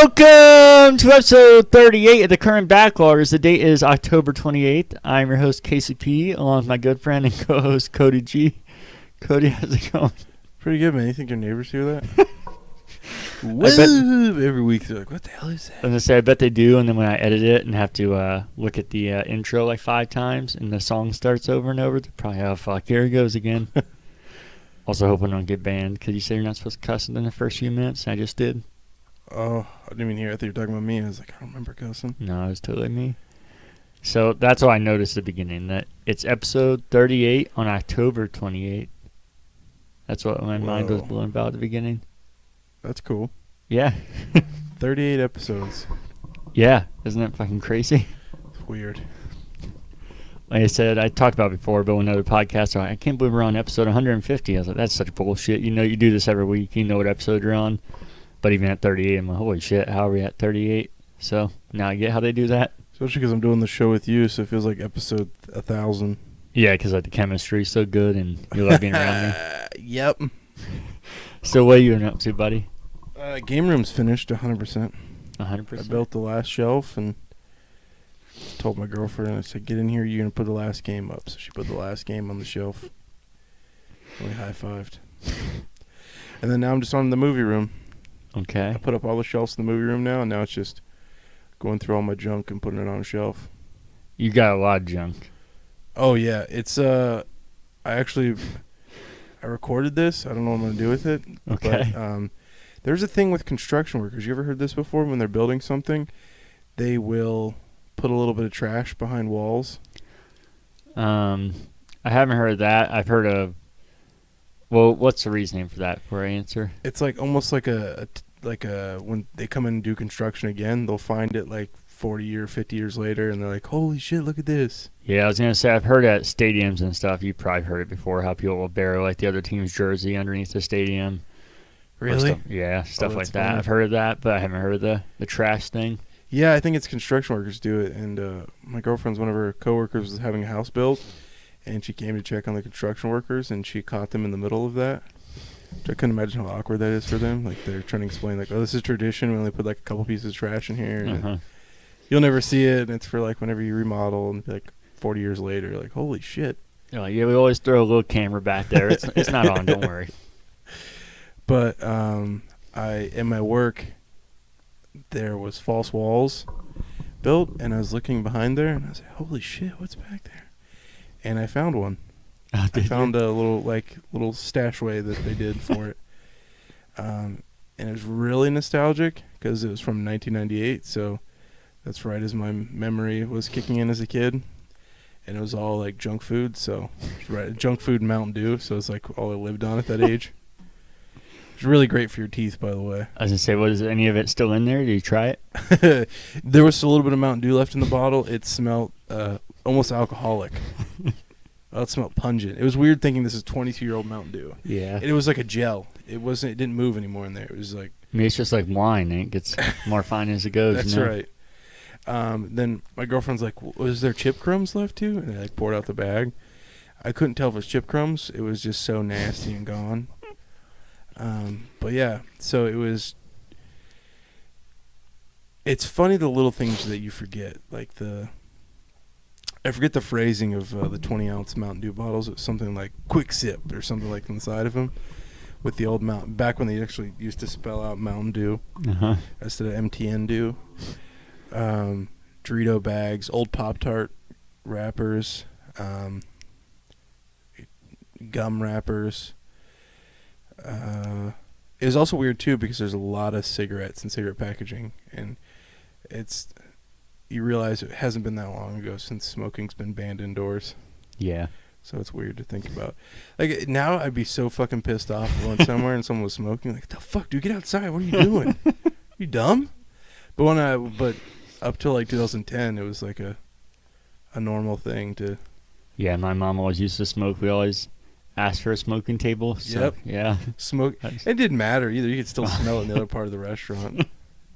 Welcome to episode 38 of the Current Backloggers. The date is October 28th. I'm your host, KCP, along with my good friend and co-host, Cody G. Cody, how's it going? Pretty good, man. You think your neighbors hear that? Every week they're like, what the hell is that? I was going to say, I bet they do, and then when I edit it and have to look at the intro like 5 times and the song starts over and over, they're probably, oh, fuck, here it goes again. Also hoping I don't get banned because you say you're not supposed to cuss in the first few minutes, and I just did. Oh, I didn't even hear. I thought you were talking about me. I was like, I don't remember cussing. No, it was totally me. So that's what I noticed at the beginning, that it's episode 38 on October 28th. That's what my mind was blown about at the beginning. That's cool. Yeah. 38 episodes. Yeah. Isn't that fucking crazy? It's weird. Like I said, I talked about it before, but another podcast, I can't believe we're on episode 150. I was like, that's such bullshit. You know, you do this every week. You know what episode you're on. But even at 38, I'm like, holy shit, how are we at 38? So now I get how they do that. Especially because I'm doing the show with you, so it feels like episode 1,000. Yeah, because like the chemistry's so good and you love being around me. Yep. So what are you up to, buddy? Game room's finished 100%. 100%? I built the last shelf and told my girlfriend, I said, get in here, you're going to put the last game up. So she put the last game on the shelf. We high-fived. And then now I'm just on the movie room. Okay. I put up all the shelves in the movie room now, and now it's just going through all my junk and putting it on a shelf. You got a lot of junk. Oh, yeah. It's, I recorded this. I don't know what I'm going to do with it. Okay. But, there's a thing with construction workers. You ever heard this before? When they're building something, they will put a little bit of trash behind walls. I haven't heard that. I've heard of, well, what's the reasoning for that before I answer? It's like almost like when they come in and do construction again, they'll find it like 40 or 50 years later, and they're like, holy shit, look at this. Yeah, I was going to say, I've heard at stadiums and stuff, you've probably heard it before, how people will bury like the other team's jersey underneath the stadium. Really? Stuff like that. Funny. I've heard of that, but I haven't heard of the trash thing. Yeah, I think it's construction workers do it, and my girlfriend's one of her coworkers was having a house built, and she came to check on the construction workers, and she caught them in the middle of that. I couldn't imagine how awkward that is for them. Like, they're trying to explain, like, oh, this is tradition. We only put, like, a couple pieces of trash in here. And you'll never see it, and it's for, like, whenever you remodel, and, like, 40 years later, like, holy shit. You're like, yeah, we always throw a little camera back there. It's not on, don't worry. But in my work, there was false walls built, and I was looking behind there, and I was like, holy shit, what's back there? And I found one. I found a little stashway that they did for it. And it was really nostalgic because it was from 1998, so that's right as my memory was kicking in as a kid. And it was all like junk food, so right, junk food and Mountain Dew, so it's like all I lived on at that age. It's really great for your teeth, by the way. I was going to say, was any of it still in there? Did you try it? There was a little bit of Mountain Dew left in the bottle. It smelled almost alcoholic. It smelled pungent. It was weird thinking this is 22-year-old Mountain Dew. Yeah. It was like a gel. It didn't move anymore in there. It was like... Maybe it's just like wine, and it gets more fine as it goes. That's you know? right. Then my girlfriend's like, was there chip crumbs left too? And I like poured out the bag. I couldn't tell if it was chip crumbs. It was just so nasty and gone. But yeah, so it was... It's funny the little things that you forget. Like I forget the phrasing of the 20-ounce Mountain Dew bottles. It was something like quick sip or something like inside of them. With the old Mountain... Back when they actually used to spell out Mountain Dew instead of MTN Dew. Dorito bags, old Pop-Tart wrappers, gum wrappers. It was also weird too because there's a lot of cigarettes and cigarette packaging, and you realize it hasn't been that long ago since smoking's been banned indoors. Yeah. So it's weird to think about. Like, now I'd be so fucking pissed off if I went somewhere and someone was smoking. Like, the fuck, dude, get outside. What are you doing? You dumb? But up till like 2010, it was like a normal thing to... Yeah, my mom always used to smoke. We always asked for a smoking table. So, yep. Yeah. Smoke. It didn't matter either. You could still smell it in the other part of the restaurant.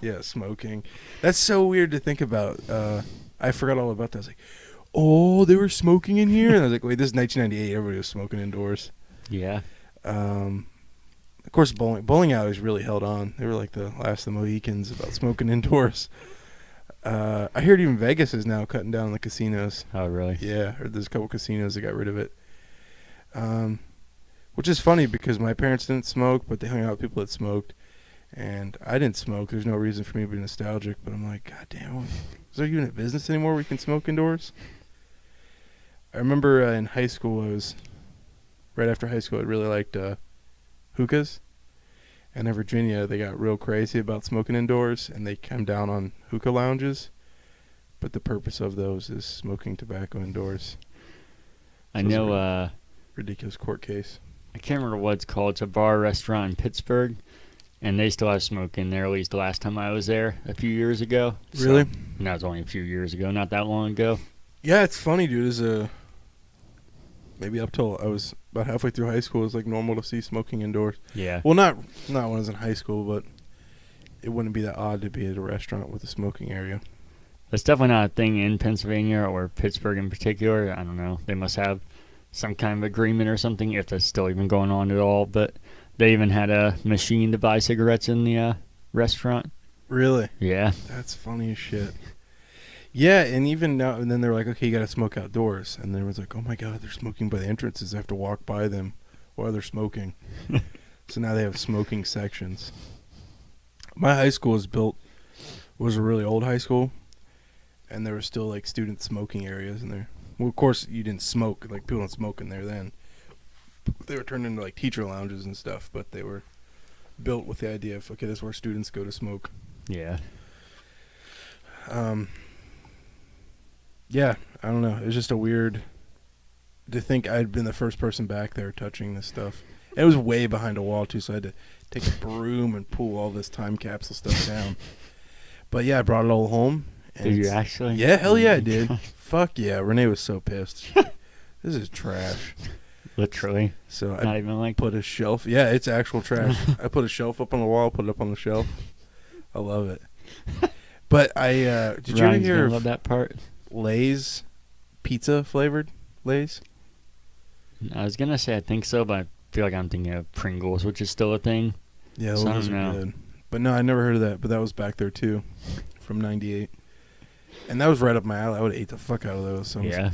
Yeah, smoking. That's so weird to think about. I forgot all about that. I was like, oh, they were smoking in here? And I was like, wait, this is 1998. Everybody was smoking indoors. Yeah. Of course, bowling alleys really held on. They were like the last of the Mohicans about smoking indoors. I heard even Vegas is now cutting down the casinos. Oh, really? Yeah, or there's a couple casinos that got rid of it. Which is funny because my parents didn't smoke, but they hung out with people that smoked. And I didn't smoke. There's no reason for me to be nostalgic, but I'm like, God damn, is there even a business anymore where you can smoke indoors? I remember in high school, right after high school, I really liked hookahs. And in Virginia, they got real crazy about smoking indoors, and they come down on hookah lounges. But the purpose of those is smoking tobacco indoors. I know. Ridiculous court case. I can't remember what it's called. It's a bar restaurant in Pittsburgh, and they still have smoking there. At least the last time I was there a few years ago. Really? So, no, it was only a few years ago, not that long ago. Yeah, it's funny, dude. Maybe up till I was about halfway through high school, it was like normal to see smoking indoors. Yeah. Well, not when I was in high school, but it wouldn't be that odd to be at a restaurant with a smoking area. That's definitely not a thing in Pennsylvania or Pittsburgh in particular. I don't know. They must have some kind of agreement or something, if that's still even going on at all. But they even had a machine to buy cigarettes in the restaurant. Really? Yeah. That's funny as shit. Yeah, and even now, and then they're like, okay, you got to smoke outdoors. And everyone's like, oh my God, they're smoking by the entrances. I have to walk by them while they're smoking. So now they have smoking sections. My high school was a really old high school. And there were still like student smoking areas in there. Well, of course, you didn't smoke. Like, people don't smoke in there then. They were turned into like teacher lounges and stuff, but they were built with the idea of, okay, this is where students go to smoke. Yeah. Yeah, I don't know. It was just a weird to think I'd been the first person back there touching this stuff. It was way behind a wall, too, so I had to take a broom and pull all this time capsule stuff down. But, yeah, I brought it all home. Did you actually? Yeah, hell yeah, I did. Fuck yeah. Renee was so pissed. This is trash. Literally. So Not even like... put a shelf. Yeah, it's actual trash. I put a shelf up on the wall, put it up on the shelf. I love it. But did you ever hear love that part? Lay's pizza flavored Lay's? I was going to say I think so, but I feel like I'm thinking of Pringles, which is still a thing. Yeah, so those are good. But no, I never heard of that, but that was back there too, from 98. And that was right up my alley. I would have ate the fuck out of those. Yeah.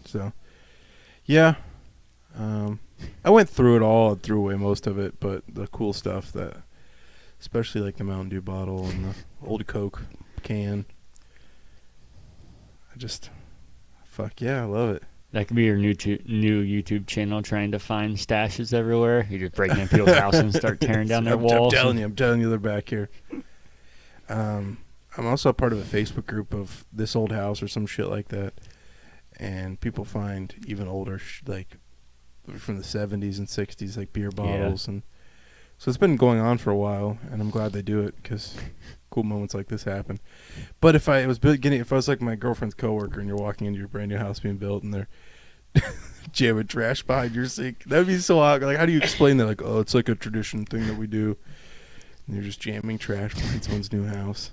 So, yeah. I went through it all and threw away most of it, but the cool stuff, especially like the Mountain Dew bottle and the old Coke can, fuck yeah, I love it. That could be your new YouTube channel, trying to find stashes everywhere. You just break into people's house and start tearing down their walls. I'm telling you, they're back here. I'm also a part of a Facebook group of This Old House or some shit like that, and people find even older, like from the 70s and 60s, like beer bottles, and so it's been going on for a while, and I'm glad they do it because cool moments like this happen. But if I was like my girlfriend's coworker and you're walking into your brand new house being built and they're jamming trash behind your sink, that'd be so awkward. Like, how do you explain that? Like, oh, it's like a tradition thing that we do, and you're just jamming trash behind someone's new house.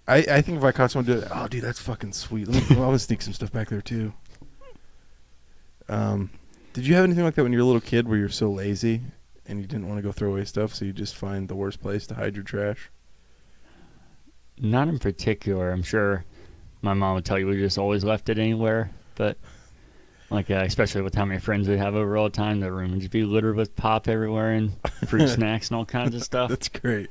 I think if I caught someone doing it, oh, dude, that's fucking sweet. I'm gonna sneak some stuff back there too. Did you have anything like that when you were a little kid where you're so lazy and you didn't want to go throw away stuff, so you just find the worst place to hide your trash? Not in particular. I'm sure my mom would tell you we just always left it anywhere, but like especially with how many friends we have over all the time, the room would just be littered with pop everywhere and fruit snacks and all kinds of stuff. That's great.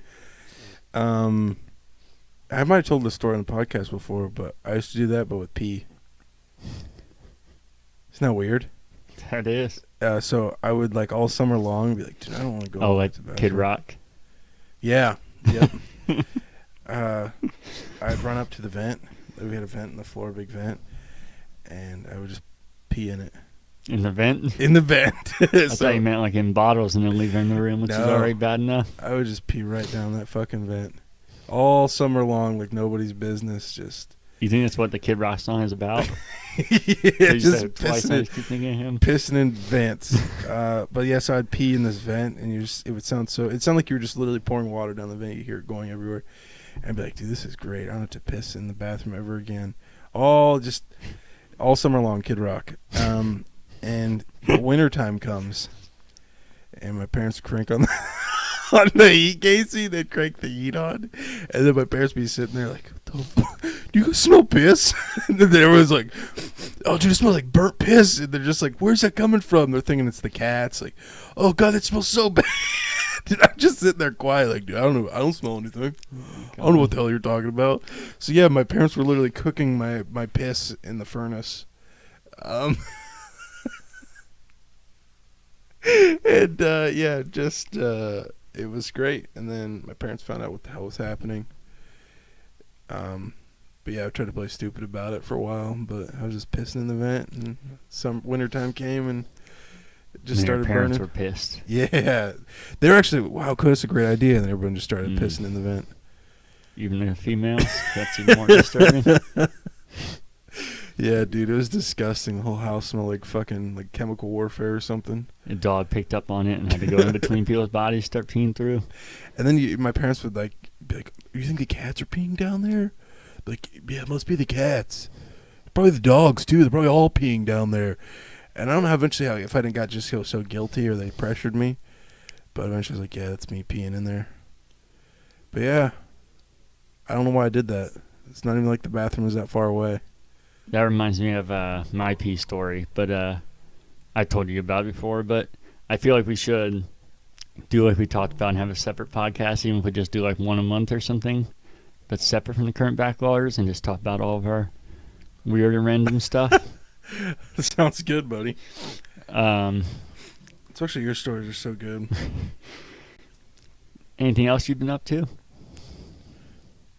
I might have told this story on the podcast before, but I used to do that, but with pee. Isn't that weird? That is. So I would, like, all summer long be like, dude, I don't want to go. Oh, like Kid Rock? Yeah. Yep. I'd run up to the vent. We had a vent in the floor, a big vent, and I would just pee in it. In the vent? In the vent. I thought you meant like in bottles and then leave it in the room, which is already bad enough. I would just pee right down that fucking vent. All summer long, like nobody's business, just... You think that's what the Kid Rock song is about? Yeah, just pissing in vents. But yeah, so I'd pee in this vent, and it would sound like you were just literally pouring water down the vent. You hear it going everywhere. And I'd be like, dude, this is great. I don't have to piss in the bathroom ever again. All summer long, Kid Rock. And the wintertime comes, and my parents would crank on the, on the heat, Casey. They'd crank the heat on, and then my parents would be sitting there like, what the fuck? Do you guys smell piss? And then everyone's like, oh, dude, it smells like burnt piss. And they're just like, where's that coming from? They're thinking it's the cats. Like, oh, God, that smells so bad. Dude, I'm just sitting there quiet like, dude, I don't know. I don't smell anything. I don't know what the hell you're talking about. So, yeah, my parents were literally cooking my piss in the furnace. And, it was great. And then my parents found out what the hell was happening. But yeah, I tried to play stupid about it for a while, but I was just pissing in the vent, and some wintertime came and it just started burning. Parents were pissed. Yeah, they were actually, wow, cool, that's a great idea, and everyone just started pissing in the vent. Even the females? That's even more disturbing. Yeah, dude, it was disgusting. The whole house smelled like fucking like chemical warfare or something. A dog picked up on it and had to go in between people's bodies, start peeing through. And then my parents would like be like, "You think the cats are peeing down there?" Like, yeah, it must be the cats. Probably the dogs too. They're probably all peeing down there. And I don't know how eventually if I didn't got just so guilty or they pressured me, but eventually I was like, yeah, that's me peeing in there. But yeah, I don't know why I did that. It's not even like the bathroom was that far away. That reminds me of my pee story, but I told you about it before, but I feel like we should do like we talked about and have a separate podcast, even if we just do like one a month or something that's separate from the current backloggers and just talk about all of our weird and random stuff. Sounds good, buddy. Especially your stories are so good. Anything else you've been up to?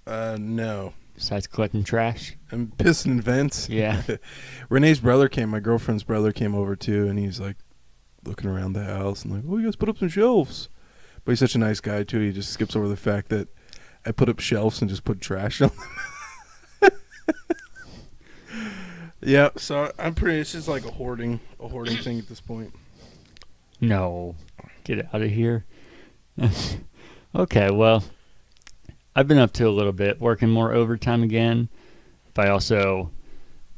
No. Besides collecting trash? I'm pissing in vents. Yeah. Renee's brother my girlfriend's brother came over too, and he's like looking around the house and like, oh, you guys put up some shelves. But he's such a nice guy too. He just skips over the fact that I put up shelves and just put trash on them. Yeah, so I'm pretty. It's just like a hoarding thing at this point. No, get out of here. Okay, well, I've been up to a little bit, working more overtime again. But I also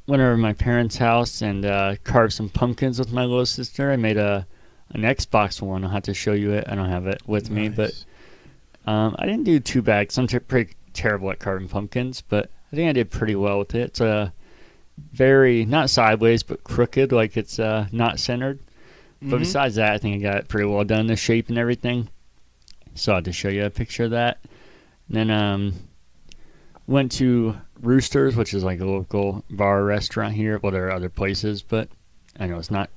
went over to my parents' house and carved some pumpkins with my little sister. I made an Xbox one. I'll have to show you it. I don't have it with me, but I didn't do too bad because I'm pretty terrible at carving pumpkins. But I think I did pretty well with it. It's very, not sideways, but crooked, like it's not centered. Mm-hmm. But besides that, I think I got it pretty well done, the shape and everything. So I'll just show you a picture of that. And then went to Roosters, which is like a local bar restaurant here. Well, there are other places, but I know it's not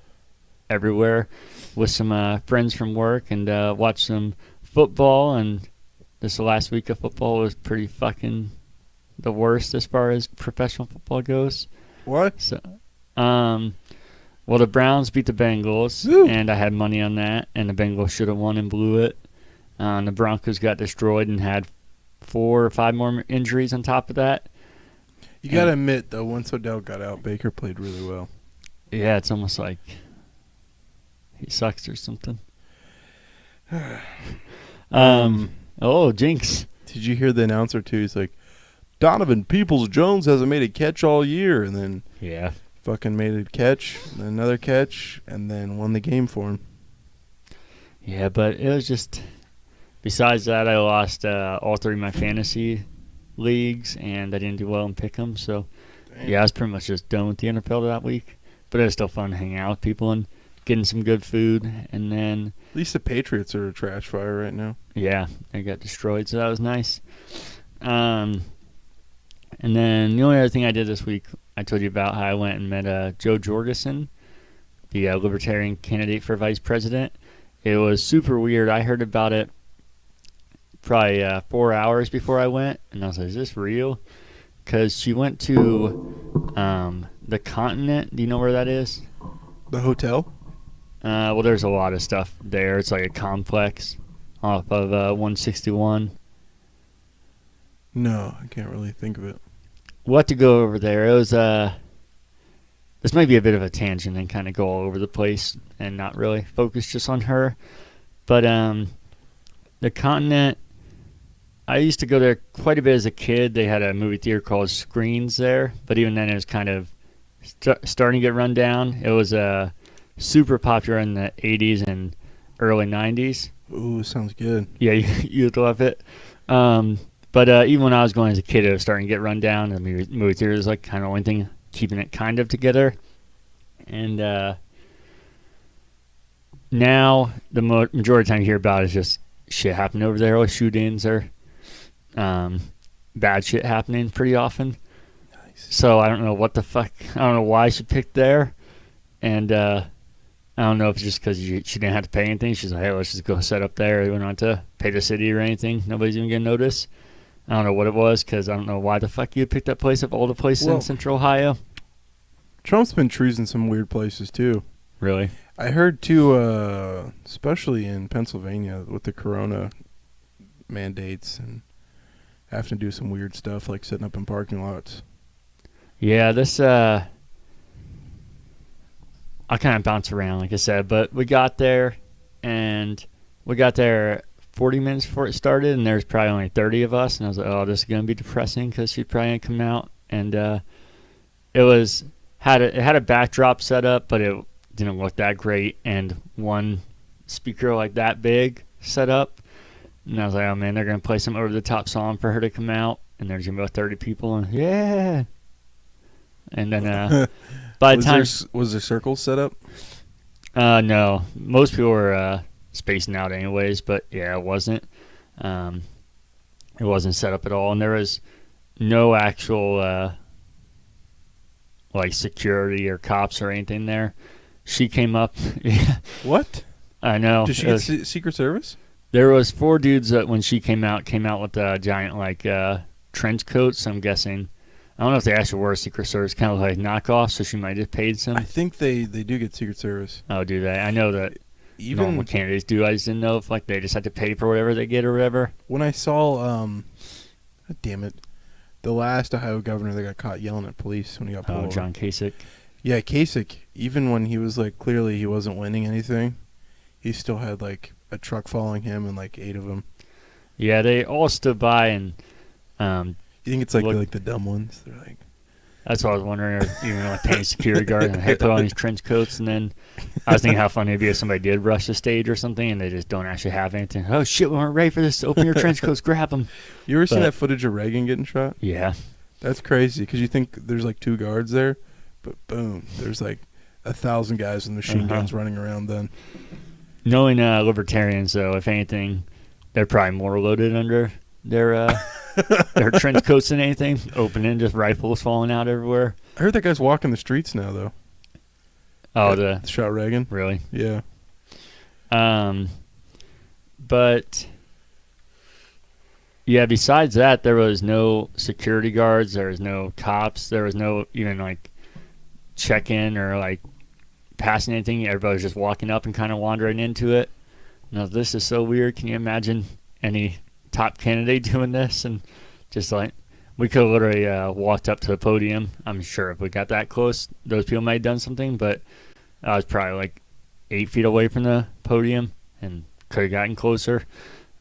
everywhere. With some friends from work and watched some football. And this last week of football was pretty fucking the worst as far as professional football goes. What? So, well, the Browns beat the Bengals, and I had money on that, and the Bengals should have won and blew it. The Broncos got destroyed and had 4 or 5 more injuries on top of that. You got to admit, though, once Odell got out, Baker played really well. Yeah, it's almost like he sucks or something. Oh, jinx. Did you hear the announcer, too? He's like, Donovan Peoples-Jones hasn't made a catch all year. And then fucking made a catch, and another catch, and then won the game for him. Yeah, but it was just... Besides that, I lost all 3 of my fantasy leagues, and I didn't do well in Pick'em. So, yeah, I was pretty much just done with the NFL that week. But it was still fun hanging out with people and getting some good food. And then... At least the Patriots are a trash fire right now. Yeah, they got destroyed, so that was nice. And then the only other thing I did this week, I told you about how I went and met Joe Jorgensen, the Libertarian candidate for vice president. It was super weird. I heard about it probably 4 hours before I went, and I was like, is this real? Because she went to the Continent. Do you know where that is? The hotel? Well, there's a lot of stuff there. It's like a complex off of 161. No, I can't really think of it. We'll have to go over there. It was this might be a bit of a tangent and kind of go all over the place and not really focus just on her. But the Continent, I used to go there quite a bit as a kid. They had a movie theater called Screens there, but even then it was kind of starting to get run down. It was super popular in the 80s and early 90s. Ooh, sounds good. Yeah, you'd love it. But even when I was going as a kid, it was starting to get run down. The movie theater was like kind of only thing keeping it kind of together. And now the majority of the time you hear about it is just shit happening over there, like shootings or bad shit happening pretty often. Nice. So I don't know what the fuck. I don't know why she picked there. And I don't know if it's just because she didn't have to pay anything. She's like, hey, let's just go set up there. We don't have to pay the city or anything. Nobody's even going to notice. I don't know what it was because I don't know why the fuck you picked that place of all the places in Central Ohio. Trump's been choosing some weird places, too. Really? I heard, too, especially in Pennsylvania with the corona mandates and having to do some weird stuff like sitting up in parking lots. Yeah, this, I kind of bounce around, like I said, but we got there 40 minutes before it started, and there's probably only 30 of us, and I was like, oh, this is going to be depressing because she probably ain't come out. And it had a backdrop set up, but it didn't look that great, and one speaker like that big set up, and I was like, oh man, they're going to play some over-the-top song for her to come out, and there's going to be about 30 people, and yeah. And then by the time... Was there circles set up? No. Most people were spacing out anyways, but yeah, it wasn't. It wasn't set up at all, and there was no actual like security or cops or anything there. She came up. Yeah. What? I know. Did she get Secret Service? There was 4 dudes that when she came out with giant like trench coats. I'm guessing. I don't know if they actually were Secret Service, kind of like knockoffs, so she might have paid some. I think they do get Secret Service. Oh, do they? I know that even normal candidates do. I just didn't know if like they just had to pay for whatever they get or whatever. When I saw, damn it, the last Ohio governor that got caught yelling at police when he got pulled over. John Kasich. Yeah, Kasich. Even when he was like clearly he wasn't winning anything, he still had like a truck following him and like 8 of them. Yeah, they all stood by and. You think it's like the dumb ones? They're like. That's what I was wondering. Or even like paying security guard and hey, put on these trench coats, and then I was thinking how funny it'd be if somebody did rush the stage or something, and they just don't actually have anything. Oh shit, we weren't ready for this. Open your trench coats, grab them. You ever seen that footage of Reagan getting shot? Yeah. That's crazy because you think there's like 2 guards there, but boom, there's like 1,000 guys with machine guns running around. Then, knowing libertarians, though, if anything, they're probably more loaded under their trench coats than anything. Opening, just rifles falling out everywhere. I heard that guy's walking the streets now, though. Oh, the shot Reagan. Really? Yeah. But yeah, besides that, there was no security guards. There was no cops. There was no even like check-in or like passing anything. Everybody was just walking up and kind of wandering into it. Now, this is so weird. Can you imagine any top candidate doing this? And just like, we could have literally walked up to the podium. I'm sure if we got that close, those people might have done something, but I was probably like 8 feet away from the podium and could have gotten closer.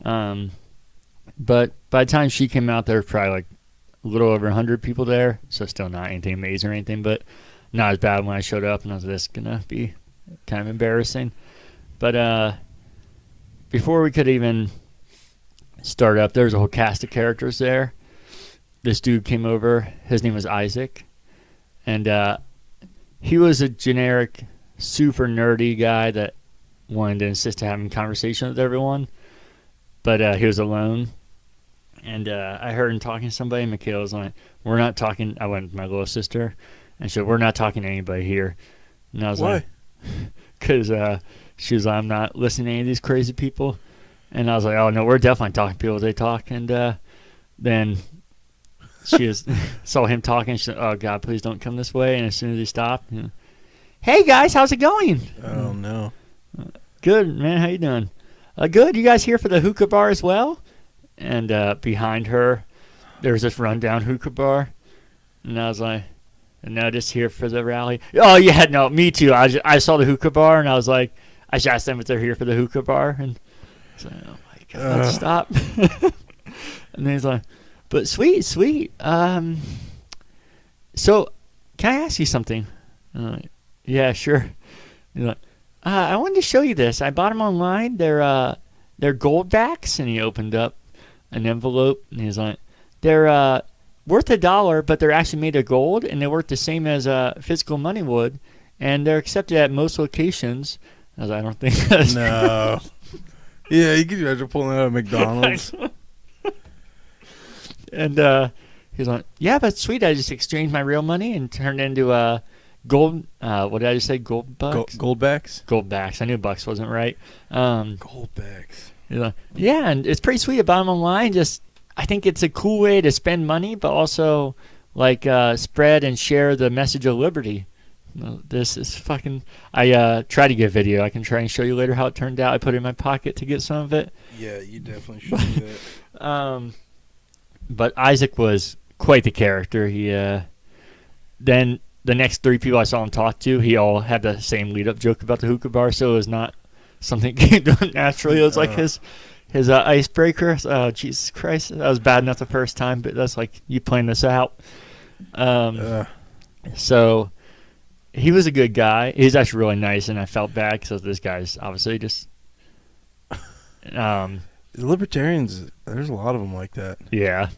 But by the time she came out, there was probably like a little over 100 people there, so still not anything amazing or anything, but not as bad when I showed up, and I was like, this is going to be kind of embarrassing. But before we could even start up, there was a whole cast of characters there. This dude came over. His name was Isaac, and he was a generic, super nerdy guy that wanted to insist on having conversation with everyone, but he was alone. And I heard him talking to somebody, and Michaela was like, we're not talking. I went with my little sister, and she said, we're not talking to anybody here. And I was Why? like, because she was like, I'm not listening to any of these crazy people. And I was like, oh, no, we're definitely talking to people. They talk. And then she saw him talking. She said, oh, God, please don't come this way. And as soon as he stopped, hey, guys, how's it going? Oh, no. Good, man. How you doing? Good. You guys here for the hookah bar as well? And behind her, there was this rundown hookah bar. And I was like, no, just here for the rally. Oh, yeah, no, me too. I saw the hookah bar, and I was like, I just asked them if they're here for the hookah bar. And I was like, oh, my God, stop. And then he's like, but sweet. So can I ask you something? I'm like, yeah, sure. He's like, I wanted to show you this. I bought them online. They're gold backs, and he opened up an envelope, and he's like, they're worth $1, but they're actually made of gold, and they're worth the same as physical money would, and they're accepted at most locations. I was like, I don't think that's No. Yeah, you can imagine pulling out of McDonald's. And he's like, yeah, but sweet. I just exchanged my real money and turned into gold. What did I just say? Gold bucks? Goldbacks? Gold backs. I knew bucks wasn't right. Goldbacks. He's like, yeah, and it's pretty sweet. I bought them online. Just, I think it's a cool way to spend money, but also like spread and share the message of liberty. This is fucking. I tried to get a video. I can try and show you later how it turned out. I put it in my pocket to get some of it. Yeah, you definitely should do that. But Isaac was quite the character. He then the next 3 people I saw him talk to, he all had the same lead up joke about the hookah bar, so it was not something that came to him naturally. It was like his icebreaker. Oh, Jesus Christ, that was bad enough the first time, but that's like you planned this out. So he was a good guy. He was actually really nice, and I felt bad because this guy's obviously just. The libertarians, there's a lot of them like that. Yeah.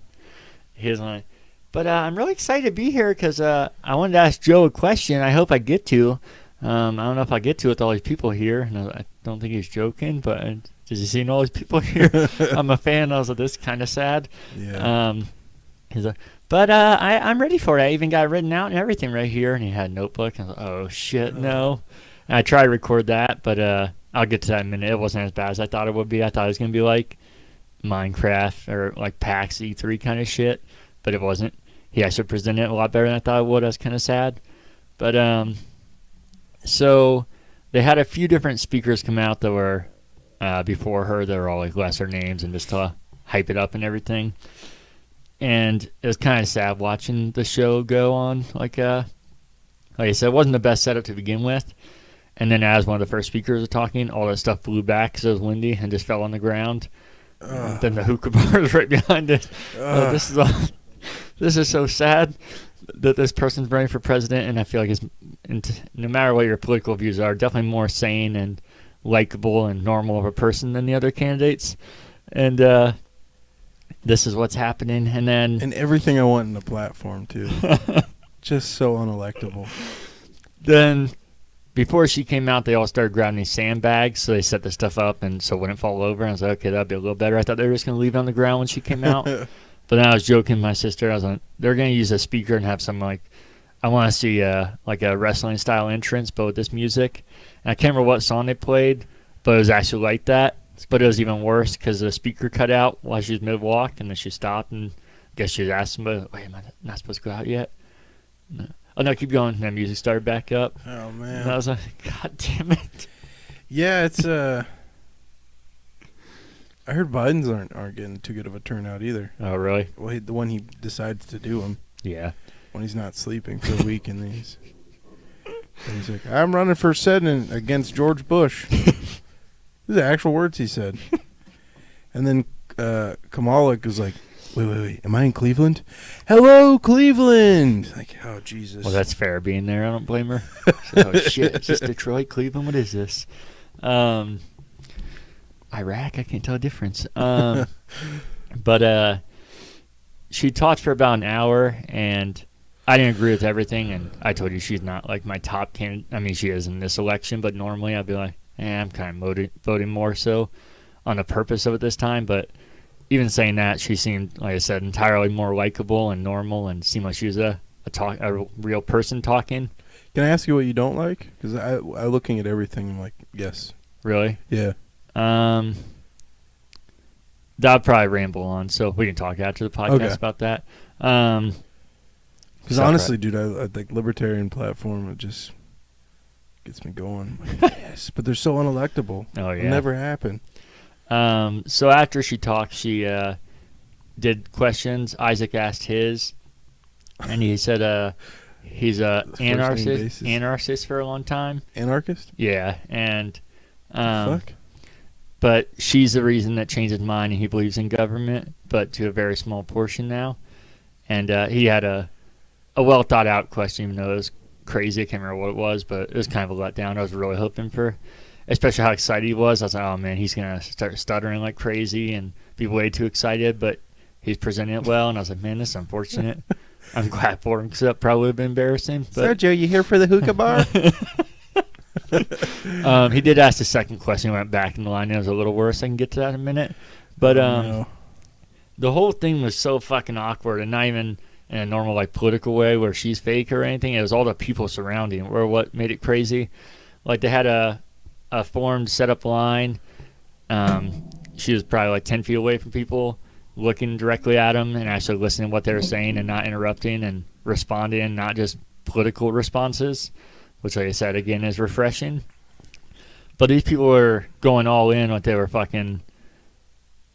He was like, but I'm really excited to be here because I wanted to ask Joe a question. I hope I get to. I don't know if I get to with all these people here. And I don't think he's joking, but does he see all these people here? I'm a fan. I was like, this is kind of sad. Yeah. He's like, but I'm ready for it. I even got it written out and everything right here. And he had a notebook. And I was like, oh, shit, no. And I tried to record that, but I'll get to that in a minute. It wasn't as bad as I thought it would be. I thought it was going to be like Minecraft or like PAX E3 kind of shit, but it wasn't. He actually presented it a lot better than I thought it would. I was kind of sad. But so they had a few different speakers come out that were before her. They were all like lesser names and just to hype it up and everything. And it was kind of sad watching the show go on. Like I said, it wasn't the best setup to begin with. And then as one of the first speakers was talking, all that stuff blew back because it was windy and just fell on the ground. Then the hookah bar was right behind it. This is so sad that this person's running for president, and I feel like no matter what your political views are, definitely more sane and likable and normal of a person than the other candidates. And this is what's happening. And everything I want in the platform, too. Just so unelectable. Then before she came out, they all started grabbing these sandbags, so they set the stuff up and so it wouldn't fall over. And I was like, okay, that'd be a little better. I thought they were just going to leave it on the ground when she came out. But then I was joking with my sister. I was like, they're going to use a speaker and have some like, I want to see like a wrestling style entrance, but with this music. And I can't remember what song they played, but it was actually like that. But it was even worse because the speaker cut out while she was mid-walk, and then she stopped, and I guess she was asking, but wait, am I not supposed to go out yet? No. Oh, no, keep going. And then music started back up. Oh, man. And I was like, God damn it. Yeah, it's I heard Biden's aren't getting too good of a turnout either. Oh, really? Well, the one he decides to do them. Yeah. When he's not sleeping for a week, and he's like, I'm running for Senate against George Bush. These are actual words he said. And then Kamala was like, wait, am I in Cleveland? Hello, Cleveland! Like, oh, Jesus. Well, that's fair being there. I don't blame her. Oh, shit. Is this Detroit, Cleveland? What is this? Iraq? I can't tell the difference. But she talked for about an hour, and I didn't agree with everything, and I told you she's not like my top candidate. I mean, she is in this election, but normally I'd be like, I'm kind of voting more so on the purpose of it this time. But even saying that, she seemed, like I said, entirely more likable and normal, and seemed like she was a real person talking. Can I ask you what you don't like? Because I looking at everything, I'm like, yes. Really? Yeah. That'd probably ramble on, so we can talk after the podcast about that. Because honestly, dude, I think libertarian platform, it just gets me going. Like, yes, but they're so unelectable. Oh, yeah. It'll never happen. So after she talked, she did questions. Isaac asked his, and he said he's a anarchist for a long time. Anarchist? Yeah, and fuck? But she's the reason that changed his mind, and he believes in government, but to a very small portion now. And he had a well thought out question, even though it was crazy. I can't remember what it was, but it was kind of a letdown. I was really hoping for, especially how excited he was. I was like, oh man, he's gonna start stuttering like crazy and be way too excited, but he's presenting it well, and I was like, man, this is unfortunate. I'm glad for him because that probably would have been embarrassing. But Sergio, you here for the hookah bar? he did ask the second question. He went back in the line. It was a little worse. I can get to that in a minute. But No. the whole thing was so fucking awkward, and not even in a normal like political way where she's fake or anything. It was all the people surrounding were what made it crazy. Like they had a formed set up line. She was probably like 10 feet away from people, looking directly at them and actually listening to what they were saying and not interrupting and responding, not just political responses, which, like I said, again, is refreshing. But these people were going all in, like they were fucking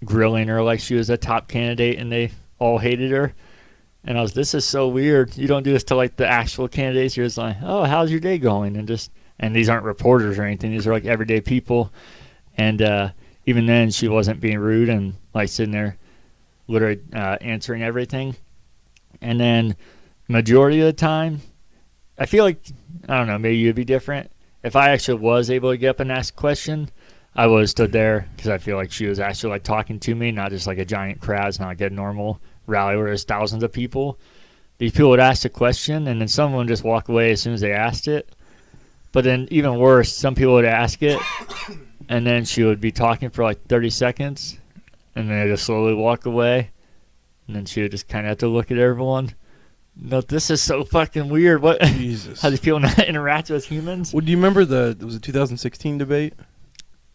grilling her like she was a top candidate, and they all hated her. And I was, this is so weird. You don't do this to like the actual candidates. You're just like, oh, how's your day going? And these aren't reporters or anything. These are like everyday people. And even then, she wasn't being rude and like sitting there literally answering everything. And then majority of the time, I feel like, I don't know, maybe you'd be different. If I actually was able to get up and ask a question, I would have stood there because I feel like she was actually like talking to me, not just like a giant crowd. It's not like a normal rally where there's thousands of people. These people would ask a question and then someone would just walk away as soon as they asked it. But then even worse, some people would ask it and then she would be talking for like 30 seconds and then they'd just slowly walk away. And then she would just kind of have to look at everyone. No, this is so fucking weird. What? Jesus. How do people not interact with humans? Well, do you remember it was a 2016 debate?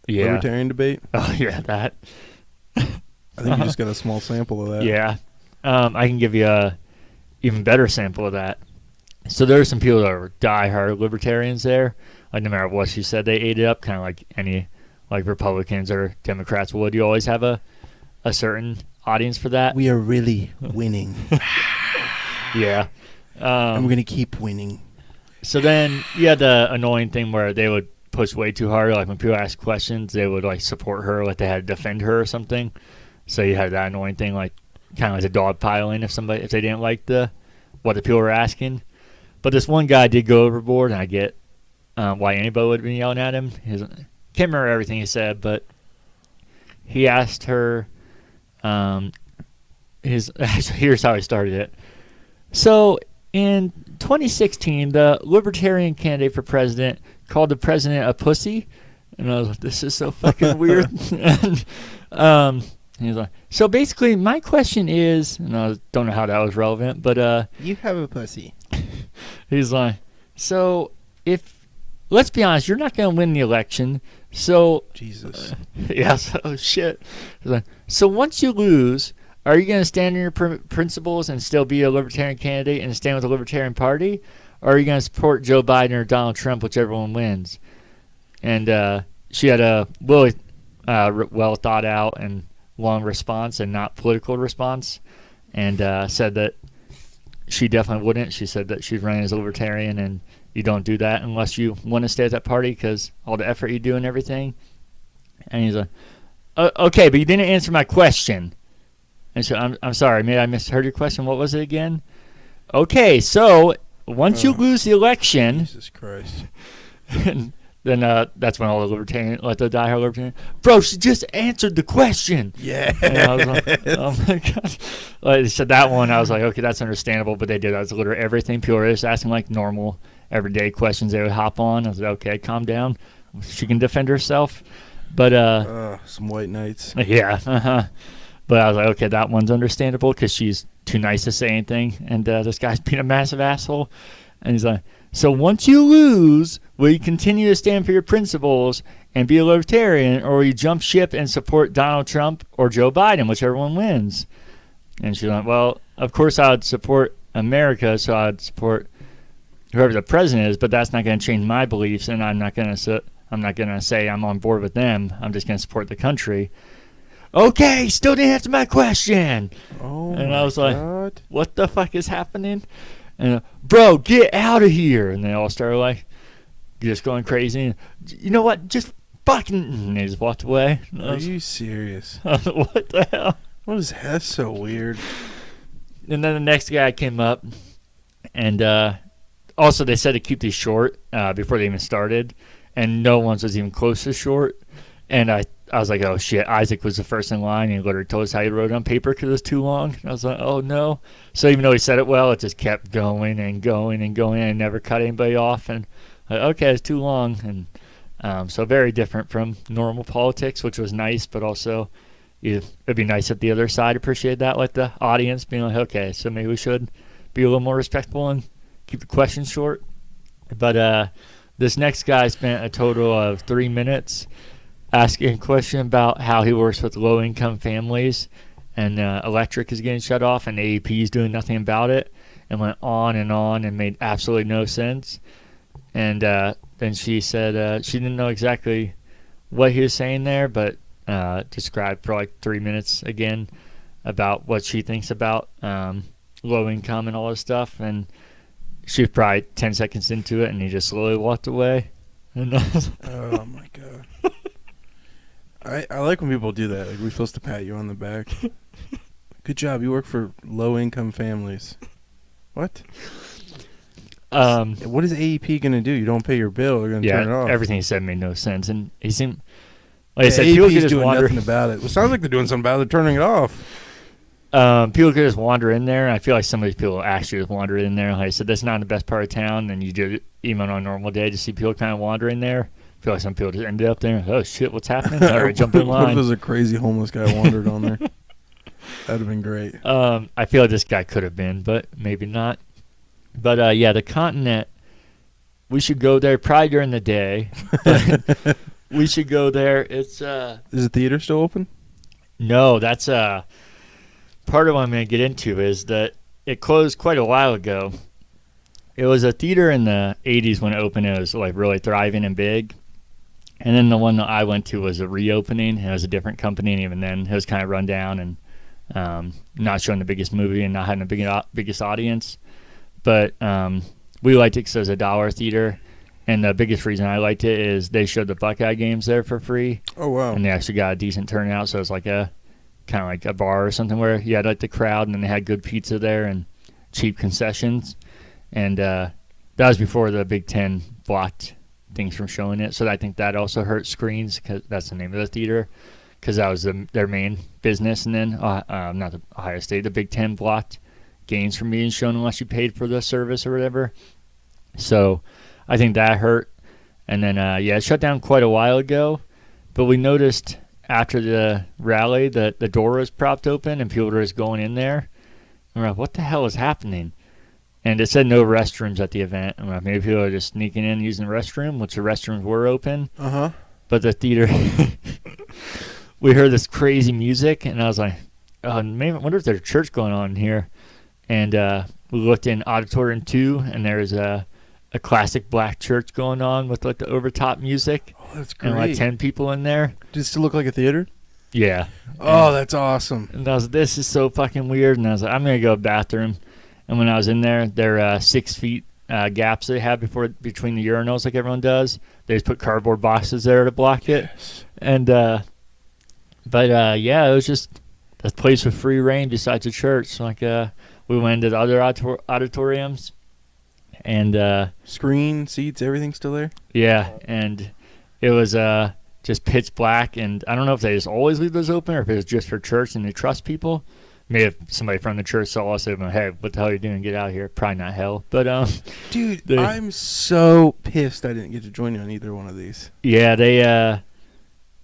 Yeah. Libertarian debate? Oh, yeah, that. I think you just got a small sample of that. Yeah. I can give you a even better sample of that. So there were some people that were diehard libertarians there. Like no matter what she said, they ate it up, kind of like any like Republicans or Democrats would. You always have a certain audience for that. We are really winning. Yeah. I'm going to keep winning. So then you had the annoying thing where they would push way too hard. Like when people ask questions, they would like support her, like they had to defend her or something. So you had that annoying thing, like kind of like the dog piling if they didn't like what the people were asking. But this one guy did go overboard, and I get why anybody would have been yelling at him. Can't remember everything he said, but he asked her. Here's how he started it. So in 2016, the Libertarian candidate for president called the president a pussy, and I was like, "This is so fucking weird." And he's like, "So basically, my question is," and I don't know how that was relevant, but you have a pussy. He's like, "So let's be honest, you're not going to win the election, so." Jesus. Yeah. So shit. He's like, "So once you lose, are you going to stand in your principles and still be a libertarian candidate and stand with the Libertarian Party? Or are you going to support Joe Biden or Donald Trump, whichever one wins?" And she had a really well thought out and long response and not political response, and said that she definitely wouldn't. She said that she's running as a libertarian and you don't do that unless you want to stay at that party because all the effort you do and everything. And he's like, "Okay, but you didn't answer my question." And so I'm sorry, maybe I misheard your question. What was it again? Okay, so once you lose the election, Jesus Christ. then that's when all the libertarian, like the diehard libertarian, bro, she just answered the question. Yeah. And I was like, oh my god. Like they said that one, I was like, okay, that's understandable. But they did. I was literally everything. People were just asking like normal, everyday questions. They would hop on. I was like, okay, calm down. She can defend herself. But some white knights. Yeah. But I was like, okay, that one's understandable because she's too nice to say anything. And this guy's being a massive asshole. And he's like, so once you lose, will you continue to stand for your principles and be a libertarian, or will you jump ship and support Donald Trump or Joe Biden, whichever one wins? And she's like, well, of course I would support America, so I'd support whoever the president is, but that's not going to change my beliefs, and I'm not going to say I'm on board with them. I'm just going to support the country. Okay, still didn't answer my question. Oh, and my I was God. like, what the fuck is happening? And bro, get out of here. And they all started like just going crazy. And, you know what? Just fucking. And they just walked away. Are you serious? What the hell? What is that? So weird. And then the next guy came up and Also, they said to keep these short before they even started, and no one's was even close to short. And I was like, oh shit, Isaac was the first in line, and he literally told us how he wrote it on paper because it was too long. And I was like, oh no. So even though he said it well, it just kept going and going and going, and never cut anybody off. And like, okay, it's too long. And so very different from normal politics, which was nice, but also it'd be nice if the other side appreciated that, like the audience being like, okay, so maybe we should be a little more respectful and keep the questions short. But this next guy spent a total of 3 minutes asking a question about how he works with low-income families, and electric is getting shut off, and AEP is doing nothing about it, and went on and made absolutely no sense. And then she said she didn't know exactly what he was saying there, but described for like 3 minutes again about what she thinks about low income and all this stuff. And she was probably 10 seconds into it, and he just slowly walked away. And Oh my god. I like when people do that. Like, we're supposed to pat you on the back. Good job. You work for low-income families. What? What is AEP going to do? You don't pay your bill. They're going to turn it off. Everything he said made no sense. And he seemed, like I Yeah, said, people could AEP's just doing wander. nothing about it. Well, it sounds like they're doing something about it. They're turning it off. People could just wander in there. And I feel like some of these people actually just wander in there. Like I said, that's not the best part of town. And you do it even on a normal day to see people kind of wander in there. I feel like some people just ended up there. Oh shit, what's happening? All right, jump in What if line. there's a crazy homeless guy wandered on there? That'd have been great. I feel like this guy could have been, but maybe not. But yeah, the continent. We should go there probably during the day. We should go there. It's Is the theater still open? no, that's part of what I'm going to get into is that it closed quite a while ago. It was a theater in the 80s when it opened. It was like really thriving and big. And then the one that I went to was a reopening. It was a different company, and even then it was kind of run down and not showing the biggest movie and not having the biggest audience. But we liked it because it was a dollar theater. And the biggest reason I liked it is they showed the Buckeye games there for free. Oh, wow. And they actually got a decent turnout. So it was like a kind of like a bar or something where you had like the crowd, and then they had good pizza there and cheap concessions. And that was before the Big Ten blocked things from showing it. So I think that also hurt screens, because that's the name of the theater, because that was their main business. And then not the Ohio State, the Big Ten blocked games from being shown unless you paid for the service or whatever. So I think that hurt. And then it shut down quite a while ago, but we noticed after the rally that the door was propped open and people were just going in there. And we're like, what the hell is happening? And it said no restrooms at the event. I'm like, maybe people are just sneaking in using the restroom, which the restrooms were open. Uh-huh. But the theater, we heard this crazy music, and I was like, oh, maybe, I wonder if there's a church going on here. And we looked in Auditorium 2, and there's a classic black church going on with like the overtop music. Oh, that's great. And like 10 people in there. Does it still look like a theater? Yeah. Oh, that's awesome. And I was, this is so fucking weird. And I was like, I'm going to go to the bathroom. And when I was in there, there 6 feet gaps they have between the urinals like everyone does. They just put cardboard boxes there to block it. Yes. And it was just a place with free reign besides the church. So, like we went into the other auditoriums, and Screen, seats, everything still there? yeah, and it was just pitch black. And I don't know if they just always leave those open or if it was just for church and they trust people. Maybe if somebody from the church saw us, they'd be like, hey, what the hell are you doing? Get out of here. Probably not hell. But dude, I'm so pissed I didn't get to join you on either one of these. yeah, they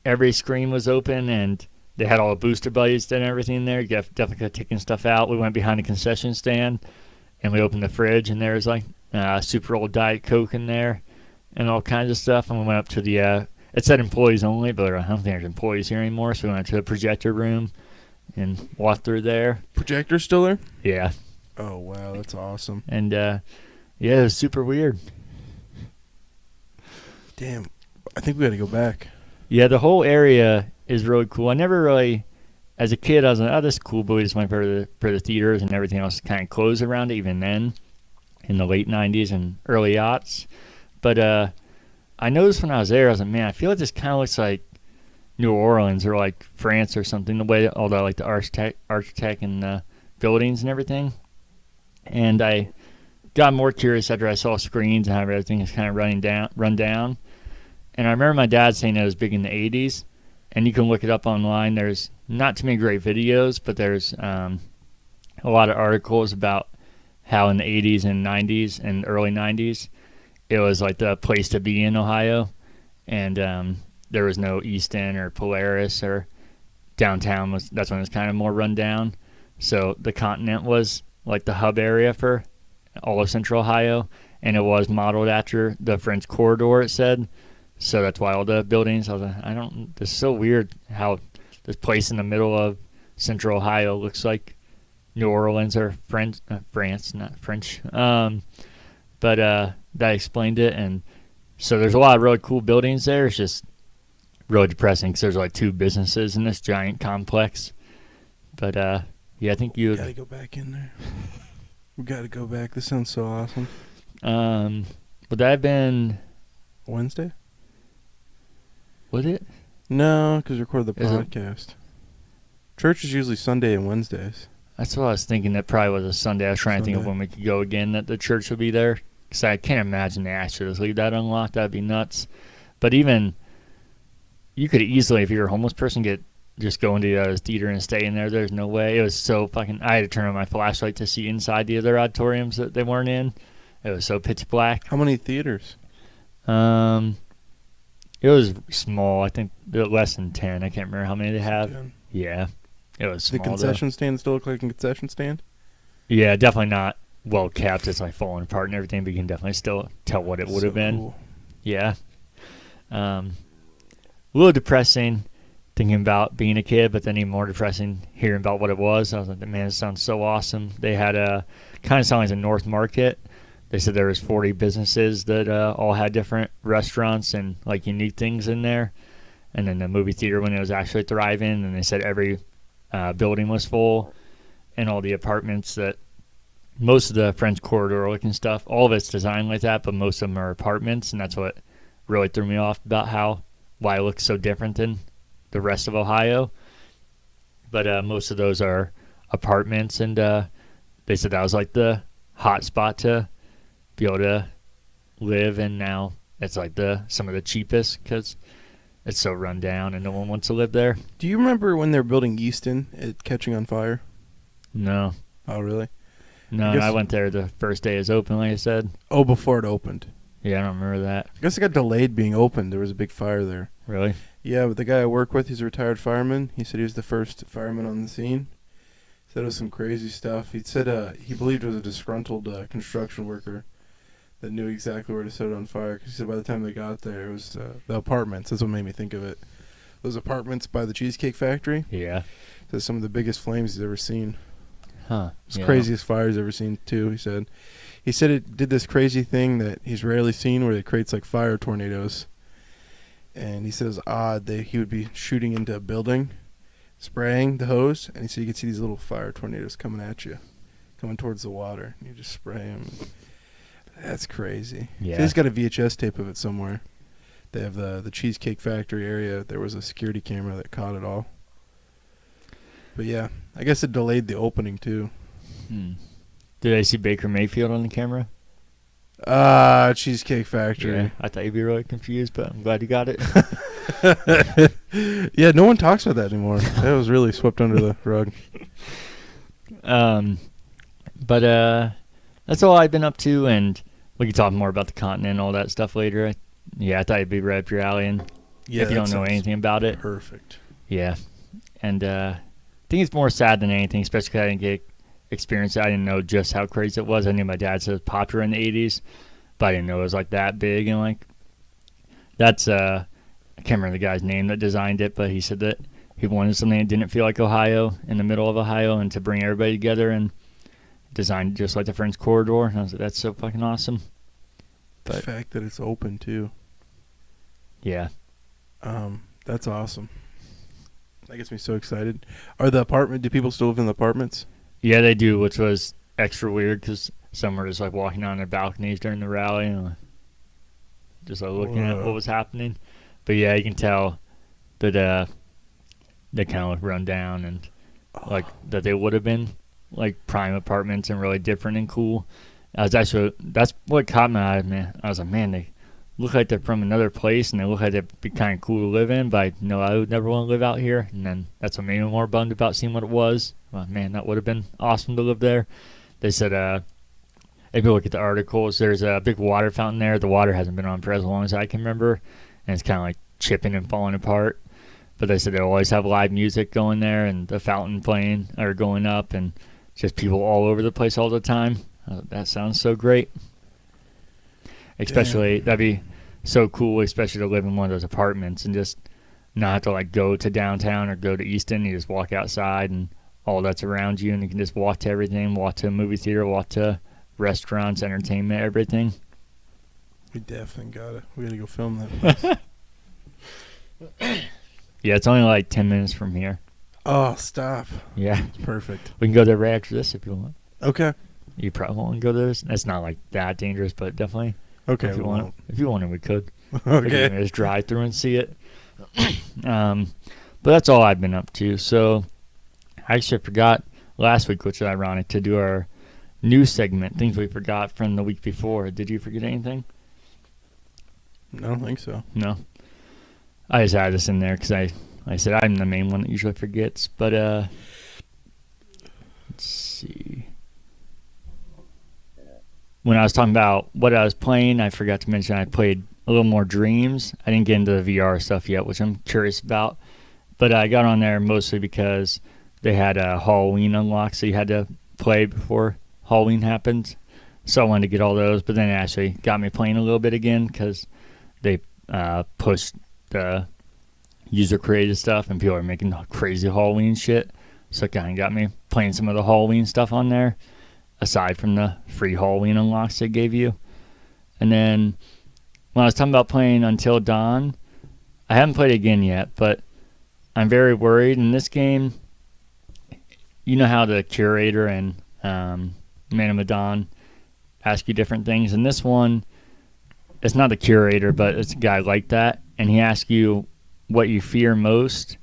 every screen was open, and they had all the booster buddies and everything there. You definitely got taking stuff out. We went behind the concession stand, and we opened the fridge, and there was like super old Diet Coke in there and all kinds of stuff. And we went up to the it said employees only, but I don't think there's employees here anymore. So we went to the projector room and walked through there. Projector still there? Yeah. Oh, wow, that's awesome. And yeah, it was super weird. Damn, I think we got to go back. Yeah, the whole area is really cool. I never really, as a kid, I was like, oh, this is cool, but we just went for the theaters, and everything else kind of closed around it, even then, in the late 90s and early aughts. But I noticed when I was there, I was like, man, I feel like this kind of looks like New Orleans or like France or something, the way all the like the architect and the buildings and everything. And I got more curious after I saw screens and how everything is kind of run down. And I remember my dad saying it was big in the 80s. And you can look it up online. There's not too many great videos, but there's a lot of articles about how in the 80s and 90s and early 90s, it was like the place to be in Ohio. And there was no Easton or Polaris or downtown. That's when it was kind of more run down. So the continent was like the hub area for all of Central Ohio. And it was modeled after the French Corridor, it said. So that's why all the buildings, I was like, this is so weird how this place in the middle of Central Ohio looks like New Orleans or France, not French. But that explained it. And so there's a lot of really cool buildings there. It's just really depressing because there's like 2 businesses in this giant complex. But yeah, I think you gotta go back in there. We gotta go back. This sounds so awesome. Would that have been Wednesday? Would it? No, because we record the podcast. Church is usually Sunday and Wednesdays. That's what I was thinking. That probably was a Sunday. I was trying to think of when we could go again, that the church would be there. Because I can't imagine they actually just leave that unlocked. That'd be nuts. But even, you could easily, if you're a homeless person, just go into the theater and stay in there. There's no way. It was so fucking, I had to turn on my flashlight to see inside the other auditoriums that they weren't in. It was so pitch black. How many theaters? It was small. I think less than 10. I can't remember how many they have. 10. Yeah. It was small. The concession stand still look like a concession stand? Yeah, definitely not well kept. It's like falling apart and everything, but you can definitely still tell what it would have been. Cool. Yeah. A little depressing thinking about being a kid, but then even more depressing hearing about what it was. I was like, man, it sounds so awesome. They had kind of sounds like a North Market. They said there was 40 businesses that all had different restaurants and like unique things in there. And then the movie theater when it was actually thriving, and they said every building was full, and all the apartments that most of the French Corridor looking stuff, all of it's designed like that, but most of them are apartments, and that's what really threw me off about why it looks so different than the rest of Ohio. But most of those are apartments, and they said that was like the hot spot to be able to live, and now it's like some of the cheapest because it's so run down and no one wants to live there. Do you remember when they were building Easton, it catching on fire? No. Oh, really? No, I went there the first day it was open, like I said. Oh, before it opened. Yeah, I don't remember that. I guess it got delayed being opened. There was a big fire there. Really? Yeah, but the guy I work with, he's a retired fireman. He said he was the first fireman on the scene. He said it was some crazy stuff. He said he believed it was a disgruntled construction worker that knew exactly where to set it on fire. Because he said by the time they got there, it was the apartments. That's what made me think of it. Those apartments by the Cheesecake Factory. Yeah. Said some of the biggest flames he's ever seen. Huh. It's the craziest fire he's ever seen, too, he said. He said it did this crazy thing that he's rarely seen where it creates like fire tornadoes. And he said it was odd that he would be shooting into a building, spraying the hose, and he said you could see these little fire tornadoes coming at you, coming towards the water. And you just spray them. That's crazy. Yeah. So he's got a VHS tape of it somewhere. They have the Cheesecake Factory area. There was a security camera that caught it all. But yeah, I guess it delayed the opening too. Did I see Baker Mayfield on the camera? Cheesecake Factory. Yeah, I thought you'd be really confused, but I'm glad you got it. Yeah, no one talks about that anymore. That was really swept under the rug. But that's all I've been up to, and we can talk more about the continent and all that stuff later. I thought it'd be right up your alley, and if you don't know anything about it. Perfect. Yeah, and I think it's more sad than anything, especially because I didn't get experience it. I didn't know just how crazy it was. I knew my dad said it was popular in the 80s, but I didn't know it was like that big. And like that's I can't remember the guy's name that designed it, but he said that he wanted something that didn't feel like Ohio, in the middle of Ohio, and to bring everybody together, and designed just like the French Corridor. And I was like, that's so fucking awesome. But the fact that it's open too. Yeah. That's awesome. That gets me so excited. Do people still live in the apartments? Yeah, they do, which was extra weird because some were just like walking on their balconies during the rally and just like looking at what was happening. But yeah, you can tell that they kind of look run down and like that they would have been like prime apartments and really different and cool. That's what caught my eye, man. I was like, man, they look like they're from another place, and they look like they'd be kind of cool to live in, but I know I would never want to live out here. And then that's what made me more bummed about seeing what it was. Well, man, that would have been awesome to live there. They said, if you look at the articles, there's a big water fountain there. The water hasn't been on for as long as I can remember, and it's kind of like chipping and falling apart. But they said they always have live music going there, and the fountain playing or going up, and just people all over the place all the time. That sounds so great. Especially, that'd be so cool, especially to live in one of those apartments and just not have to like go to downtown or go to Easton. You just walk outside and all that's around you, and you can just walk to everything, walk to a movie theater, walk to restaurants, entertainment, everything. We definitely got it. We got to go film that place. Yeah, it's only like 10 minutes from here. Oh, stop. Yeah. It's perfect. We can go there right after this if you want. Okay. You probably won't go there. It's not like that dangerous, but definitely. Okay. If you wanted, we could. Okay. We can just drive through and see it. But that's all I've been up to. So I actually forgot last week, which is ironic, to do our new segment, things we forgot from the week before. Did you forget anything? I don't think so. No. I just added this in there because I said I'm the main one that usually forgets. But let's see. When I was talking about what I was playing, I forgot to mention I played a little more Dreams. I didn't get into the VR stuff yet, which I'm curious about. But I got on there mostly because they had a Halloween unlock, so you had to play before Halloween happened. So I wanted to get all those, but then it actually got me playing a little bit again because they pushed the user-created stuff, and people are making crazy Halloween shit. So it kind of got me playing some of the Halloween stuff on there, aside from the free Halloween unlocks they gave you. And then when I was talking about playing Until Dawn, I haven't played it again yet, but I'm very worried. In this game, you know how the curator and Man of Medan ask you different things. In this one, it's not the curator, but it's a guy like that, and he asks you what you fear most.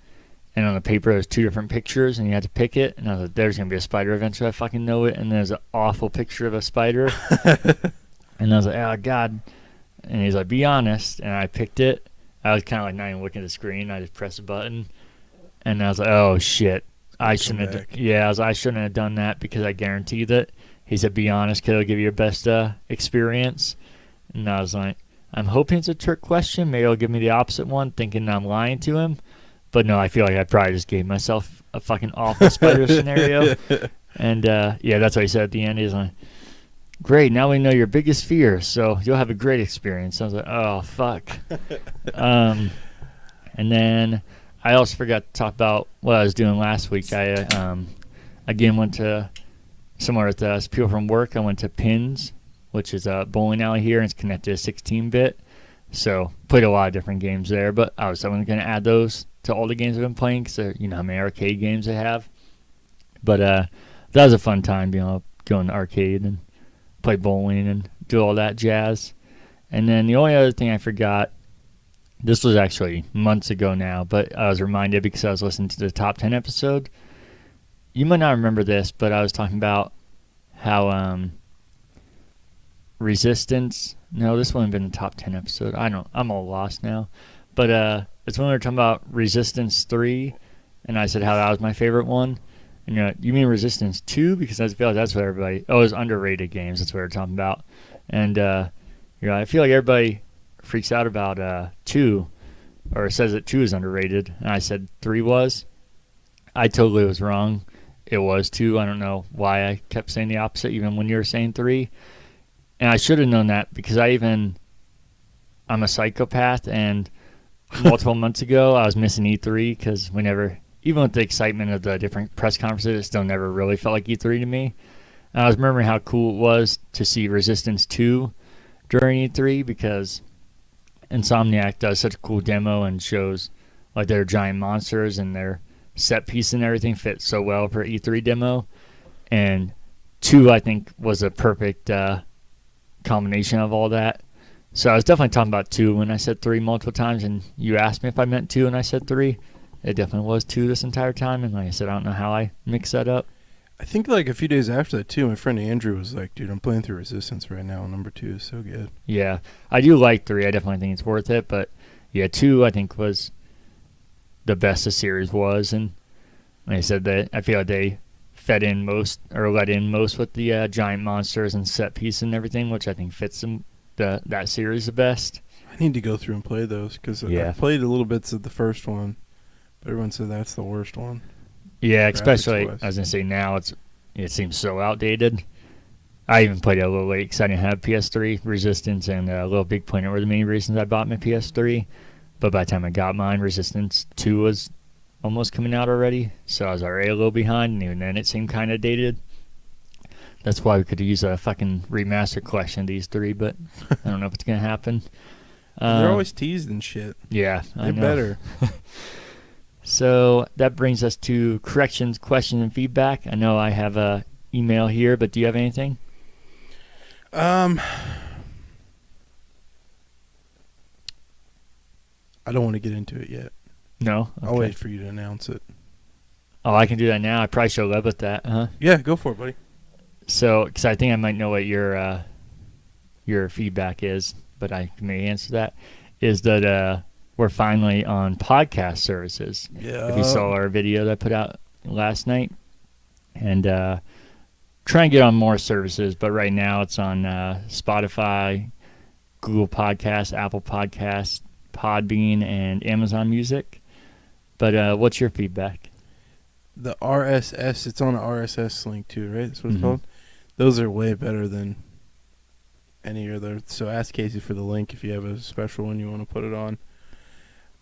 And on the paper, there's two different pictures, and you had to pick it. And I was like, there's going to be a spider eventually. I fucking know it. And there's an awful picture of a spider. And I was like, oh, God. And he's like, be honest. And I picked it. I was kind of like not even looking at the screen. I just pressed a button. And I was like, oh, shit. I shouldn't have done that because I guaranteed it. He said, be honest, because it'll give you your best experience. And I was like, I'm hoping it's a trick question. Maybe he'll give me the opposite one, thinking I'm lying to him. But no, I feel like I probably just gave myself a fucking awful spider scenario. And yeah, that's what he said at the end. He's like, great, now we know your biggest fear, so you'll have a great experience. I was like, oh, fuck. And then I also forgot to talk about what I was doing last week. I, again, went to somewhere with people from work. I went to Pins, which is a bowling alley here, and it's connected to 16-bit. So played a lot of different games there, but I was going to add those to all the games I've been playing because you know how many arcade games they have. But that was a fun time, go in the arcade and play bowling and do all that jazz. And then the only other thing I forgot, this was actually months ago now, but I was reminded because I was listening to the Top 10 episode. You might not remember this, but I was talking about how Resistance... No, this wouldn't have been the Top 10 episode. I'm all lost now. But it's when we were talking about Resistance 3, and I said how that was my favorite one. And you're like, you mean Resistance 2? Because I feel like that's what everybody... Oh, it was underrated games. That's what we were talking about. And I feel like everybody freaks out about 2, or says that 2 is underrated. And I said 3 was. I totally was wrong. It was 2. I don't know why I kept saying the opposite, even when you were saying 3. And I should have known that because I'm a psychopath, and multiple months ago I was missing E3 because even with the excitement of the different press conferences, it still never really felt like E3 to me. And I was remembering how cool it was to see Resistance 2 during E3 because Insomniac does such a cool demo and shows like their giant monsters and their set piece and everything fits so well for E3 demo. And 2, I think, was a perfect combination of all that. So I was definitely talking about 2 when I said 3 multiple times, and you asked me if I meant 2 and I said 3. It definitely was 2 this entire time, and like I said, I don't know how I mixed that up. I think like a few days after that too, my friend Andrew was like, "Dude, I'm playing through Resistance right now. Number 2 is so good." Yeah, I do like 3. I definitely think it's worth it. But yeah, 2 I think was the best the series was, and like I said, that I feel like they fed in most or let in most with the giant monsters and set piece and everything, which I think fits them that series the best. I need to go through and play those because Yeah. I've played a little bits of the first one, but everyone said that's the worst one. Yeah, especially Graphics-wise. I was gonna say now it seems so outdated. I even played it a little late because I didn't have PS3. Resistance and Little Big Planet were the main reasons I bought my PS3. But by the time I got mine, Resistance 2 was almost coming out already, so I was already a little behind, and even then it seemed kind of dated. That's why we could use a fucking remaster collection of these 3, but I don't know if it's gonna happen. They're always teased and shit. Yeah, I They're know. better. So that brings us to corrections, questions, and feedback. I know I have a email here, but do you have anything? I don't want to get into it yet. No? Okay. I'll wait for you to announce it. Oh, I can do that now. I probably should have led with that, huh? Yeah, go for it, buddy. So, because I think I might know what your feedback is, but I may answer that, is that we're finally on podcast services. Yeah. If you saw our video that I put out last night. And try and get on more services, but right now it's on Spotify, Google Podcasts, Apple Podcasts, Podbean, and Amazon Music. But what's your feedback? The RSS, it's on an RSS link too, right? That's what it's Mhm. called. Those are way better than any other. So ask Casey for the link if you have a special one you want to put it on.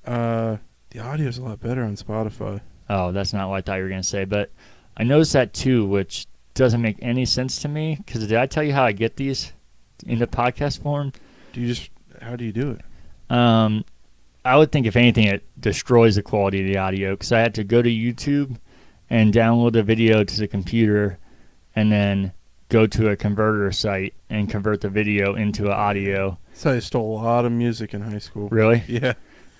The audio is a lot better on Spotify. Oh, that's not what I thought you were going to say, but I noticed that too, which doesn't make any sense to me, because did I tell you how I get these into podcast form? How do you do it? I would think if anything it destroys the quality of the audio, because I had to go to YouTube and download the video to the computer and then go to a converter site and convert the video into audio. So I stole a lot of music in high school. Really? Yeah.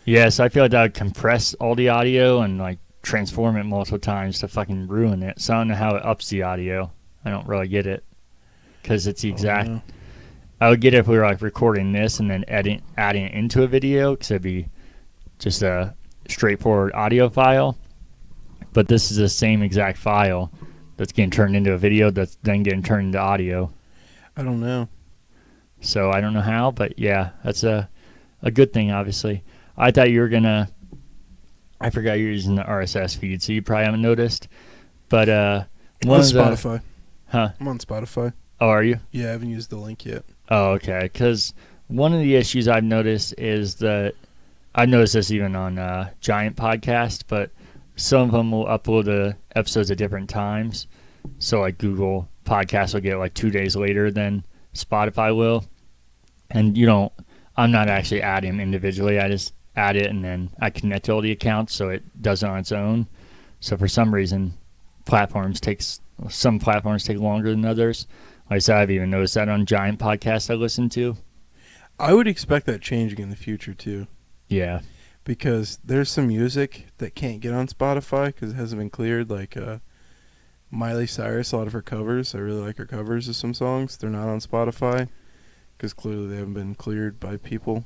Yes, I feel like that would compress all the audio and like transform it multiple times to fucking ruin it. So I don't know how it ups the audio. I don't really get it, because it's the exact. Oh, no. I would get it if we were like recording this and then adding it into a video, because it'd be just a straightforward audio file. But this is the same exact file that's getting turned into a video that's then getting turned into audio. I don't know. So I don't know how, but yeah, that's a good thing, obviously. I thought you were going to... I forgot you're using the RSS feed, so you probably haven't noticed. But I'm one on of the... Spotify. Huh? I'm on Spotify. Oh, are you? Yeah, I haven't used the link yet. Oh, okay. Because one of the issues I've noticed is that... I've noticed this even on Giant Podcast, but some of them will upload the episodes at different times. So like Google Podcasts will get like 2 days later than Spotify will. And I'm not actually adding them individually. I just add it and then I connect to all the accounts so it does it on its own. So for some reason, some platforms take longer than others. Like I said, I've even noticed that on Giant Podcasts I listen to. I would expect that changing in the future too. Yeah. Because there's some music that can't get on Spotify because it hasn't been cleared. Like Miley Cyrus, a lot of her covers. I really like her covers of some songs. They're not on Spotify because clearly they haven't been cleared by people.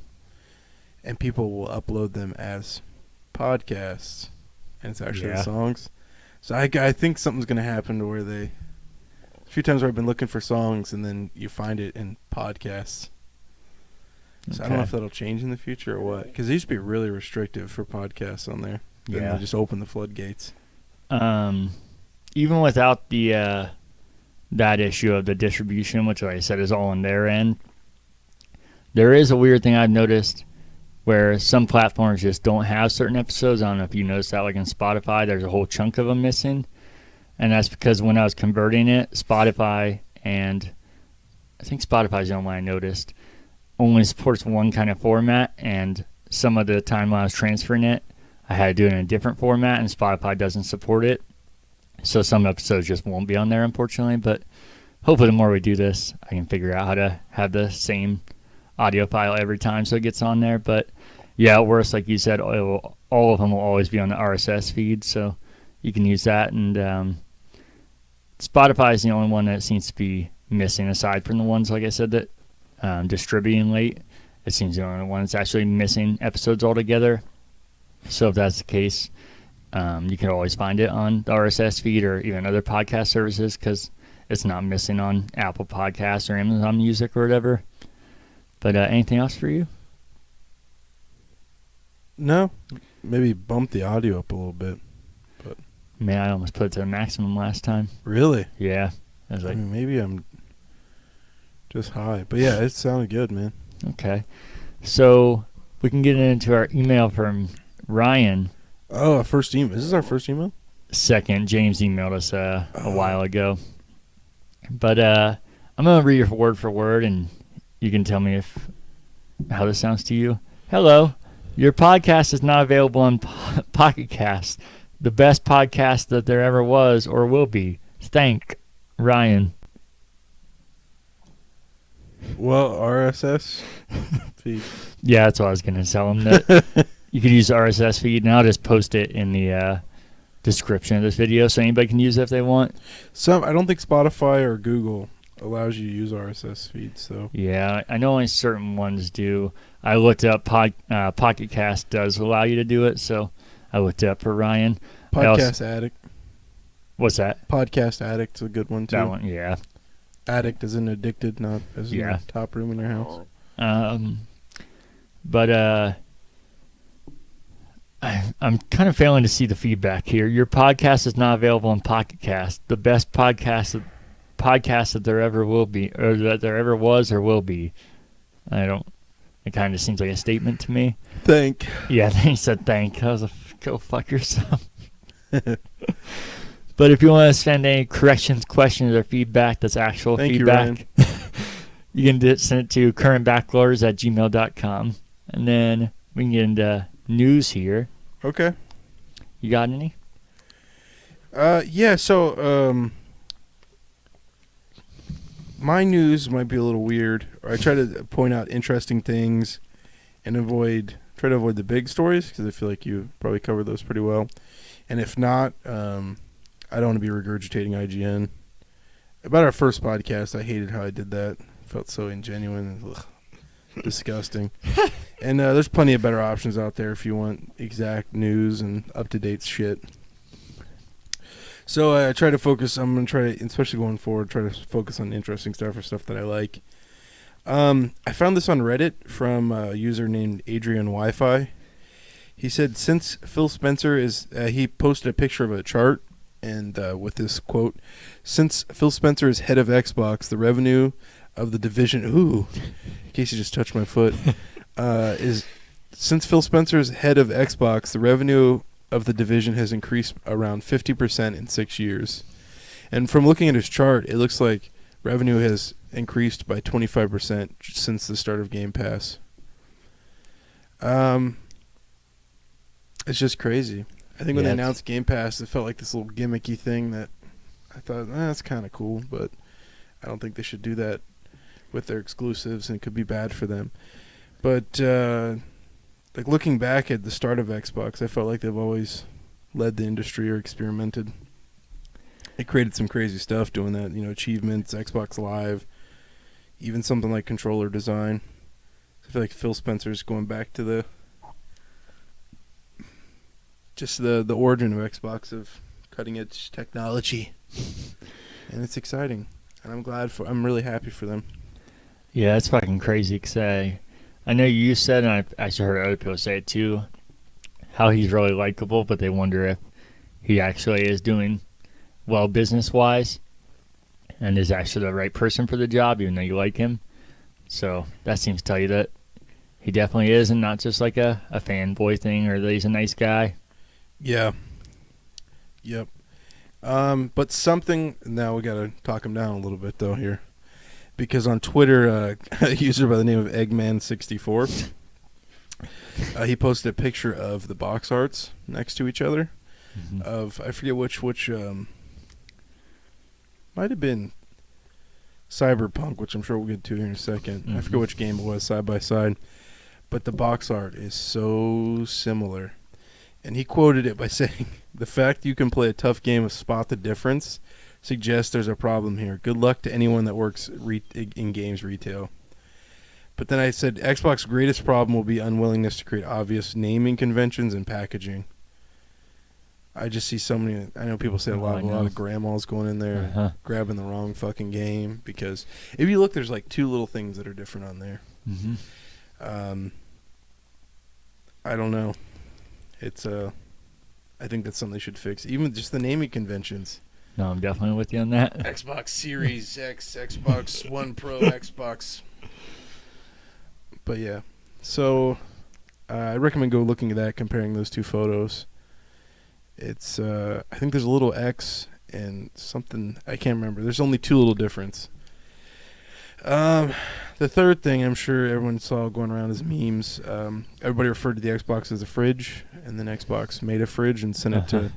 And people will upload them as podcasts. And it's actually the songs. So I think something's going to happen to where a few times where I've been looking for songs and then you find it in podcasts. So I don't know if that'll change in the future or what. Because it used to be really restrictive for podcasts on there. Then they just open the floodgates. Even without the that issue of the distribution, which like I said is all on their end, there is a weird thing I've noticed where some platforms just don't have certain episodes. I don't know if you noticed that, like in Spotify, there's a whole chunk of them missing. And that's because when I was converting it, Spotify, and I think Spotify's the only one I noticed, only supports one kind of format, and some of the time when I was transferring it, I had to do it in a different format, and Spotify doesn't support it. So some episodes just won't be on there, unfortunately. But hopefully the more we do this, I can figure out how to have the same audio file every time so it gets on there. But yeah, at worst, like you said, all of them will always be on the RSS feed, so you can use that. And Spotify is the only one that seems to be missing, aside from the ones, like I said, that distributing late. It seems the only one that's actually missing episodes altogether. So if that's the case, you can always find it on the RSS feed or even other podcast services, because it's not missing on Apple Podcasts or Amazon Music or whatever. But anything else for you? No, maybe bump the audio up a little bit. But Man, I almost put it to the maximum last time. really, Yeah. I was like, maybe I'm just high. But yeah, it sounded good, man. okay. So we can get into our email from Ryan. Oh, our first email. Is this our first email? Second, James emailed us a while ago. But I'm going to read it word for word, and you can tell me how this sounds to you. Hello. Your podcast is not available on Pocket Cast, the best podcast that there ever was or will be. Thank Ryan. Well, RSS feed. Yeah, that's what I was going to tell him, that you could use the RSS feed, and I'll just post it in the description of this video so anybody can use it if they want. I don't think Spotify or Google allows you to use RSS feeds. So Yeah, I know only certain ones do. I looked up, Pocket Cast does allow you to do it, so I looked it up for Ryan. Podcast Addict. What's that? Podcast Addict's a good one too. That one, yeah. Addict as in addicted, not as in Yeah. the top room in your house. But I'm kind of failing to see the feedback here. Your podcast is not available on Pocket Cast, the best podcast that there ever will be, or that there ever was or will be. It kind of seems like a statement to me. Thank. Yeah, then he said thank. I was like, go fuck yourself. But if you want to send any corrections, questions, or feedback that's actual Thank you, feedback, you can send it to currentbackloggers@gmail.com. And then we can get into news here. Okay. You got any? Yeah, so my news might be a little weird. I try to point out interesting things and try to avoid the big stories, because I feel like you probably covered those pretty well. And if not, I don't want to be regurgitating IGN. About our first podcast, I hated how I did that. Felt so ingenuine. Ugh, disgusting. And there's plenty of better options out there if you want exact news and up-to-date shit. So I try to focus. I'm going to try to, especially going forward, try to focus on interesting stuff or stuff that I like. I found this on Reddit from a user named Adrian Wi-Fi. He said, since Phil Spencer he posted a picture of a chart, and with this quote, since Phil Spencer is head of Xbox, the revenue of the division, in case you just touched my foot, since Phil Spencer is head of Xbox, the revenue of the division has increased around 50% in 6 years. And from looking at his chart, it looks like revenue has increased by 25% since the start of Game Pass. It's just crazy. I think when they announced Game Pass, it felt like this little gimmicky thing that I thought, that's kind of cool, but I don't think they should do that with their exclusives, and it could be bad for them. But like looking back at the start of Xbox, I felt like they've always led the industry or experimented. They created some crazy stuff doing that, achievements, Xbox Live, even something like controller design. I feel like Phil Spencer's going back to the origin of Xbox, of cutting edge technology, and it's exciting, and I'm really happy for them. Yeah, it's fucking crazy, because I know you said, and I've actually heard other people say it too, how he's really likable, but they wonder if he actually is doing well business-wise and is actually the right person for the job, even though you like him. So that seems to tell you that he definitely is, and not just like a fanboy thing, or that he's a nice guy. Yeah. Yep. But now we got to talk him down a little bit, though, here. Because on Twitter, a user by the name of Eggman64, he posted a picture of the box arts next to each other. Mm-hmm. Of, I forget which might have been Cyberpunk, which I'm sure we'll get to here in a second. Mm-hmm. I forget which game it was, side by side. But the box art is so similar. And he quoted it by saying, the fact you can play a tough game of Spot the Difference suggests there's a problem here. Good luck to anyone that works in games retail. But then I said Xbox's greatest problem will be unwillingness to create obvious naming conventions and packaging. I just see so many. I know people say a lot of grandmas going in there grabbing the wrong fucking game, because if you look, there's like 2 little things that are different on there. Mm-hmm. I don't know. It's I think that's something they should fix. Even just the naming conventions. No, I'm definitely with you on that. Xbox Series X, Xbox One Pro, Xbox. But yeah, so I recommend go looking at that, comparing those 2 photos. It's I think there's a little X and something I can't remember. There's only 2 little difference. The third thing I'm sure everyone saw going around is memes. Everybody referred to the Xbox as a fridge, and then Xbox made a fridge and sent it to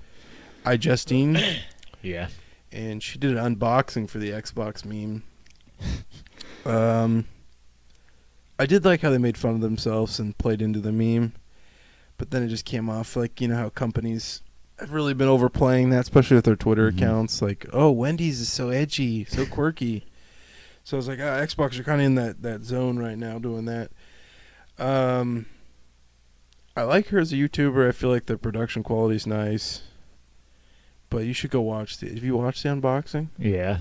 iJustine. Yeah. And she did an unboxing for the Xbox meme. I did like how they made fun of themselves and played into the meme, but then it just came off like, you know how companies have really been overplaying that, especially with their Twitter accounts. Like, oh, Wendy's is so edgy, so quirky. So I was like, Xbox are kind of in that zone right now doing that. I like her as a YouTuber. I feel like the production quality is nice. But you should go watch have you watched the unboxing? Yeah.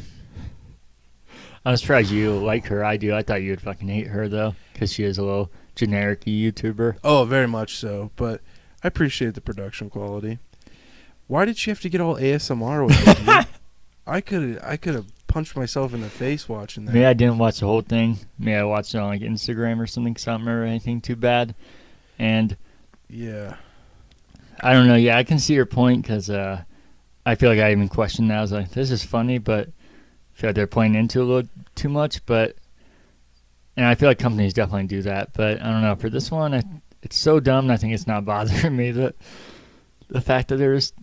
I'm surprised you like her. I do. I thought you would fucking hate her, though, because she is a little generic YouTuber. Oh, very much so. But I appreciate the production quality. Why did she have to get all ASMR with it, dude? I could have punched myself in the face watching that. Maybe I didn't watch the whole thing. Maybe I watched it on like Instagram or something, because I don't remember anything too bad. And yeah, I don't know. Yeah, I can see your point, because I feel like I even questioned that. I was like, this is funny, but I feel like they're playing into it a little too much. And I feel like companies definitely do that. But I don't know. For this one, it's so dumb, and I think it's not bothering me that the fact that there's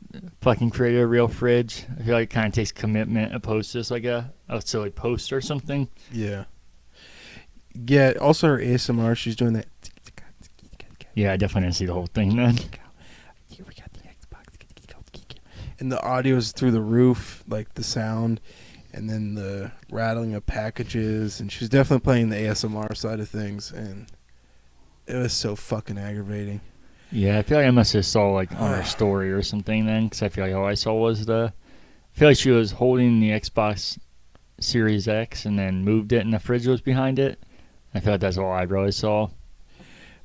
fucking created a real fridge. I feel like it kind of takes commitment opposed to just like a silly post or something. Yeah. Yeah, also her ASMR, she's doing that. Yeah, I definitely didn't see the whole thing then. And the audio is through the roof, like the sound, and then the rattling of packages. And she was definitely playing the ASMR side of things, and it was so fucking aggravating. Yeah, I feel like I must have saw like on her story or something then, because I feel like all I saw was I feel like she was holding the Xbox Series X and then moved it, and the fridge was behind it. I feel like that's all I really saw.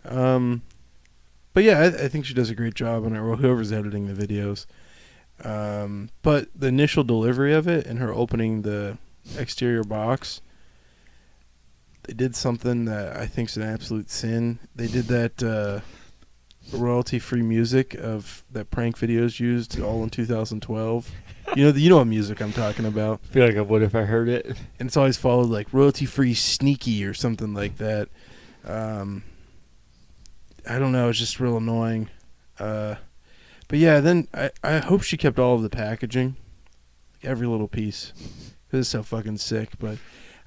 But yeah, I think she does a great job on it, or whoever's editing the videos. But the initial delivery of it and her opening the exterior box, they did something that I think is an absolute sin. They did that royalty-free music of that prank videos used all in 2012. You know what music I'm talking about. I feel like I would if I heard it. And it's always followed like royalty-free sneaky or something like that. I don't know. It's just real annoying. But yeah, then I hope she kept all of the packaging, every little piece, because it's so fucking sick. But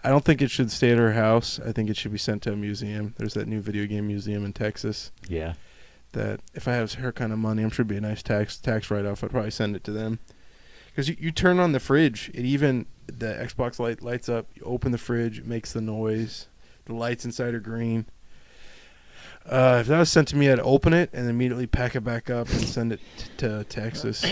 I don't think it should stay at her house. I think it should be sent to a museum. There's that new video game museum in Texas. Yeah. That if I have her kind of money, I'm sure it'd be a nice tax write-off. I'd probably send it to them. Because you turn on the fridge, the Xbox light lights up. You open the fridge, it makes the noise. The lights inside are green. If that was sent to me, I'd open it and immediately pack it back up and send it to Texas.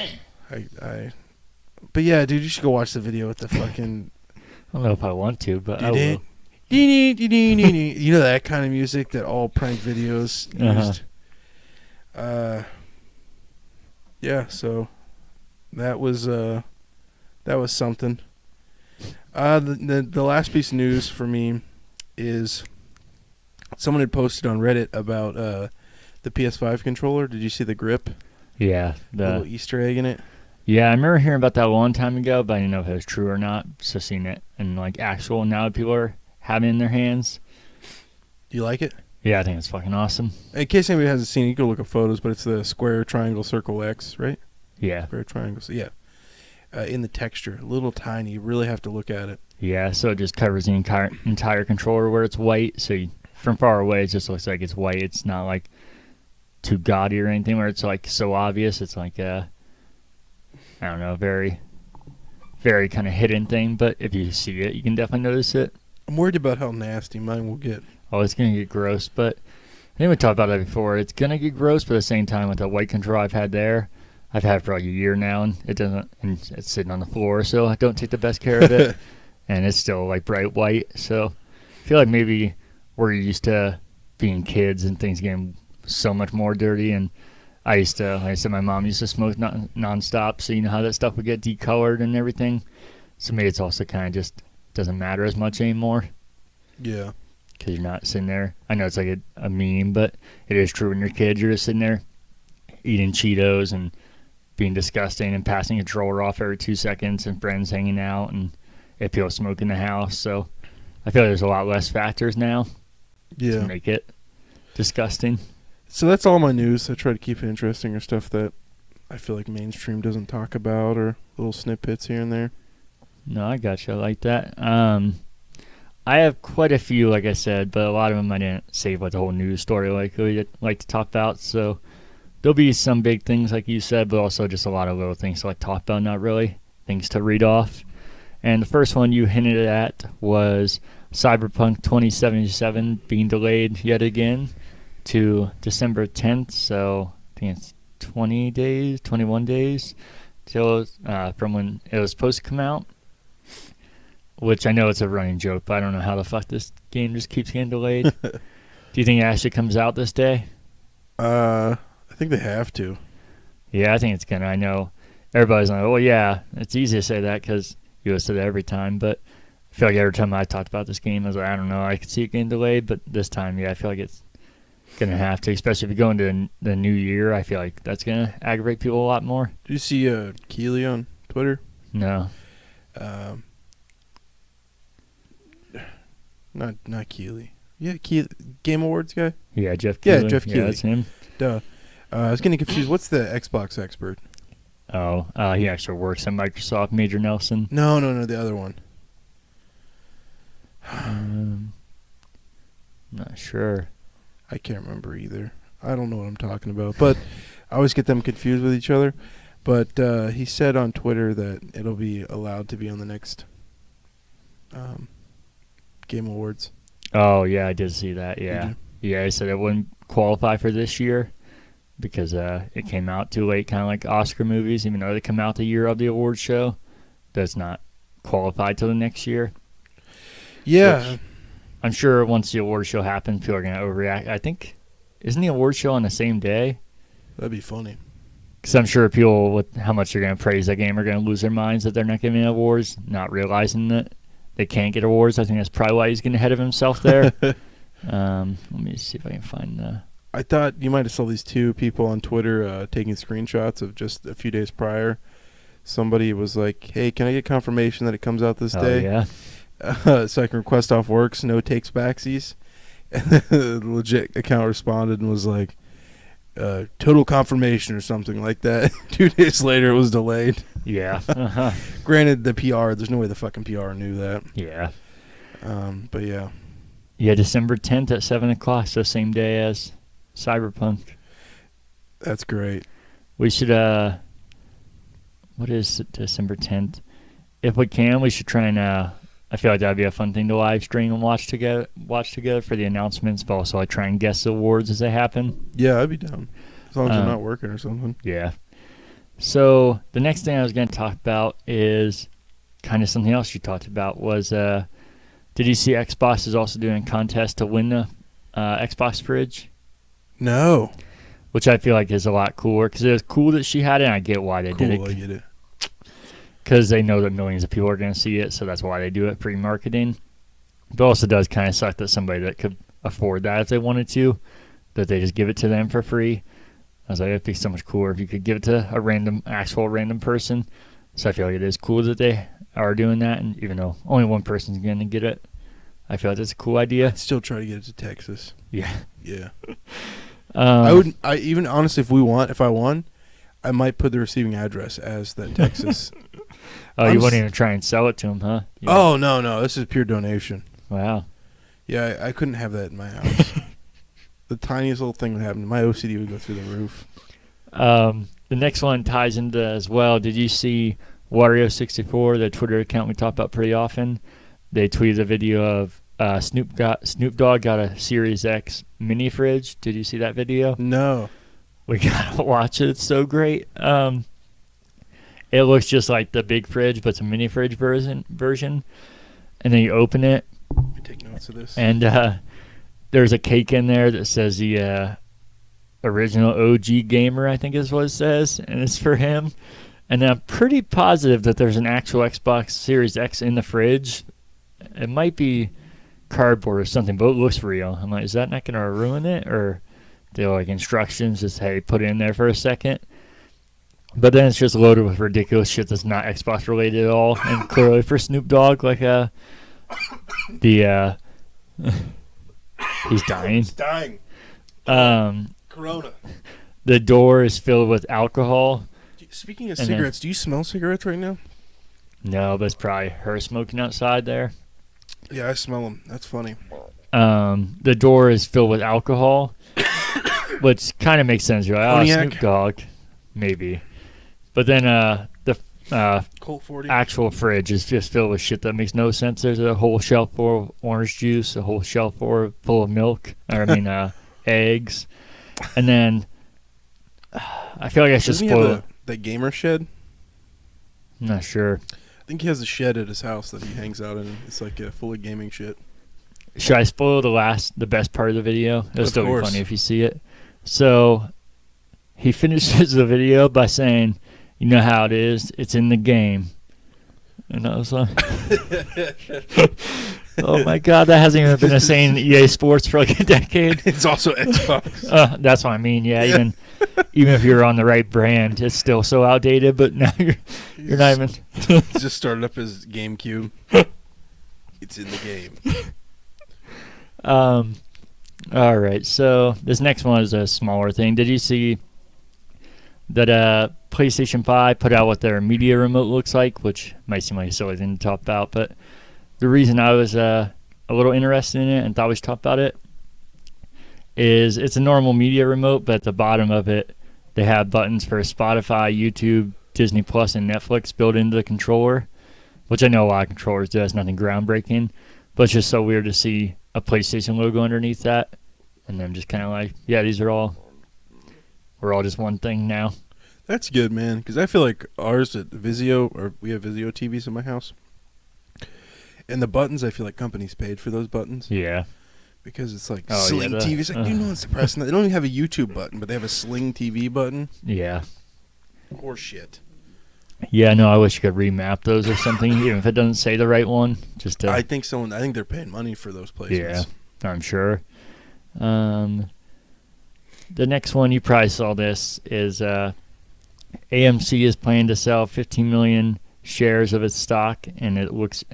But yeah, dude, you should go watch the video with the fucking. I don't know if I want to, but I will. You know that kind of music that all prank videos used. Yeah, so that was something. The last piece of news for me is someone had posted on Reddit about the PS5 controller. Did you see the grip? Yeah, the little Easter egg in it. Yeah, I remember hearing about that a long time ago, but I didn't know if it was true or not. So seeing it in like actual now people are having it in their hands. Do you like it? Yeah, I think it's fucking awesome. In case anybody hasn't seen it, you can look at photos, but it's the square, triangle, circle, X, right? Yeah. Square, triangle, yeah. In the texture, a little tiny. You really have to look at it. Yeah, so it just covers the entire controller where it's white. So from far away, it just looks like it's white. It's not like too gaudy or anything where it's like so obvious. It's like I don't know, very, very kind of hidden thing, but if you see it, you can definitely notice it. I'm worried about how nasty mine will get. Oh, it's going to get gross, but I think we talked about that before. It's going to get gross, but at the same time, with the white control I've had there, I've had it for like a year now, and it doesn't, and it's sitting on the floor, so I don't take the best care of it, and it's still like bright white, so I feel like maybe we're used to being kids and things getting so much more dirty, and I used to, like I said, my mom used to smoke nonstop, so you know how that stuff would get decolored and everything, so maybe it's also kind of just doesn't matter as much anymore. Yeah. Because you're not sitting there. I know it's like a meme, but it is true when you're kids. You're just sitting there eating Cheetos and being disgusting and passing a controller off every 2 seconds and friends hanging out and if people smoke in the house. So I feel like there's a lot less factors now to make it disgusting. So that's all my news. I try to keep it interesting or stuff that I feel like mainstream doesn't talk about or little snippets here and there. No, I gotcha. I like that. I have quite a few, like I said, but a lot of them I didn't save like the whole news story like we like to talk about. So there'll be some big things, like you said, but also just a lot of little things to like talk about, not really things to read off. And the first one you hinted at was Cyberpunk 2077 being delayed yet again to December 10th. So I think it's 21 days till from when it was supposed to come out. Which I know it's a running joke, but I don't know how the fuck this game just keeps getting delayed. Do you think it actually comes out this day? I think they have to. Yeah, I think it's gonna. I know everybody's like, well, yeah, it's easy to say that because you said it every time, but I feel like every time I talked about this game, I was like, I don't know, I could see it getting delayed, but this time, yeah, I feel like it's gonna have to, especially if you go into the new year. I feel like that's gonna aggravate people a lot more. Did you see Keeley on Twitter? No. Not Keeley. Yeah, Game Awards guy? Yeah, Jeff Keighley. Yeah, Jeff Keighley. Yeah, that's him. Duh. I was getting confused. What's the Xbox expert? Oh, he actually works at Microsoft, Major Nelson. No, the other one. Not sure. I can't remember either. I don't know what I'm talking about. But I always get them confused with each other. But he said on Twitter that it'll be allowed to be on the next Game Awards. Oh, yeah, I did see that, yeah. Yeah, he said it wouldn't qualify for this year because it came out too late, kind of like Oscar movies, even though they come out the year of the awards show. Does not qualify till the next year. Yeah. Which I'm sure once the awards show happens, people are going to overreact. I think, isn't the awards show on the same day? That'd be funny. Because I'm sure people, with how much they're going to praise that game, are going to lose their minds that they're not giving awards, not realizing that they can't get awards. I think that's probably why he's getting ahead of himself there. Let me see if I can find the... I thought you might have saw these two people on Twitter taking screenshots of just a few days prior. Somebody was like, hey, can I get confirmation that it comes out this day? Yeah. So I can request off works, no takes backsies. And the legit account responded and was like, total confirmation or something like that. 2 days later, it was delayed. Yeah. Granted, the PR, there's no way the fucking PR knew that. Yeah. But yeah. Yeah, December 10th at 7 o'clock, so same day as Cyberpunk. That's great. We should, what is December 10th? If we can, we should try and, I feel like that would be a fun thing to live stream and watch together for the announcements, but also try and guess the awards as they happen. Yeah, I'd be down. As long as you're not working or something. Yeah. So the next thing I was going to talk about is kind of something else you talked about was, did you see Xbox is also doing a contest to win the Xbox fridge? No. Which I feel like is a lot cooler because it was cool that she had it, and I get why they did it. Cool, I get it. Because they know that millions of people are going to see it, so that's why they do it, free marketing. But also does kind of suck that somebody that could afford that if they wanted to, that they just give it to them for free. I was like, it'd be so much cooler if you could give it to a actual random person. So I feel like it is cool that they are doing that, and even though only one person's going to get it, I feel like that's a cool idea. I'd still try to get it to Texas. Yeah. Yeah. Even honestly, if I won, I might put the receiving address as that Texas. Oh, you wouldn't even try and sell it to them, huh? Yeah. Oh, no. This is pure donation. Wow. Yeah, I couldn't have that in my house. The tiniest little thing would happen. My OCD would go through the roof. The next one ties into as well. Did you see Wario64, the Twitter account we talk about pretty often, they tweeted a video of Snoop Dogg got a Series X mini fridge. Did you see that video? No. We gotta watch it. It's so great. It looks just like the big fridge, but it's a mini fridge version. And then you open it. Let me take notes of this. And there's a cake in there that says the original OG gamer, I think is what it says, and it's for him. And I'm pretty positive that there's an actual Xbox Series X in the fridge. It might be cardboard or something, but it looks real. I'm like, is that not going to ruin it? Or they're like instructions, just, hey, put it in there for a second. But then it's just loaded with ridiculous shit that's not Xbox related at all. And clearly for Snoop Dogg, like he's dying. He's dying. Corona. The door is filled with alcohol. Speaking of cigarettes, do you smell cigarettes right now? No, but it's probably her smoking outside there. Yeah, I smell them. That's funny. The door is filled with alcohol, which kind of makes sense. You're like, oh, Snoop Dogg, maybe. But then the Colt 40. Actual fridge is just filled with shit that makes no sense. There's a whole shelf full of orange juice, a whole shelf full of milk, eggs. And then I feel like I should spoil it. That gamer shed? I'm not sure. I think he has a shed at his house that he hangs out in. It's like full of gaming shit. Should I spoil the best part of the video? It'll still be funny if you see it. So he finishes the video by saying, "You know how it is. It's in the game." And I was like, oh my God, that hasn't even been a saying in EA Sports for like a decade. It's also Xbox. That's what I mean. Yeah, even if you're on the right brand, it's still so outdated. But now you're not even. Just started up his GameCube. It's in the game. All right. So this next one is a smaller thing. Did you see that PlayStation 5 put out what their media remote looks like, which might seem like a silly thing to talk about, but the reason I was a little interested in it and thought we should talk about it is it's a normal media remote, but at the bottom of it, they have buttons for Spotify, YouTube, Disney Plus, and Netflix built into the controller, which I know a lot of controllers do. That's nothing groundbreaking, but it's just so weird to see a PlayStation logo underneath that, and then just kind of like, yeah, we're all just one thing now. That's good, man, because I feel like ours at Vizio, or we have Vizio TVs in my house, and the buttons, I feel like companies paid for those buttons. Yeah. Because it's like Sling TV. It's like, no one's pressing that. They don't even have a YouTube button, but they have a Sling TV button. Yeah. Or shit. Yeah, no, I wish you could remap those or something, even if it doesn't say the right one. I think they're paying money for those placements. Yeah, I'm sure. The next one, you probably saw this, is AMC is planning to sell 15 million shares of its stock, and it looks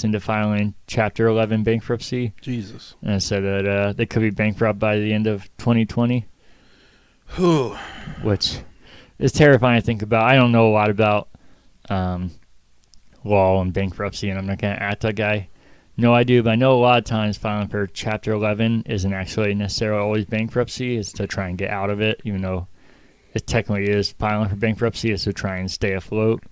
into filing Chapter 11 bankruptcy. Jesus. And it said that they could be bankrupt by the end of 2020. Which is terrifying to think about. I don't know a lot about law and bankruptcy, and I'm not going to act like I know I do, but I know a lot of times filing for Chapter 11 isn't actually necessarily always bankruptcy. It's to try and get out of it, even though it technically is filing for bankruptcy. It's to try and stay afloat.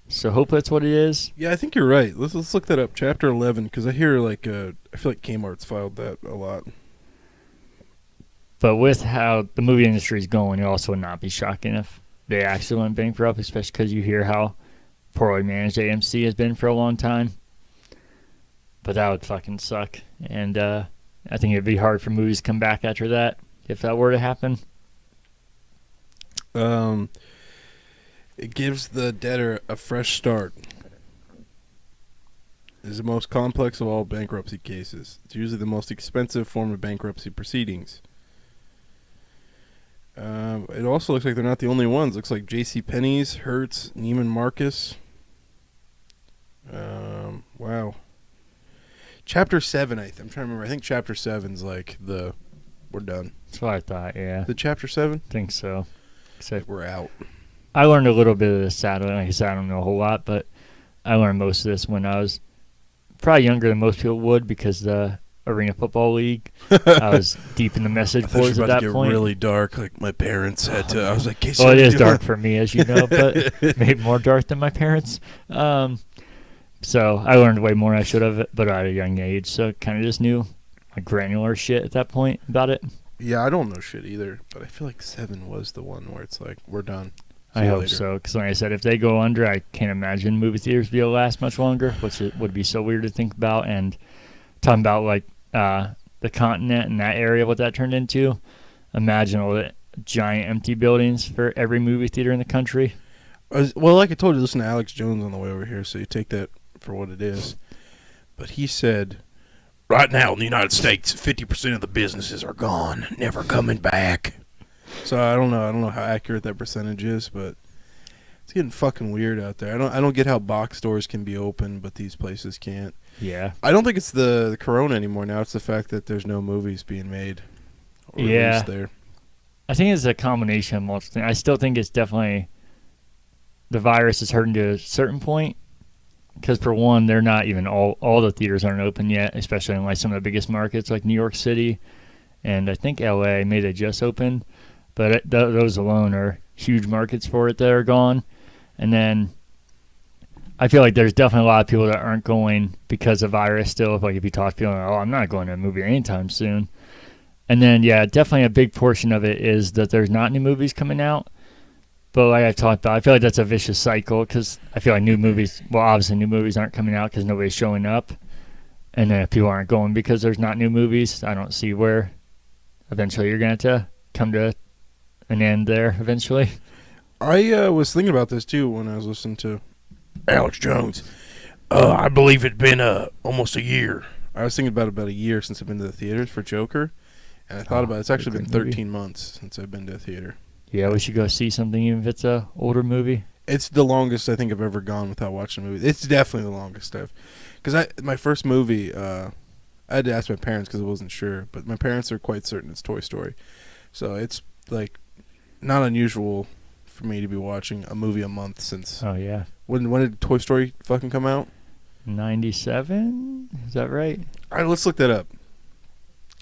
So hope that's what it is. Yeah, I think you're right. Let's look that up. Chapter 11, because I hear I feel like Kmart's filed that a lot. But with how the movie industry is going, it also would not be shocking if they actually went bankrupt, especially because you hear how poorly managed AMC has been for a long time. But that would fucking suck. And I think it'd be hard for movies to come back after that, if that were to happen. It gives the debtor a fresh start. It is the most complex of all bankruptcy cases. It's usually the most expensive form of bankruptcy proceedings. It also looks like they're not the only ones. Looks like JCPenney's, Hertz, Neiman Marcus. Wow. Chapter 7, I'm trying to remember. I think Chapter 7's like we're done. That's what I thought, yeah. The Chapter 7? I think so. Except we're out. I learned a little bit of this, sadly. Like I said, I don't know a whole lot, but I learned most of this when I was probably younger than most people would, because the Arena Football League. I was deep in the message I thought you boards were at about that to get point. really dark. Like my parents had to. I was like, Casey, Well, what it are is you doing? dark for me, as you know, but maybe more dark than my parents. So I learned way more than I should have, but at a young age. So kind of just knew like granular shit at that point about it. Yeah, I don't know shit either, but I feel like 7 was the one where it's like, we're done. See I you hope later. so, because like I said, if they go under, I can't imagine movie theaters be able to last much longer, which it would be so weird to think about. And talking about like the continent and that area, what that turned into, imagine all the giant empty buildings for every movie theater in the country. Well, like I told you, listen to Alex Jones on the way over here, so you take that for what it is. But he said, right now in the United States, 50% of the businesses are gone, never coming back. So I don't know how accurate that percentage is, but it's getting fucking weird out there. I don't get how box stores can be open, but these places can't. Yeah. I don't think it's the corona anymore. Now it's the fact that there's no movies being made or Yeah. released there. I think it's a combination of multiple things. I still think it's definitely the virus is hurting to a certain point. Because for one, they're not even all the theaters aren't open yet, especially in like some of the biggest markets like New York City, and I think LA. Maybe they just opened, but those alone are huge markets for it that are gone. And then I feel like there's definitely a lot of people that aren't going because of virus still. Like if you talk to people, oh, I'm not going to a movie anytime soon. And then yeah, definitely a big portion of it is that there's not new movies coming out. But like I've talked about, I feel like that's a vicious cycle because I feel like new movies, well, obviously new movies aren't coming out because nobody's showing up. And then if people aren't going because there's not new movies, I don't see where eventually you're going to have to come to an end there eventually. I was thinking about this too when I was listening to Alex Jones. I believe it's been almost a year. I was thinking about a year since I've been to the theaters for Joker, and I thought about it. It's actually been 13 months since I've been to a theater. Yeah, we should go see something even if it's a older movie. It's the longest I think I've ever gone without watching a movie. It's definitely the longest because my first movie, I had to ask my parents because I wasn't sure, but my parents are quite certain it's Toy Story, so it's like not unusual for me to be watching a movie a month since. Oh yeah, When did Toy Story fucking come out? 97? Is that right? All right, let's look that up.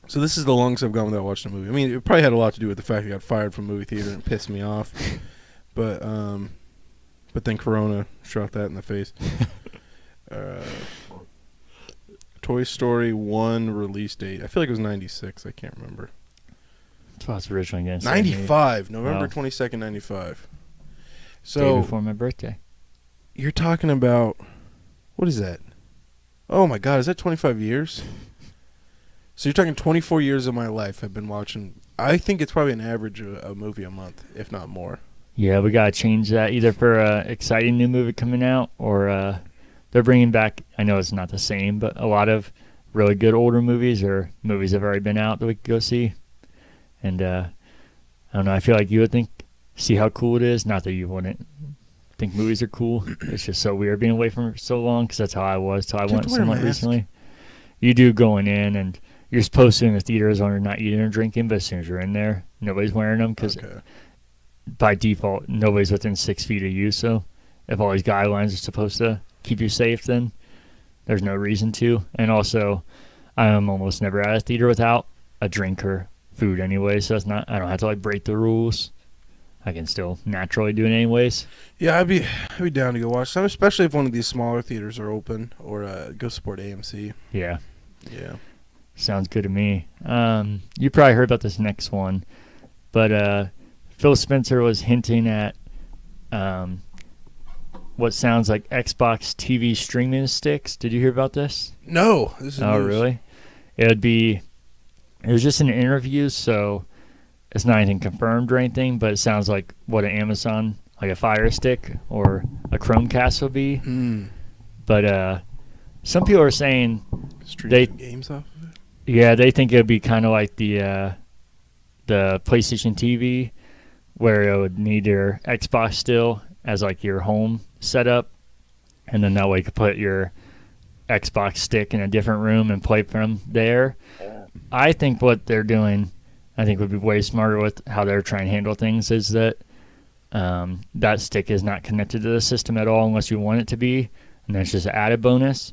So this is the longest I've gone without watching a movie. I mean, it probably had a lot to do with the fact I got fired from a movie theater and it pissed me off. But then Corona shot that in the face. Toy Story 1 release date. I feel like it was 96. I can't remember. That's what I was originally going to say. 95. November Wow. 22nd, 95. Day So before my birthday. you're talking about, what is that? Oh my God, is that 25 years? So you're talking 24 years of my life I've been watching. I think it's probably an average of a movie a month, if not more. Yeah, we got to change that either for an exciting new movie coming out or they're bringing back, I know it's not the same, but a lot of really good older movies or movies that have already been out that we could go see. And I don't know, I feel like you would see how cool it is. Not that you wouldn't think movies are cool. It's just so weird being away from it so long because that's how I was till I Do you have went to wear a somewhat mask? recently. You do going in and you're supposed to in the theater as long as you're not eating or drinking, but as soon as you're in there, nobody's wearing them because Okay. by default, nobody's within 6 feet of you. So if all these guidelines are supposed to keep you safe, then there's no reason to. And also, I'm almost never at a theater without a drink or food anyway. So it's not, I don't have to like break the rules. I can still naturally do it anyways. Yeah, I'd be down to go watch some, especially if one of these smaller theaters are open, or go support AMC. Yeah, Yeah. sounds good to me. You probably heard about this next one, but Phil Spencer was hinting at what sounds like Xbox TV streaming sticks. Did you hear about this? No, this is Oh, news. really? It was just an interview, so it's not anything confirmed or anything, but it sounds like what an Amazon, like a Fire Stick or a Chromecast would be. But some people are saying, Streaming games off of it. yeah, they think it would be kind of like the PlayStation TV, where it would need your Xbox still as like your home setup, and then that way you could put your Xbox stick in a different room and play from there. I think what they're doing, I think would be way smarter with how they're trying to handle things, is that that stick is not connected to the system at all unless you want it to be, and that's just an added bonus.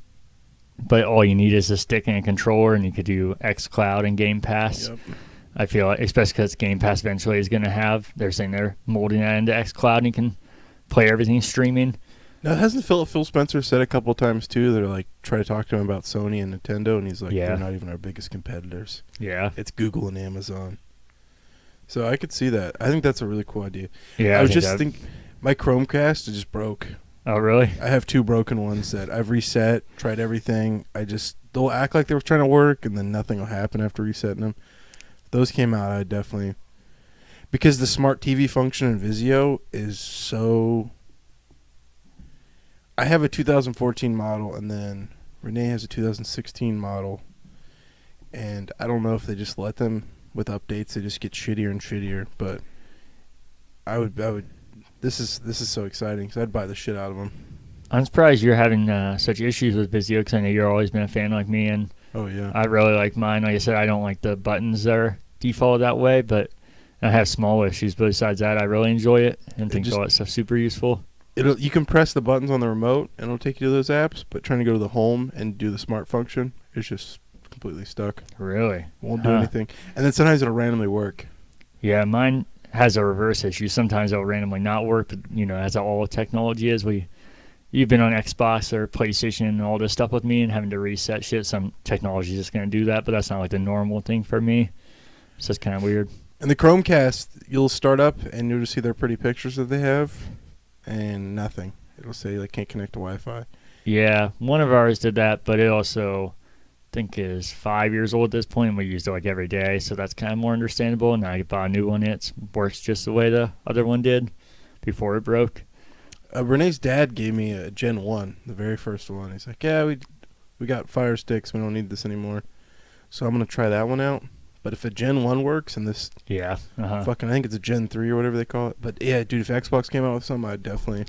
but all you need is a stick and a controller, and you could do xCloud and Game Pass. Yep. I feel like, especially because Game Pass eventually is going to have, they're saying they're molding that into xCloud, and you can play everything streaming. Now, hasn't Phil Spencer said a couple times too? They're like try to talk to him about Sony and Nintendo, and he's like, Yeah. they're not even our biggest competitors. Yeah. It's Google and Amazon. So I could see that. I think that's a really cool idea. Yeah. I was just thinking, my Chromecast just broke. Oh, really? I have 2 broken ones that I've reset, tried everything. They'll act like they were trying to work, and then nothing will happen after resetting them. If those came out, I definitely, because the smart TV function in Vizio is so. I have a 2014 model, and then Renee has a 2016 model, and I don't know if they just let them with updates. They just get shittier and shittier. But I would. This is so exciting. So I'd buy the shit out of them. I'm surprised you're having such issues with Vizio, because I know you've always been a fan like me, and Oh yeah. I really like mine. Like I said, I don't like the buttons that are default that way, but I have small issues. But besides that, I really enjoy it and think all that stuff's super useful. You can press the buttons on the remote and it'll take you to those apps, but trying to go to the home and do the smart function is just completely stuck. Really? Won't do anything. And then sometimes it'll randomly work. Yeah, mine has a reverse issue. Sometimes it'll randomly not work, but as all technology is, you've been on Xbox or PlayStation and all this stuff with me and having to reset shit. Some technology is just going to do that, but that's not like the normal thing for me. So it's kind of weird. And the Chromecast, you'll start up and you'll just see their pretty pictures that they have and nothing. It'll say they can't connect to Wi-Fi. Yeah, one of ours did that, but it also, I think, is 5 years old at this point, and we used it like every day, so that's kind of more understandable. Now I bought a new one, it works just the way the other one did before it broke. Renee's dad gave me a Gen 1, the very first one. He's like, yeah, we got Fire Sticks. We don't need this anymore. So I'm going to try that one out. But if a Gen 1 works and this fucking, I think it's a Gen 3 or whatever they call it. But yeah, dude, if Xbox came out with something, I'd definitely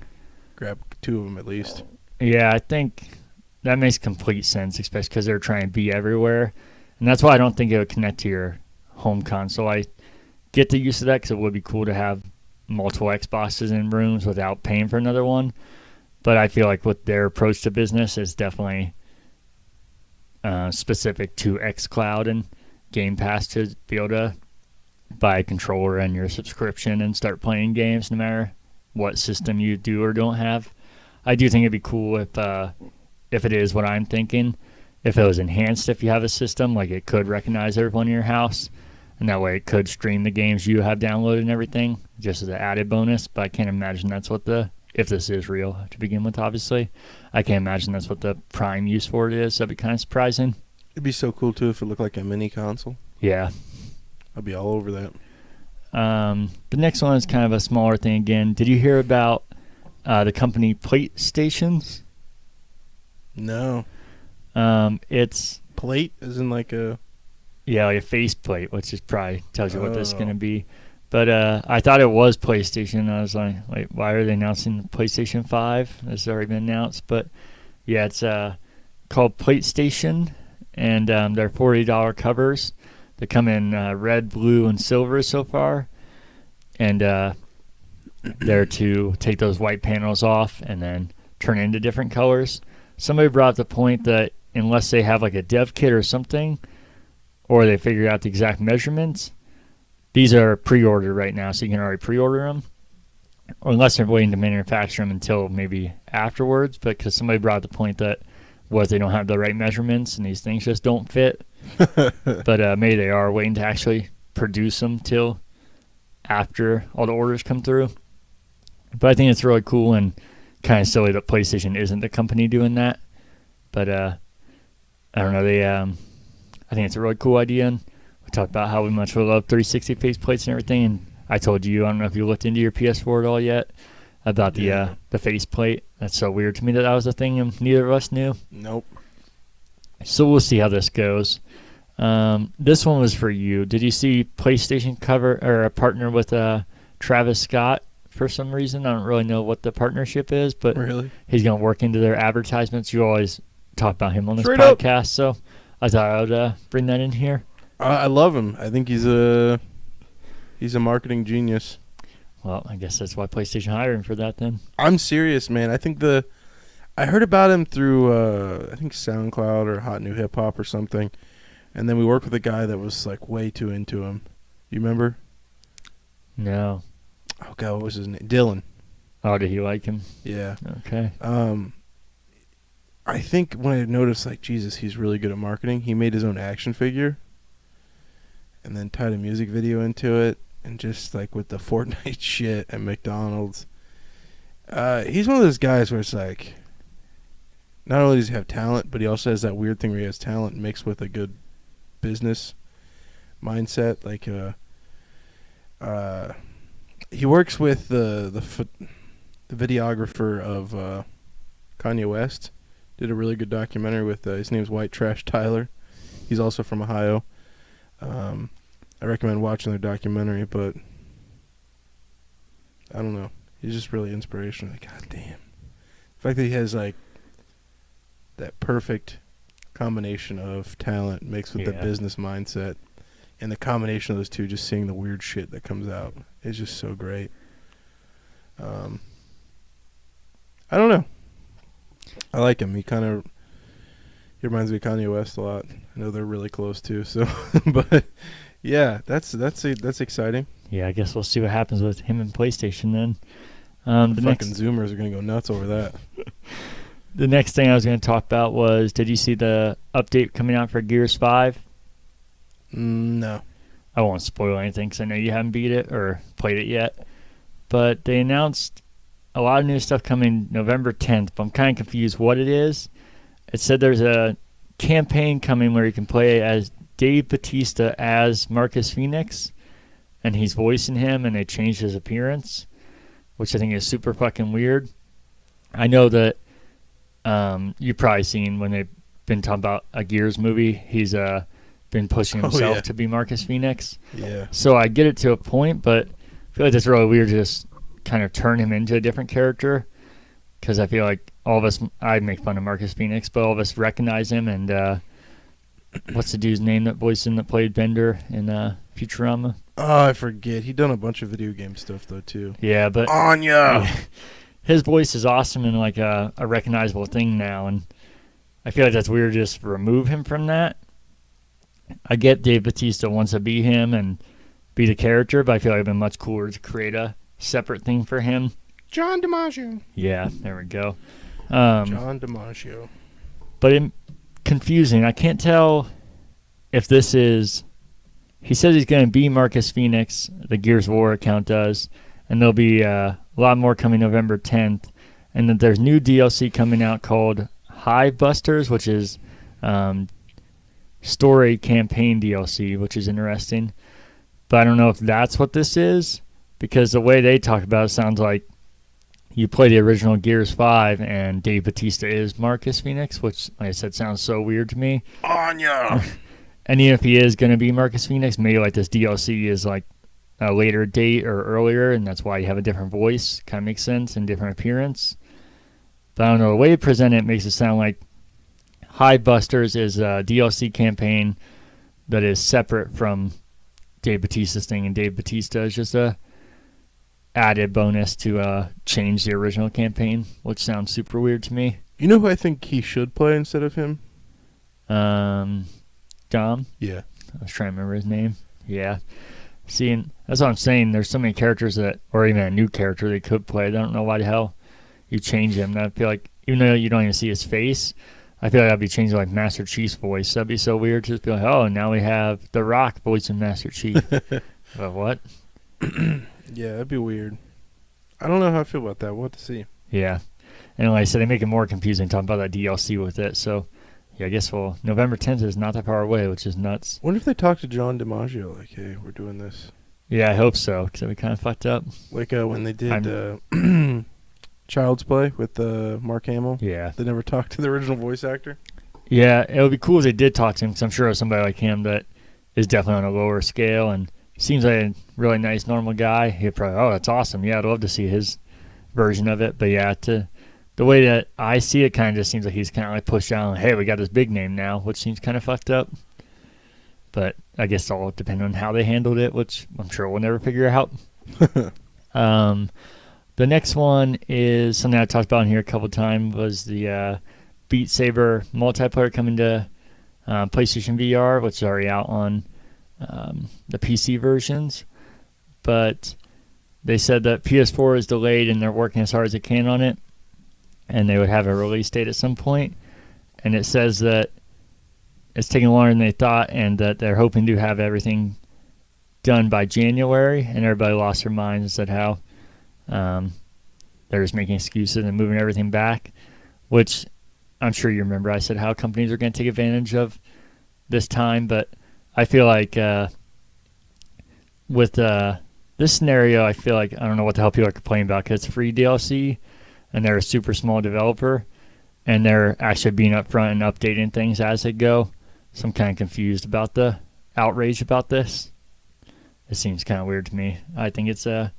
grab 2 of them at least. Yeah, I think that makes complete sense, especially because they're trying to be everywhere. And that's why I don't think it would connect to your home console. I get the use of that because it would be cool to have multiple Xboxes in rooms without paying for another one. But I feel like with their approach to business is definitely specific to xCloud and Game Pass to be able to buy a controller and your subscription and start playing games no matter what system you do or don't have. I do think it'd be cool if it is what I'm thinking, if it was enhanced if you have a system, like it could recognize everyone in your house, and that way it could stream the games you have downloaded and everything, just as an added bonus. But I can't imagine that's what if this is real to begin with, obviously, I can't imagine that's what the prime use for it is. That'd be kind of surprising. It'd be so cool, too, if it looked like a mini console. Yeah. I'd be all over that. The next one is kind of a smaller thing again. Did you hear about the company PlayStations? No. It's plate as in like a... Yeah, like a face plate, which is probably tells you what this is going to be. But I thought it was PlayStation. I was like, wait, why are they announcing the PlayStation 5? It's already been announced. But yeah, it's called PlayStation, and they're $40 covers. They come in red, blue, and silver so far. And they're to take those white panels off and then turn into different colors. Somebody brought up the point that unless they have like a dev kit or something, or they figure out the exact measurements, these are pre-ordered right now, so you can already pre-order them. Or unless they're waiting to manufacture them until maybe afterwards, but because somebody brought up the point that they don't have the right measurements and these things just don't fit. But maybe they are waiting to actually produce them till after all the orders come through. But I think it's really cool and kind of silly that PlayStation isn't the company doing that. But I don't know. I think it's a really cool idea. And we talked about how much we love 360 faceplates and everything. And I told you, I don't know if you looked into your PS4 at all yet, about the faceplate. That's so weird to me that was a thing and neither of us knew. Nope. So we'll see how this goes. This one was for you. Did you see PlayStation cover or a partner with Travis Scott for some reason? I don't really know what the partnership is, but really? He's going to work into their advertisements. You always talk about him on this Straight podcast, up. so I thought I would bring that in here. I love him. I think he's a marketing genius. Well, I guess that's why PlayStation hired him for that then. I'm serious, man. I think I heard about him through I think SoundCloud or Hot New Hip Hop or something, and then we worked with a guy that was like way too into him. You remember? No. Oh God, what was his name? Dylan. Oh, did he like him? Yeah. Okay. I think when I noticed, like, Jesus, he's really good at marketing, he made his own action figure and then tied a music video into it, and just, like, with the Fortnite shit at McDonald's. He's one of those guys where it's like, not only does he have talent, but he also has that weird thing where he has talent mixed with a good business mindset. Like, he works with the videographer of Kanye West. Did a really good documentary with his name's White Trash Tyler. He's also from Ohio. I recommend watching their documentary, but I don't know. He's just really inspirational. Like, God damn. The fact that he has like that perfect combination of talent mixed with the business mindset, and the combination of those two, just seeing the weird shit that comes out, is just so great. I don't know. I like him. He reminds me of Kanye West a lot. I know they're really close too. So, but yeah, that's exciting. Yeah, I guess we'll see what happens with him and PlayStation then. The fucking Zoomers are gonna go nuts over that. The next thing I was going to talk about was, did you see the update coming out for Gears 5? No. I won't spoil anything because I know you haven't beat it or played it yet. But they announced a lot of new stuff coming November 10th, but I'm kind of confused what it is. It said there's a campaign coming where you can play as Dave Bautista as Marcus Phoenix, and he's voicing him, and they changed his appearance, which I think is super fucking weird. I know that you've probably seen when they've been talking about a Gears movie, he's been pushing himself to be Marcus Phoenix. Yeah. So I get it to a point, but I feel like it's really weird to just kind of turn him into a different character, because I feel like all of us, I make fun of Marcus Phoenix, but all of us recognize him. And what's the dude's name that voiced him that played Bender in Futurama? Oh, I forget. He done a bunch of video game stuff though too. Yeah, but Anya. His voice is awesome and like a recognizable thing now, and I feel like that's weird to just remove him from that. I get Dave Bautista wants to be him and be the character, but I feel like it'd been much cooler to create a separate thing for him. John DiMaggio. Yeah, there we go. John DiMaggio. But confusing. I can't tell if this is... He says he's going to be Marcus Phoenix, the Gears of War account does, and there'll be a lot more coming November 10th, and that there's new DLC coming out called Hive Busters, which is story campaign DLC, which is interesting. But I don't know if that's what this is, because the way they talk about it sounds like you play the original Gears 5 and Dave Bautista is Marcus Phoenix, which, like I said, sounds so weird to me. Anya! And even if he is going to be Marcus Phoenix, maybe like this DLC is like a later date or earlier, and that's why you have a different voice. Kind of makes sense, and different appearance. But I don't know, the way you present it makes it sound like Hive Busters is a DLC campaign that is separate from Dave Bautista's thing, and Dave Bautista is just a added bonus to change the original campaign, which sounds super weird to me. You know who I think he should play instead of him? Dom? Yeah. I was trying to remember his name. Yeah. See, and that's what I'm saying. There's so many characters that, or even a new character they could play. I don't know why the hell you change him. I feel like, even though you don't even see his face, I feel like I'd be changing like Master Chief's voice. That'd be so weird to just be like, oh, now we have The Rock voicing Master Chief. Well, what? Yeah, that'd be weird. I don't know how I feel about that. We'll have to see. Yeah. And like I said, they make it more confusing talking about that DLC with it. So, yeah, I guess November 10th is not that far away, which is nuts. Wonder if they talked to John DiMaggio, like, hey, we're doing this. Yeah, I hope so, because it'd be kind of fucked up. Like when they did Child's Play with Mark Hamill. Yeah. They never talked to the original voice actor. Yeah, it would be cool if they did talk to him, because I'm sure somebody like him that is definitely on a lower scale and seems like a really nice, normal guy. He'd probably, oh, that's awesome. Yeah, I'd love to see his version of it. But yeah, the way that I see it kind of just seems like he's kind of like pushed down, like, hey, we got this big name now, which seems kind of fucked up. But I guess it'll depend on how they handled it, which I'm sure we'll never figure out. The next one is something I talked about in here a couple times, was the Beat Saber multiplayer coming to PlayStation VR, which is already out on the PC versions. But they said that PS4 is delayed and they're working as hard as they can on it, and they would have a release date at some point. And it says that it's taking longer than they thought, and that they're hoping to have everything done by January. And everybody lost their minds and said how they're just making excuses and moving everything back, which I'm sure you remember. I said how companies are going to take advantage of this time, but I feel like with this scenario, I feel like I don't know what the hell people are complaining about, because it's free DLC and they're a super small developer and they're actually being upfront and updating things as they go. So I'm kind of confused about the outrage about this. It seems kind of weird to me. I think it's an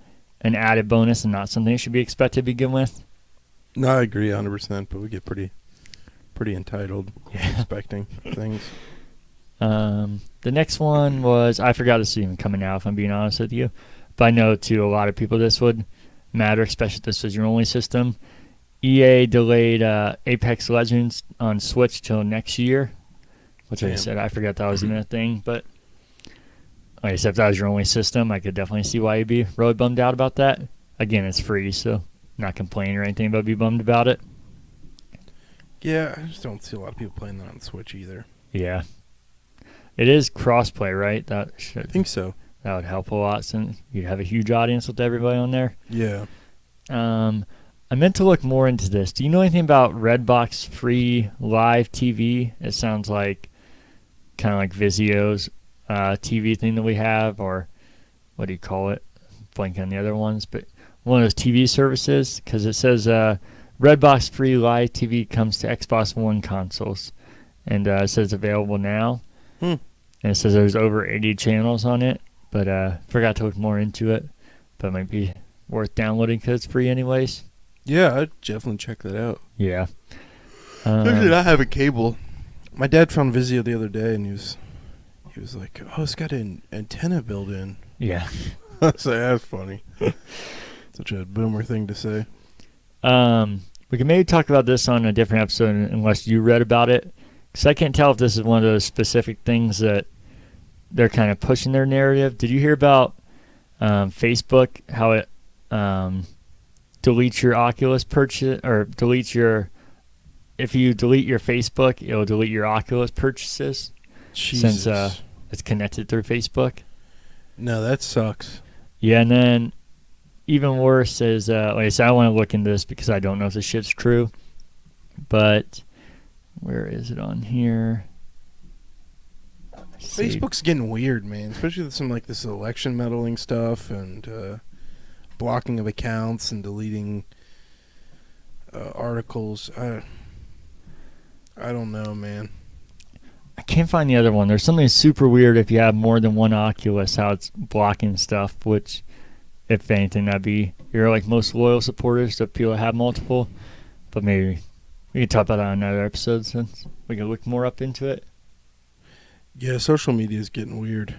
added bonus and not something that should be expected to begin with. No, I agree 100%, but we get pretty entitled expecting things. The next one was, I forgot this is even coming out, if I'm being honest with you. But I know to a lot of people this would matter, especially if this was your only system. EA delayed Apex Legends on Switch till next year, which like I said, I forgot that was even a thing. But like I said, if that was your only system, I could definitely see why you'd be really bummed out about that. Again, it's free, so not complaining or anything, but be bummed about it. Yeah, I just don't see a lot of people playing that on Switch either. Yeah. It is crossplay, right? I think so. That would help a lot, since you'd have a huge audience with everybody on there. Yeah. I meant to look more into this. Do you know anything about Redbox free live TV? It sounds like kind of like Vizio's TV thing that we have, or what do you call it? Blanking on the other ones, but one of those TV services, because it says Redbox free live TV comes to Xbox One consoles, and it says available now. And it says there's over 80 channels on it, but forgot to look more into it. But it might be worth downloading because it's free anyways. Yeah, I'd definitely check that out. Yeah. Actually, I have a cable. My dad found Vizio the other day, and he was like, "Oh, it's got an antenna built in." Yeah. So that's funny. Such a boomer thing to say. We can maybe talk about this on a different episode unless you read about it, because I can't tell if this is one of those specific things that they're kind of pushing their narrative. Did you hear about Facebook, how it deletes your Oculus purchase, or if you delete your Facebook, it'll delete your Oculus purchases? Jesus. Since it's connected through Facebook. No, that sucks. Yeah, and then even worse is, like I said, I want to look into this because I don't know if this shit's true. But where is it on here? Facebook's getting weird, man. Especially with some like this election meddling stuff and blocking of accounts and deleting articles. I don't know, man. I can't find the other one. There's something super weird if you have more than one Oculus, how it's blocking stuff, which, if anything, that'd be your like most loyal supporters of people that have multiple. But maybe we can talk about that on another episode since we can look more up into it. Yeah, social media is getting weird.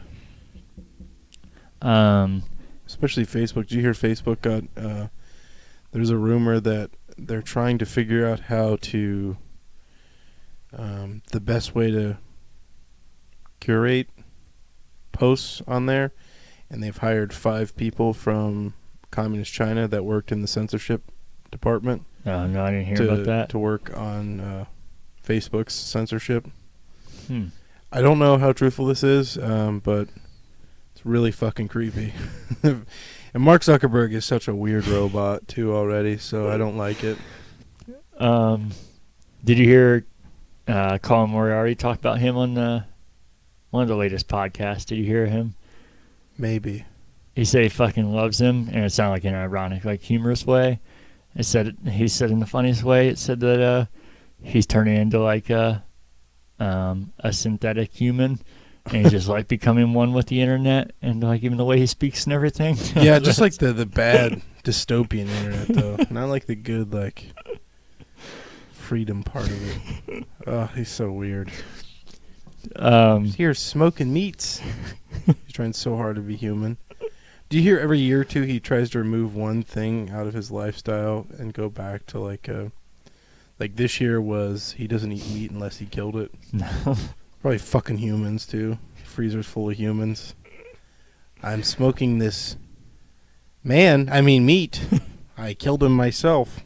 Especially Facebook. Did you hear Facebook got... there's a rumor that they're trying to figure out how to... the best way to curate posts on there, and they've hired 5 people from Communist China that worked in the censorship department. Oh, no, I didn't hear about that. To work on Facebook's censorship. Hmm. I don't know how truthful this is, but it's really fucking creepy. And Mark Zuckerberg is such a weird robot, too, already, so I don't like it. Did you hear Colin Moriarty talk about him on one of the latest podcasts? Did you hear him? Maybe. He said he fucking loves him, and it sounded like in an ironic, like humorous way. He said in the funniest way, it said that he's turning into like a synthetic human, and he's just like becoming one with the internet, and like even the way he speaks and everything. Yeah, just like the bad dystopian internet, though. Not like the good, like, freedom part of it. Oh, he's so weird. He's here smoking meats. He's trying so hard to be human. Do you hear every year or two he tries to remove one thing out of his lifestyle and go back to like this year was he doesn't eat meat unless he killed it. No. Probably fucking humans too. Freezer's full of humans. I'm smoking this meat. I killed him myself.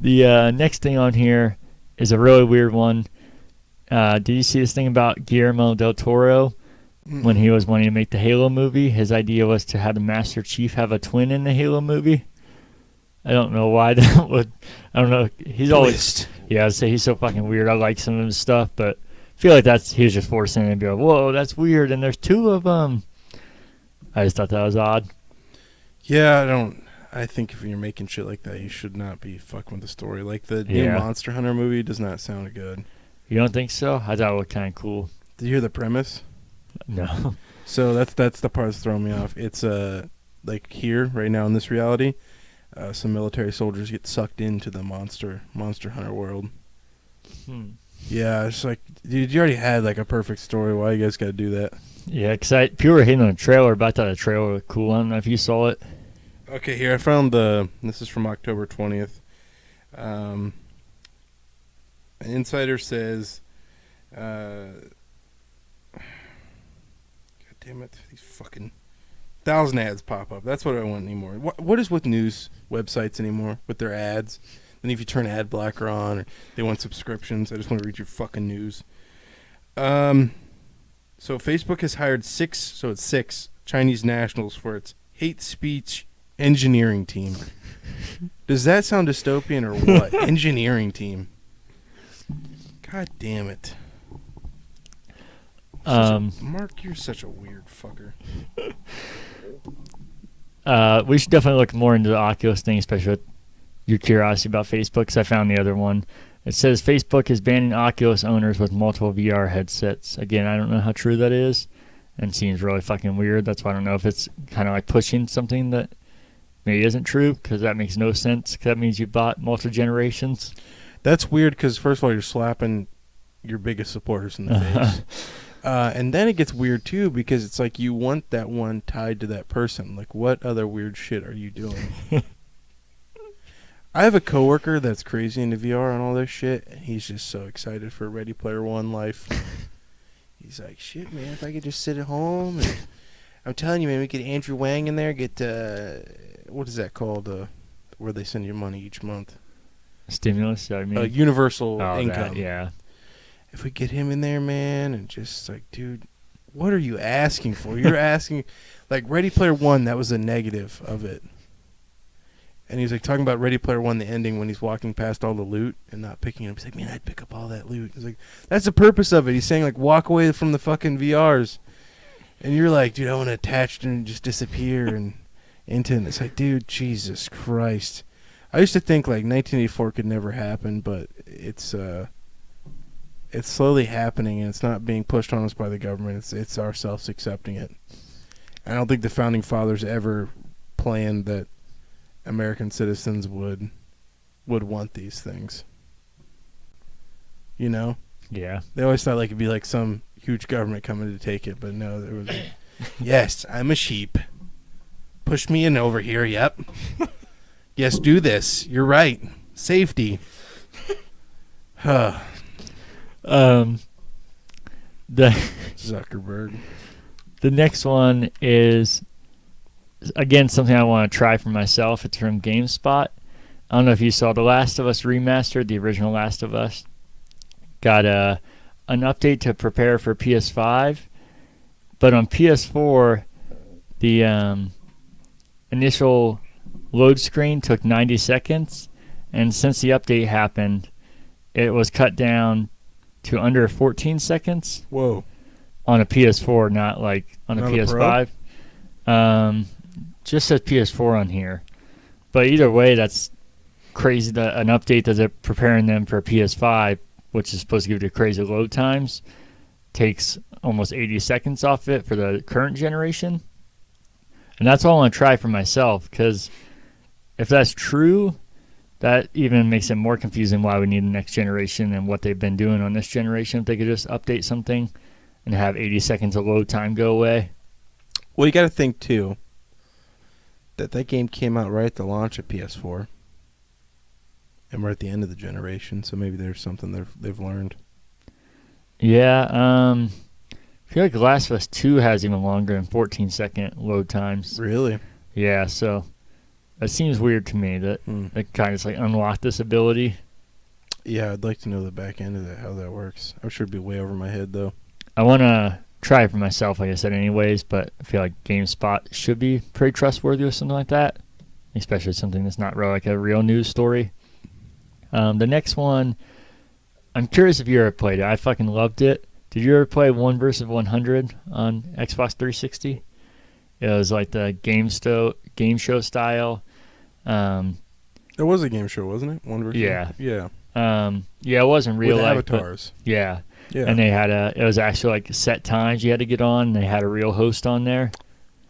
The next thing on here is a really weird one. Did you see this thing about Guillermo del Toro? When he was wanting to make the Halo movie, his idea was to have the Master Chief have a twin in the Halo movie. I don't know why that would. I don't know. He's always. Yeah, I'd say he's so fucking weird. I like some of his stuff, but I feel like he was just forcing it and be like, whoa, that's weird. And there's two of them. I just thought that was odd. Yeah, I think if you're making shit like that, you should not be fucking with the story. Like the new Monster Hunter movie does not sound good. You don't think so? I thought it looked kind of cool. Did you hear the premise? No. So that's the part that's throwing me off. It's like here right now in this reality, some military soldiers get sucked into the Monster Hunter world. Yeah, it's like, dude, you already had like a perfect story. Why you guys got to do that? Yeah, because people were hating on the trailer, but I thought the trailer looked cool. I don't know if you saw it. Okay, here I found this is from October 20th. An insider says, God damn it, these fucking 1,000 ads pop up. That's what I want anymore. What is with news websites anymore with their ads? And if you turn ad blocker on, or they want subscriptions, I just want to read your fucking news. So Facebook has hired six Chinese nationals for its hate speech engineering team. Does that sound dystopian or what? Engineering team. God damn it. Mark, you're such a weird fucker. We should definitely look more into the Oculus thing, especially with your curiosity about Facebook, because I found the other one. It says Facebook is banning Oculus owners with multiple VR headsets. Again, I don't know how true that is, and it seems really fucking weird. That's why I don't know if it's kind of like pushing something that maybe isn't true, because that makes no sense, because that means you bought multiple generations. That's weird, because first of all, you're slapping your biggest supporters in the face. And then it gets weird, too, because it's like you want that one tied to that person. Like, what other weird shit are you doing? I have a coworker that's crazy into VR and all this shit, and he's just so excited for Ready Player One life. He's like, shit, man, if I could just sit at home. And I'm telling you, man, we get Andrew Wang in there, get, what is that called, where they send you money each month? Stimulus, I mean. Universal income. That, yeah. If we get him in there, man, and just like, dude, what are you asking for? You're asking, like, Ready Player One, that was a negative of it. And he's like talking about Ready Player One, the ending, when he's walking past all the loot and not picking it up. He's like, man, I'd pick up all that loot. He's like, that's the purpose of it. He's saying, like, walk away from the fucking VRs. And you're like, dude, I want to attach and just disappear and into it. It's like, dude, Jesus Christ. I used to think, like, 1984 could never happen, but it's slowly happening, and it's not being pushed on us by the government. It's ourselves accepting it. I don't think the Founding Fathers ever planned that American citizens would want these things. You know? Yeah. They always thought like it'd be like some huge government coming to take it, but no, there was yes, I'm a sheep. Push me in over here, yep. Yes, do this. You're right. Safety. The Zuckerberg. The next one is, again, something I want to try for myself. It's from GameSpot. I don't know if you saw The Last of Us Remastered, the original Last of Us. Got an update to prepare for PS5. But on PS4, the initial load screen took 90 seconds. And since the update happened, it was cut down to under 14 seconds. Whoa. On a PS4, not like on a Not PS5. Just says PS4 on here. But either way, that's crazy that an update that they're preparing them for a PS5, which is supposed to give you crazy load times, takes almost 80 seconds off it for the current generation. And that's all I want to try for myself, because if that's true, that even makes it more confusing why we need the next generation and what they've been doing on this generation. If they could just update something and have 80 seconds of load time go away. Well, you got to think too that game came out right at the launch of PS4, and we're at the end of the generation. So maybe there's something they've learned. Yeah. I feel like The Last of Us 2 has even longer than 14-second load times. Really? Yeah. So it seems weird to me that it kind of like unlocked this ability. Yeah, I'd like to know the back end of that, how that works. I'm sure it'd be way over my head though. I want to try it for myself, like I said, anyways, but I feel like GameSpot should be pretty trustworthy with something like that, especially something that's not really like a real news story. The next one, I'm curious if you ever played it. I fucking loved it. Did you ever play 1 vs. 100 on Xbox 360? It was like the game show style. It was a game show, wasn't it? 1 vs. Yeah. Yeah. Yeah, it wasn't real With life. avatars. Yeah. Yeah. And they had it was actually like set times you had to get on, and they had a real host on there.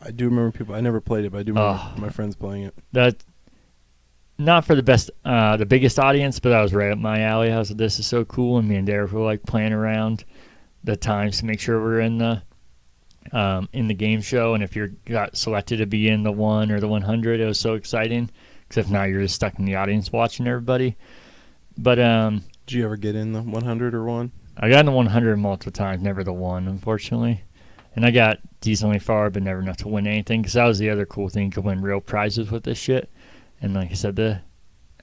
I do remember people. I never played it, but I do remember my friends playing it. That not for the biggest audience, but that was right up my alley. I was like, this is so cool, and me and Derek were like playing around the times to make sure we're in the game show, and if you got selected to be in the 1 or the 100, it was so exciting. Because if not, you're just stuck in the audience watching everybody. But did you ever get in the 100 or 1? I got in the 100 multiple times, never the 1, unfortunately. And I got decently far, but never enough to win anything. Because that was the other cool thing, you could win real prizes with this shit. And like I said, the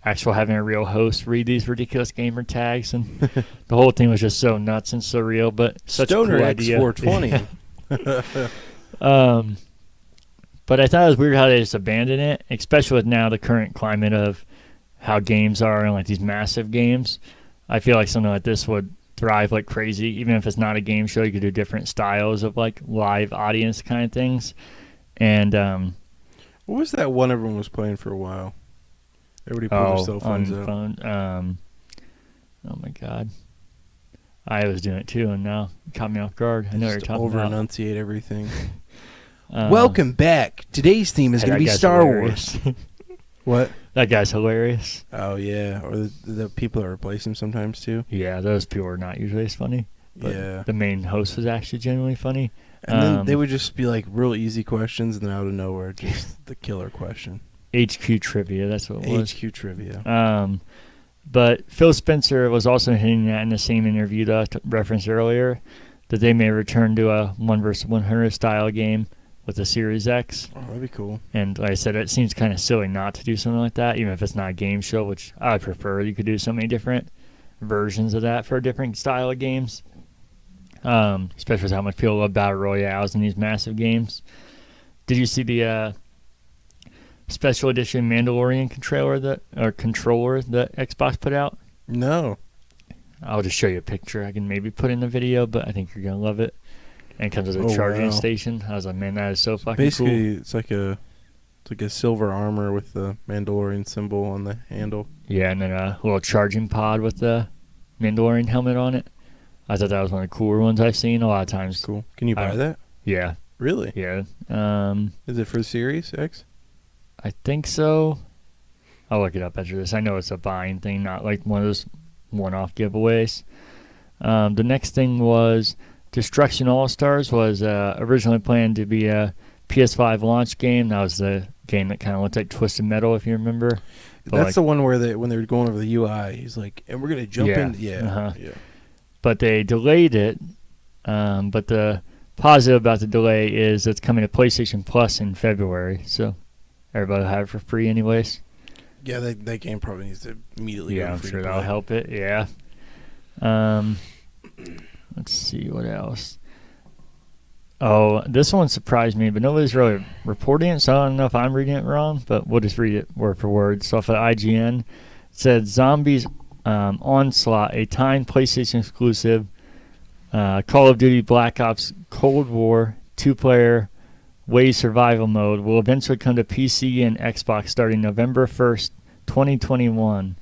actual having a real host read these ridiculous gamer tags, and the whole thing was just so nuts and surreal, but such Stoner a cool idea. X420. But I thought it was weird how they just abandoned it, especially with now the current climate of how games are and like these massive games. I feel like something like this would thrive like crazy. Even if it's not a game show, you could do different styles of like live audience kind of things. And what was that one everyone was playing for a while? Everybody put their cell phones out. Oh my god. I was doing it too, and now it caught me off guard. I know what you're talking about. Over-enunciate everything. Welcome back. Today's theme is going to be Star hilarious. Wars. What? That guy's hilarious. Oh, yeah. Or the people that replace him sometimes, too. Yeah, those people are not usually as funny. But yeah. The main host was actually genuinely funny. And then they would just be like real easy questions, and then out of nowhere, just the killer question. HQ trivia, that's what it was. HQ trivia. But Phil Spencer was also hinting at in the same interview that I referenced earlier that they may return to a 1 vs. 100 style game with the Series X. Oh, that'd be cool. And like I said, it seems kind of silly not to do something like that, even if it's not a game show, which I prefer. You could do so many different versions of that for a different style of games, especially with how much people love battle royales in these massive games. Did you see the special edition Mandalorian controller that Xbox put out? No. I'll just show you a picture. I can maybe put in the video, but I think you're gonna love it. And it comes with a charging station. I was like, man, that is so fucking cool. Basically, it's like a silver armor with the Mandalorian symbol on the handle. Yeah, and then a little charging pod with the Mandalorian helmet on it. I thought that was one of the cooler ones I've seen a lot of times. Cool. Can you buy that? Yeah. Really? Yeah. Is it for Series X? I think so. I'll look it up after this. I know it's a buying thing, not like one of those one-off giveaways. The next thing was Destruction All-Stars was originally planned to be a PS5 launch game. That was the game that kind of looked like Twisted Metal, if you remember. But that's the one where when they were going over the UI, he's like, and we're going to jump in. Yeah. Yeah. But they delayed it. But the positive about the delay is it's coming to PlayStation Plus in February. So everybody will have it for free anyways. Yeah, that game probably needs to immediately go I'm free sure to that'll play. help it. Yeah. Let's see what else. Oh, this one surprised me, but nobody's really reporting it, so I don't know if I'm reading it wrong, but we'll just read it word for word. So off of IGN, it said Zombies Onslaught, a timed PlayStation exclusive Call of Duty Black Ops Cold War 2-player Wave survival mode will eventually come to PC and Xbox starting November 1st, 2021,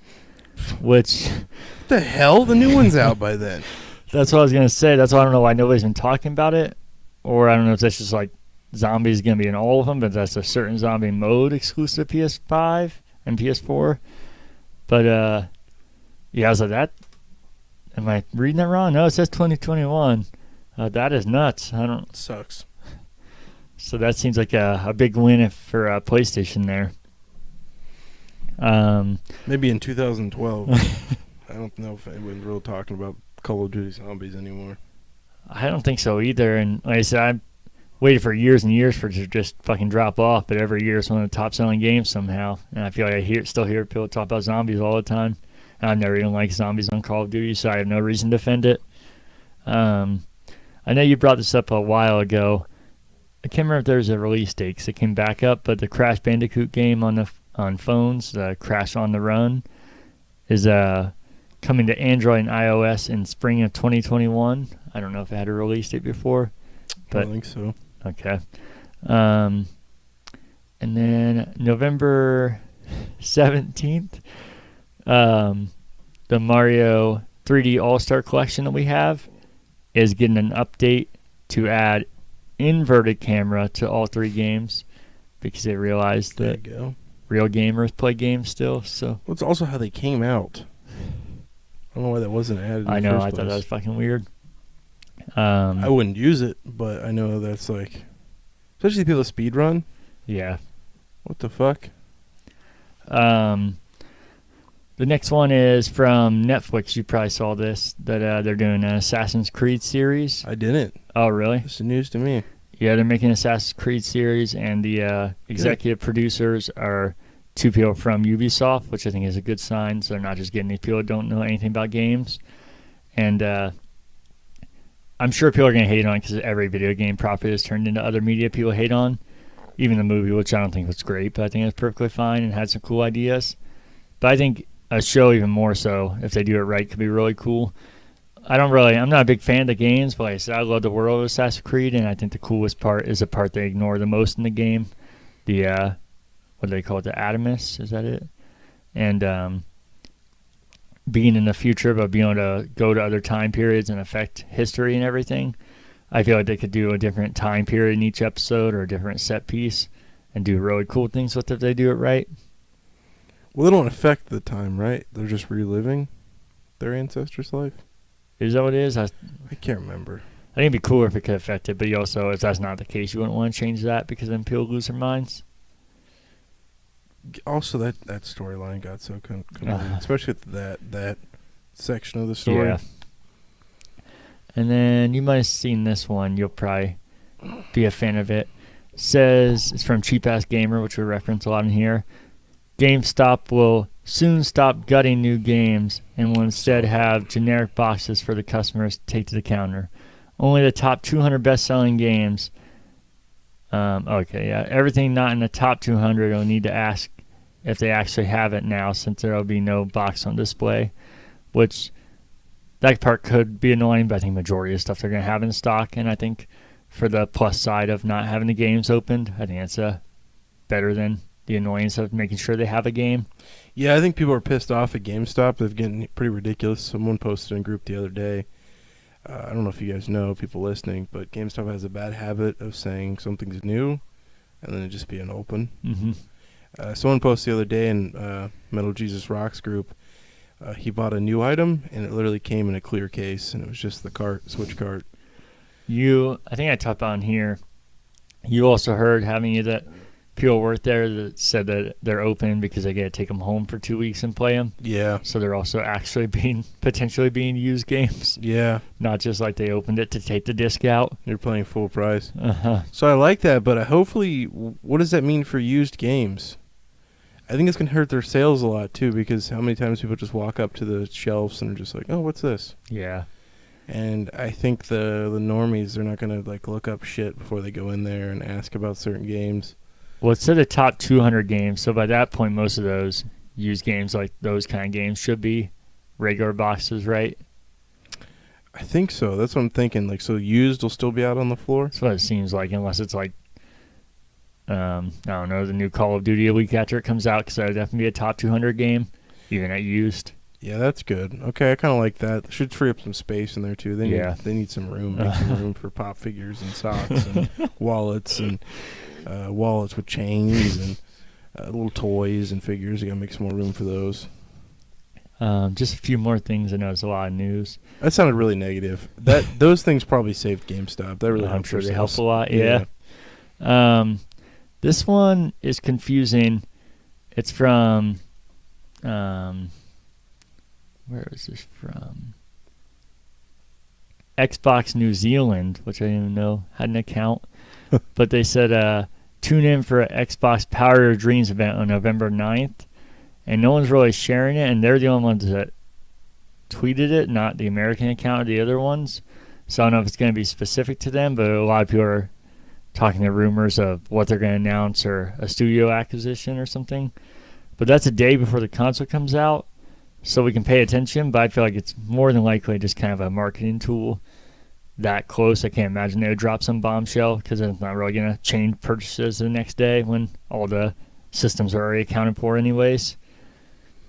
which... What the hell? The new one's out by then. That's what I was going to say. That's why I don't know why nobody's been talking about it. Or I don't know if that's just like zombies going to be in all of them, but that's a certain zombie mode exclusive to PS5 and PS4. But, yeah, I was like, that... Am I reading that wrong? No, it says 2021. That is nuts. Sucks. So that seems like a big win for PlayStation there. Maybe in 2012. I don't know if anyone's really talking about Call of Duty Zombies anymore. I don't think so either. And like I said, I waited for years and years for it to just fucking drop off. But every year it's one of the top selling games somehow. And I feel like still hear people talk about zombies all the time. And I've never even liked zombies on Call of Duty, so I have no reason to defend it. I know you brought this up a while ago. I can't remember if there was a release date because it came back up, but the Crash Bandicoot game on phones, the Crash on the Run, is coming to Android and iOS in spring of 2021. I don't know if it had a release date before, but I think so. Okay. And then November 17th, the Mario 3D All-Star Collection that we have is getting an update to add inverted camera to all three games because they realized that real gamers play games still. So well, it's also how they came out. I don't know why that wasn't added. I know. I thought that was fucking weird. I wouldn't use it, but I know that's like, especially people speed run. Yeah. What the fuck? The next one is from Netflix. You probably saw this, that they're doing an Assassin's Creed series. I didn't. Oh, really? This is news to me. Yeah, they're making an Assassin's Creed series, and the executive producers are two people from Ubisoft, which I think is a good sign. So they're not just getting these people that don't know anything about games. And I'm sure people are going to hate on it because every video game property is turned into other media people hate on. Even the movie, which I don't think was great, but I think it's perfectly fine and had some cool ideas. But I think a show even more so, if they do it right, could be really cool. I'm not a big fan of the games, but like I said, I love the world of Assassin's Creed, and I think the coolest part is the part they ignore the most in the game. The, what do they call it, the Adamus, is that it? And being in the future, but being able to go to other time periods and affect history and everything. I feel like they could do a different time period in each episode or a different set piece and do really cool things with it if they do it right. Well, they don't affect the time, right? They're just reliving their ancestors' life. Is that what it is? I can't remember. I think it'd be cooler if it could affect it, but you also, if that's not the case, you wouldn't want to change that because then people lose their minds. Also, that storyline got so convoluted, especially with that section of the story. Yeah. And then you might have seen this one. You'll probably be a fan of it. Says it's from Cheap Ass Gamer, which we reference a lot in here. GameStop will soon stop gutting new games and will instead have generic boxes for the customers to take to the counter. Only the top 200 best-selling games. Everything not in the top 200 will need to ask if they actually have it now, since there will be no box on display, which that part could be annoying, but I think majority of stuff they're going to have in stock, and I think for the plus side of not having the games opened, I think it's better than the annoyance of making sure they have a game. Yeah, I think people are pissed off at GameStop. They've getting pretty ridiculous. Someone posted in a group the other day. I don't know if you guys know, people listening, but GameStop has a bad habit of saying something's new and then it just being open. Mm-hmm. Someone posted the other day in Metal Jesus Rocks group, he bought a new item and it literally came in a clear case and it was just the Switch cart. I think I talked about in here, you also heard, haven't you, that people work there that said that they're open because they get to take them home for 2 weeks and play them. Yeah. So they're also actually potentially being used games. Yeah. Not just like they opened it to take the disc out. You're playing full price. Uh-huh. So I like that, but hopefully, what does that mean for used games? I think it's going to hurt their sales a lot, too, because how many times people just walk up to the shelves and are just like, oh, what's this? Yeah. And I think the normies, they're not going to like look up shit before they go in there and ask about certain games. Well, it said the top 200 games, so by that point, most of those used games, like those kind of games, should be regular boxes, right? I think so. That's what I'm thinking. Like, so used will still be out on the floor? That's what it seems like, unless it's like, I don't know, the new Call of Duty a week after it comes out, because that would definitely be a top 200 game, even at used. Yeah, that's good. Okay, I kind of like that. Should free up some space in there, too. They need some room. Make some room for pop figures and socks and wallets and wallets with chains and little toys and figures. You got to make some more room for those. Just a few more things. I know there's a lot of news. That sounded really negative. Those things probably saved GameStop. That really helped. I'm sure they helped a lot, yeah. This one is confusing. It's from, where is this from? Xbox New Zealand, which I didn't even know had an account. But they said, tune in for an Xbox Power Your Dreams event on November 9th. And no one's really sharing it, and they're the only ones that tweeted it, not the American account or the other ones. So I don't know if it's going to be specific to them, but a lot of people are talking to rumors of what they're going to announce or a studio acquisition or something. But that's a day before the console comes out, so we can pay attention. But I feel like it's more than likely just kind of a marketing tool that close. I can't imagine they would drop some bombshell because it's not really going to change purchases the next day when all the systems are already accounted for anyways.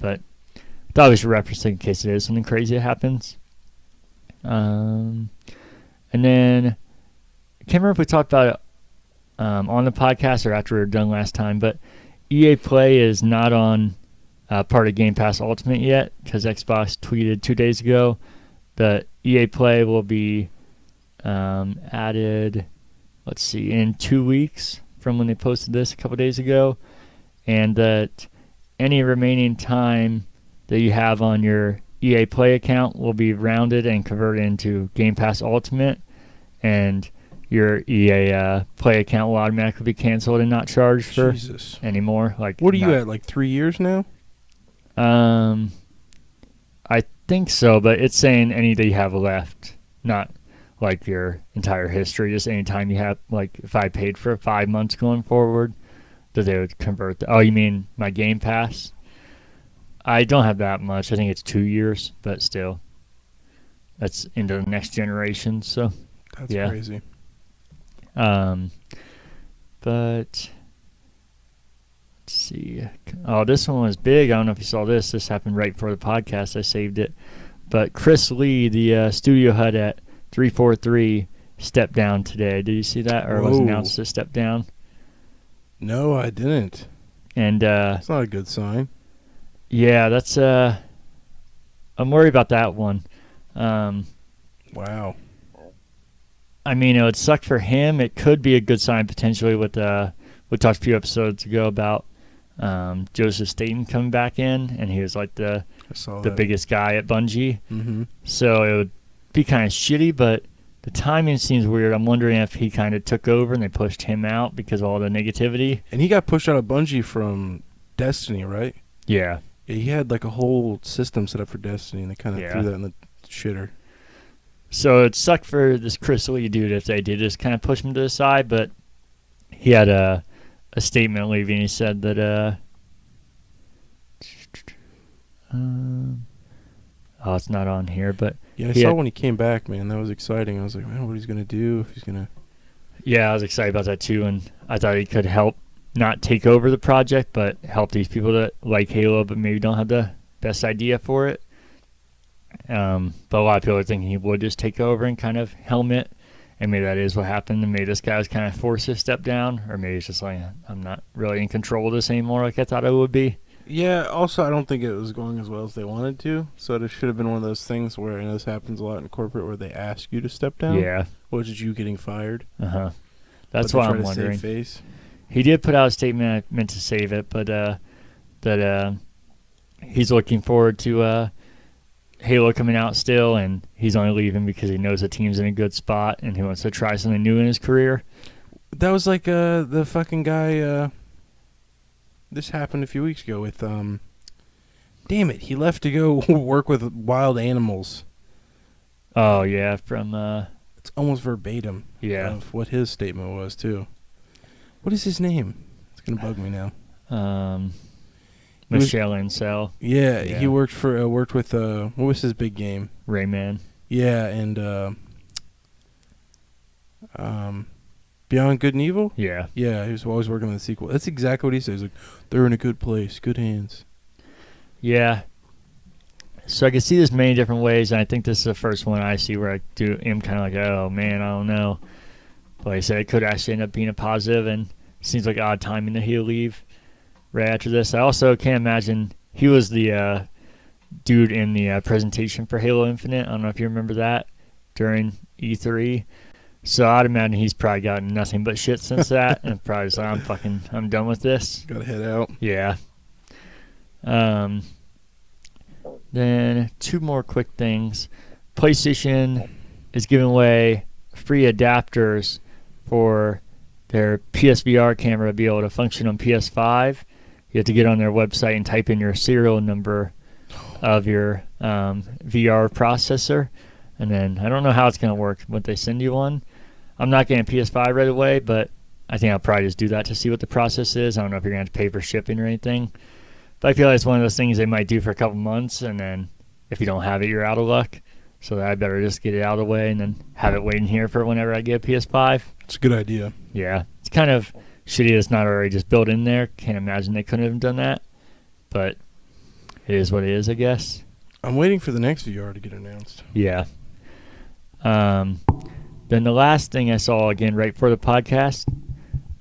But I thought we should reference it in case it is something crazy that happens. And then I can't remember if we talked about it on the podcast or after we were done last time, but EA Play is not on part of Game Pass Ultimate yet because Xbox tweeted 2 days ago that EA Play will be added, let's see, in 2 weeks from when they posted this a couple days ago, and that any remaining time that you have on your EA Play account will be rounded and converted into Game Pass Ultimate, and your EA Play account will automatically be canceled and not charged for Jesus. anymore. Like, What are you at, like 3 years now? I think so, but it's saying any that you have left, not like your entire history. Just any time you have, like if I paid for 5 months going forward, that they would convert. Oh, you mean my Game Pass? I don't have that much. I think it's 2 years, but still, that's into the next generation. So That's yeah. crazy. But let's see. Oh, this one was big. I don't know if you saw this. This happened right before the podcast. I saved it. But Chris Lee, the studio head at 343, stepped down today. Did you see that? Or was announced to step down? No, I didn't. And That's not a good sign. yeah, that's I'm worried about that one. Wow. I mean, it would suck for him. It could be a good sign potentially with we talked a few episodes ago about Joseph Staten coming back in, and he was like the biggest guy at Bungie. Mm-hmm. So it would be kind of shitty, but the timing seems weird. I'm wondering if he kind of took over and they pushed him out because of all the negativity. And he got pushed out of Bungie from Destiny, right? Yeah. Yeah, he had like a whole system set up for Destiny, and they kind of Yeah. threw that in the shitter. So it sucked for this Chris Lee dude if they did just kind of push him to the side, but he had a statement leaving. He said that oh, it's not on here, but Yeah, I saw when he came back, man. That was exciting. I was like, man, what he's gonna do? If he's gonna. yeah, I was excited about that too, and I thought he could help not take over the project, but help these people that like Halo but maybe don't have the best idea for it. But a lot of people are thinking he would just take over and kind of helm it, and maybe that is what happened, and maybe this guy was kind of forced to step down, or maybe it's just like, I'm not really in control of this anymore like I thought I would be. Yeah, also, I don't think it was going as well as they wanted to, so it should have been one of those things where, and this happens a lot in corporate, where they ask you to step down. Yeah. Or is it you getting fired? Uh-huh. That's But what they try I'm to save wondering. face. He did put out a statement, I meant to save it, but that he's looking forward to Halo coming out still, and he's only leaving because he knows the team's in a good spot and he wants to try something new in his career. That was like the fucking guy. This happened a few weeks ago with damn it, he left to go work with wild animals. Oh yeah, from It's almost verbatim. yeah. Of what his statement was too. What is his name? It's gonna bug me now. Michelle Ancel, Yeah, Yeah. he worked with what was his big game? Rayman. Yeah, and Beyond Good and Evil. Yeah. Yeah, he was always working on the sequel. That's exactly what he says. Like, they're in a good place, good hands. Yeah. So I can see this many different ways, and I think this is the first one I see where I am kind of like, oh man, I don't know. But like I said, it could actually end up being a positive, and it seems like odd timing that he'll leave right after this. I also can't imagine he was the dude in the presentation for Halo Infinite. I don't know if you remember that during E3. So I'd imagine he's probably gotten nothing but shit since that, and probably just like, I'm done with this. Gotta head out. Yeah. Then 2 more quick things. PlayStation is giving away free adapters for their PSVR camera to be able to function on PS5. You have to get on their website and type in your serial number of your VR processor, and then I don't know how it's going to work, but they send you one. I'm not getting a PS5 right away, but I think I'll probably just do that to see what the process is. I don't know if you're going to have to pay for shipping or anything, but I feel like it's one of those things they might do for a couple months, and then if you don't have it, you're out of luck. So I better just get it out of the way and then have it waiting here for whenever I get a PS5. It's a good idea. Yeah, it's kind of shitty it's not already just built in there. Can't imagine they couldn't have done that, but it is what it is, I guess. I'm waiting for the next VR to get announced. Yeah. Then the last thing I saw, again, right before the podcast,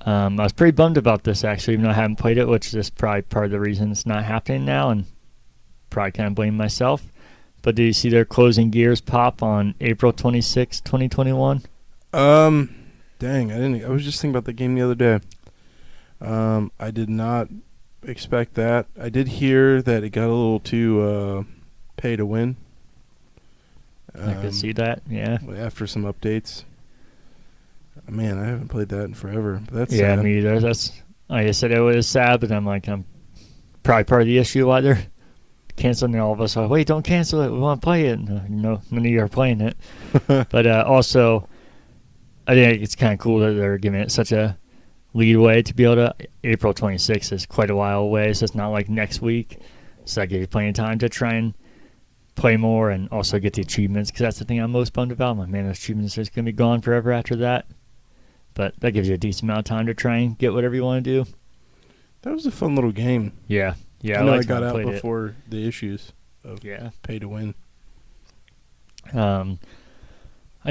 I was pretty bummed about this, actually, even though I haven't played it, which is probably part of the reason it's not happening now, and probably kind of blame myself. But did you see their closing Gears pop on April 26, 2021? Dang, I didn't. I was just thinking about the game the other day. I did not expect that. I did hear that it got a little too pay to win. I could see that, yeah. After some updates. Man, I haven't played that in forever. But that's Yeah, sad. me either. That's, like I said, it was sad, but I'm probably part of the issue why they're canceling it. All of us are, wait, don't cancel it. We want to play it. No, none of you are playing it. But also, I think it's kind of cool that they're giving it such a leadway to be able to. April 26th is quite a while away, so it's not like next week. So that gives you plenty of time to try and play more and also get the achievements, because that's the thing I'm most bummed about. I'm like, man, those achievements are just going to be gone forever after that. But that gives you a decent amount of time to try and get whatever you want to do. That was a fun little game. Yeah. Yeah, I know I liked got when out played before the issues of pay to win. I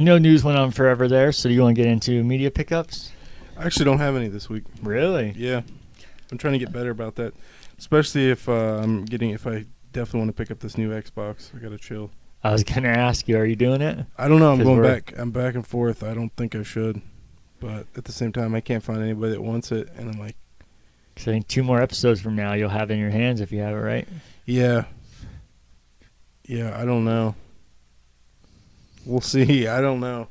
know news went on forever there, so do you want to get into media pickups? I actually don't have any this week. Really? Yeah. I'm trying to get better about that. Especially if if I definitely want to pick up this new Xbox. I got to chill. I was going to ask you, are you doing it? I don't know. I'm 'Cause going we're- back. I'm back and forth. I don't think I should. But at the same time, I can't find anybody that wants it. And I'm like, 'Cause I think 2 more episodes from now, you'll have it in your hands if you have it, right? yeah. Yeah, I don't know. We'll see. I don't know.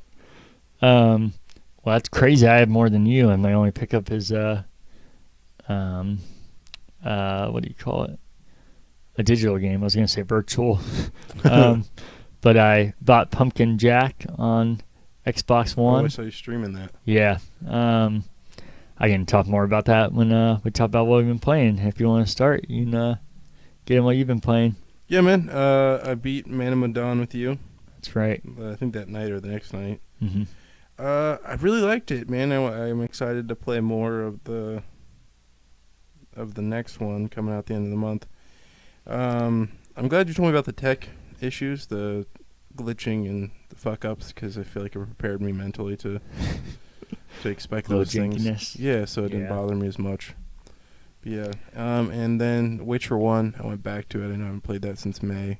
Well, that's crazy. I have more than you, and my only pickup is what do you call it? A digital game. I was gonna say virtual, but I bought Pumpkin Jack on Xbox One. I saw you streaming that. Yeah. I can talk more about that when we talk about what we've been playing. If you want to start, you can get in what you've been playing. Yeah, man. I beat Man of Medan with you. That's right. I think that night or the next night. Mm-hmm. I really liked it, man. I'm excited to play more of the next one coming out at the end of the month. I'm glad you told me about the tech issues, the glitching and the fuck ups, because I feel like it prepared me mentally to expect those things. Jankiness. Yeah, so it didn't bother me as much. But yeah, and then Witcher 1, I went back to it. I know I haven't played that since May.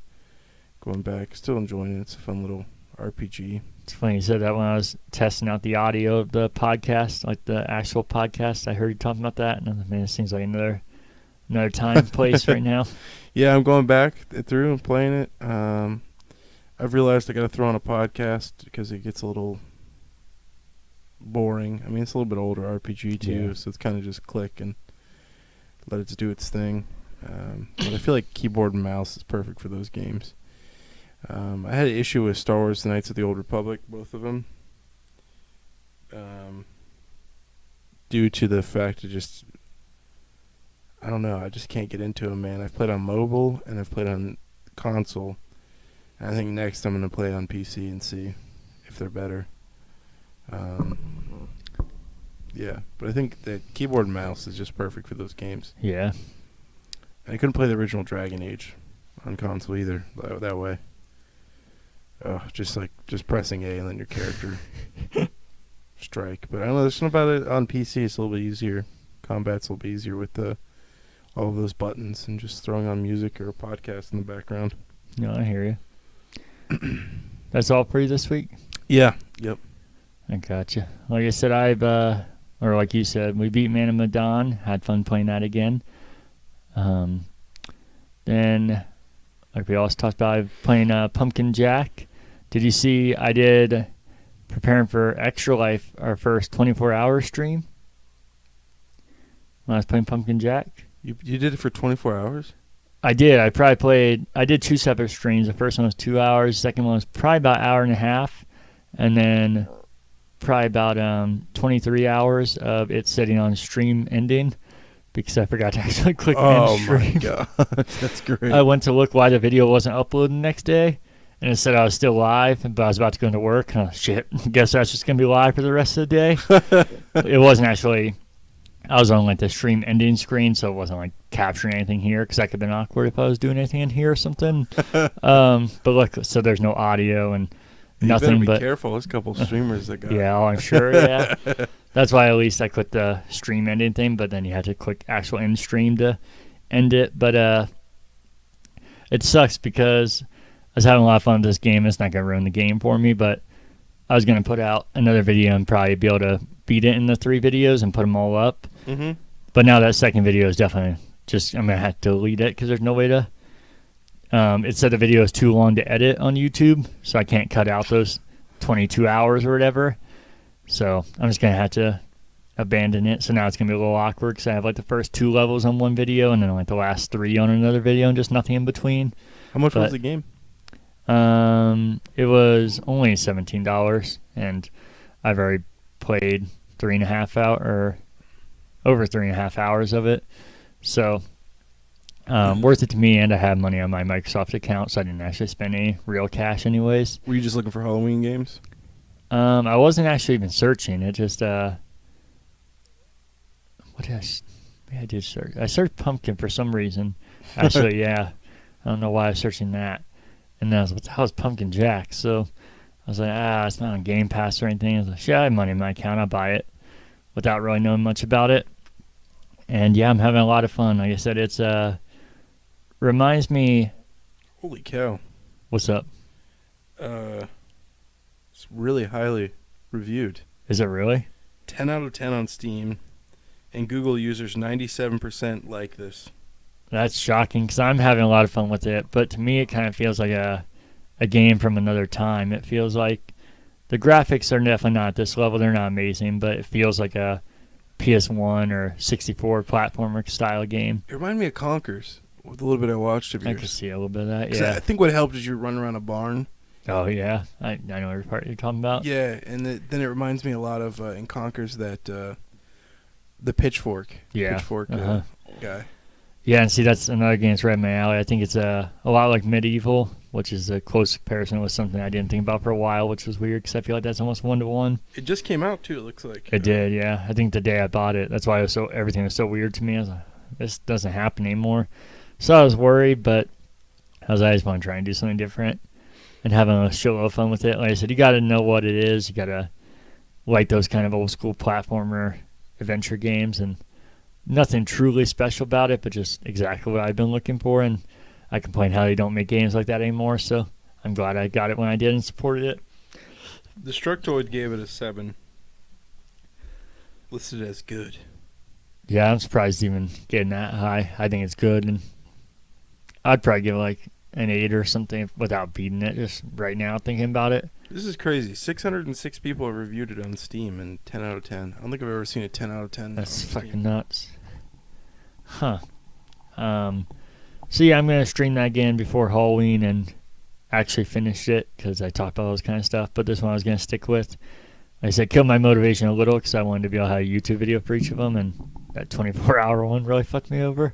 Going back, still enjoying it. It's a fun little RPG. It's funny you said that when I was testing out the audio of the podcast, like the actual podcast. I heard you talking about that, and I was like, man, it seems like another time and place right now. Yeah, I'm going back through and playing it. I've realized I got to throw on a podcast because it gets a little boring. I mean, it's a little bit older RPG too, so it's kind of just click and let it do its thing. But I feel like keyboard and mouse is perfect for those games. I had an issue with Star Wars: The Knights of the Old Republic, both of them, due to the fact of just, I don't know, I just can't get into them, man. I've played on mobile and I've played on console, and I think next I'm going to play on PC and see if they're better. Yeah, but I think the keyboard and mouse is just perfect for those games. Yeah. And I couldn't play the original Dragon Age on console either that way. Just pressing A and then your character strike. But I don't know, there's something about it on PC. It's a little bit easier. Combat's a little bit easier with all of those buttons and just throwing on music or a podcast in the background. No, I hear you. That's all for you this week? Yeah. Yep. I gotcha. Like I said, or like you said, we beat Man of Medan. Had fun playing that again. Then, like we also talked about, playing Pumpkin Jack. Did you see I did preparing for Extra Life, our first 24-hour stream when I was playing Pumpkin Jack? You did it for 24 hours? I did. I did 2 separate streams. The first one was 2 hours. The second one was probably about an hour and a half. And then probably about 23 hours of it sitting on stream ending because I forgot to actually click end stream. Oh my god, that's great. I went to look why the video wasn't uploaded the next day, and it said I was still live, but I was about to go into work. Oh, shit. Guess that's just going to be live for the rest of the day. It wasn't actually... I was on like the stream ending screen, so it wasn't like capturing anything here because that could have been awkward if I was doing anything in here or something. But look, so there's no audio and nothing. You better be careful. There's a couple streamers that got. Yeah, I'm sure. Yeah, that's why at least I clicked the stream ending thing. But then you had to click actual end stream to end it. But it sucks because I was having a lot of fun with this game. It's not gonna ruin the game for me, but I was gonna put out another video and probably be able to beat it in the 3 videos and put them all up. Mm-hmm. But now that second video is definitely just, I'm going to have to delete it because there's no way to. It said the video is too long to edit on YouTube, so I can't cut out those 22 hours or whatever. So I'm just going to have to abandon it. So now it's going to be a little awkward because I have like the first 2 levels on one video and then like the last 3 on another video and just nothing in between. How much was the game? It was only $17, and I've already played 3.5 hours or over 3.5 hours of it. So worth it to me, and I have money on my Microsoft account, so I didn't actually spend any real cash anyways. Were you just looking for Halloween games? I wasn't actually even searching. It just what did I did search. I searched pumpkin for some reason. Actually, yeah. I don't know why I was searching that. And then I was like, how's Pumpkin Jack? So I was like, it's not on Game Pass or anything. I was like, shit, I have money in my account. I'll buy it without really knowing much about it. And yeah, I'm having a lot of fun. Like I said, it's reminds me. Holy cow! What's up? It's really highly reviewed. Is it really? 10 out of 10 on Steam, and Google users 97% like this. That's shocking because I'm having a lot of fun with it. But to me, it kind of feels like a game from another time. It feels like the graphics are definitely not at this level. They're not amazing, but it feels like a PS1 or 64 platformer style game. It reminded me of Conkers with a little bit I watched of yours. I could see a little bit of that, yeah. I think what helped is you run around a barn. Oh, yeah. I know every part you're talking about. Yeah, and then it reminds me a lot of, in Conkers, that the Pitchfork. Yeah. Pitchfork guy. Yeah, and see, that's another game that's right in my alley. I think it's a lot like Medieval, which is a close comparison with something I didn't think about for a while, which was weird because I feel like that's almost 1-to-1. It just came out, too, it looks like. It did, yeah. I think the day I bought it, that's why everything was so weird to me. I was like, this doesn't happen anymore. So I was worried, but I just want to try and do something different and having a shitload of fun with it. Like I said, you got to know what it is. You got to like those kind of old school platformer adventure games, and nothing truly special about it, but just exactly what I've been looking for. And I complain how they don't make games like that anymore, so I'm glad I got it when I did and supported it. Destructoid gave it a 7. Listed as good. Yeah, I'm surprised even getting that high. I think it's good, and I'd probably give it like an 8 or something without beating it, just right now thinking about it. This is crazy. 606 people have reviewed it on Steam, and 10 out of 10. I don't think I've ever seen a 10 out of 10. That's fucking nuts. Huh. So yeah, I'm going to stream that again before Halloween and actually finish it, because I talked about all this kind of stuff, but this one I was going to stick with. Like I said, killed my motivation a little because I wanted to be able to have a YouTube video for each of them, and that 24-hour one really fucked me over.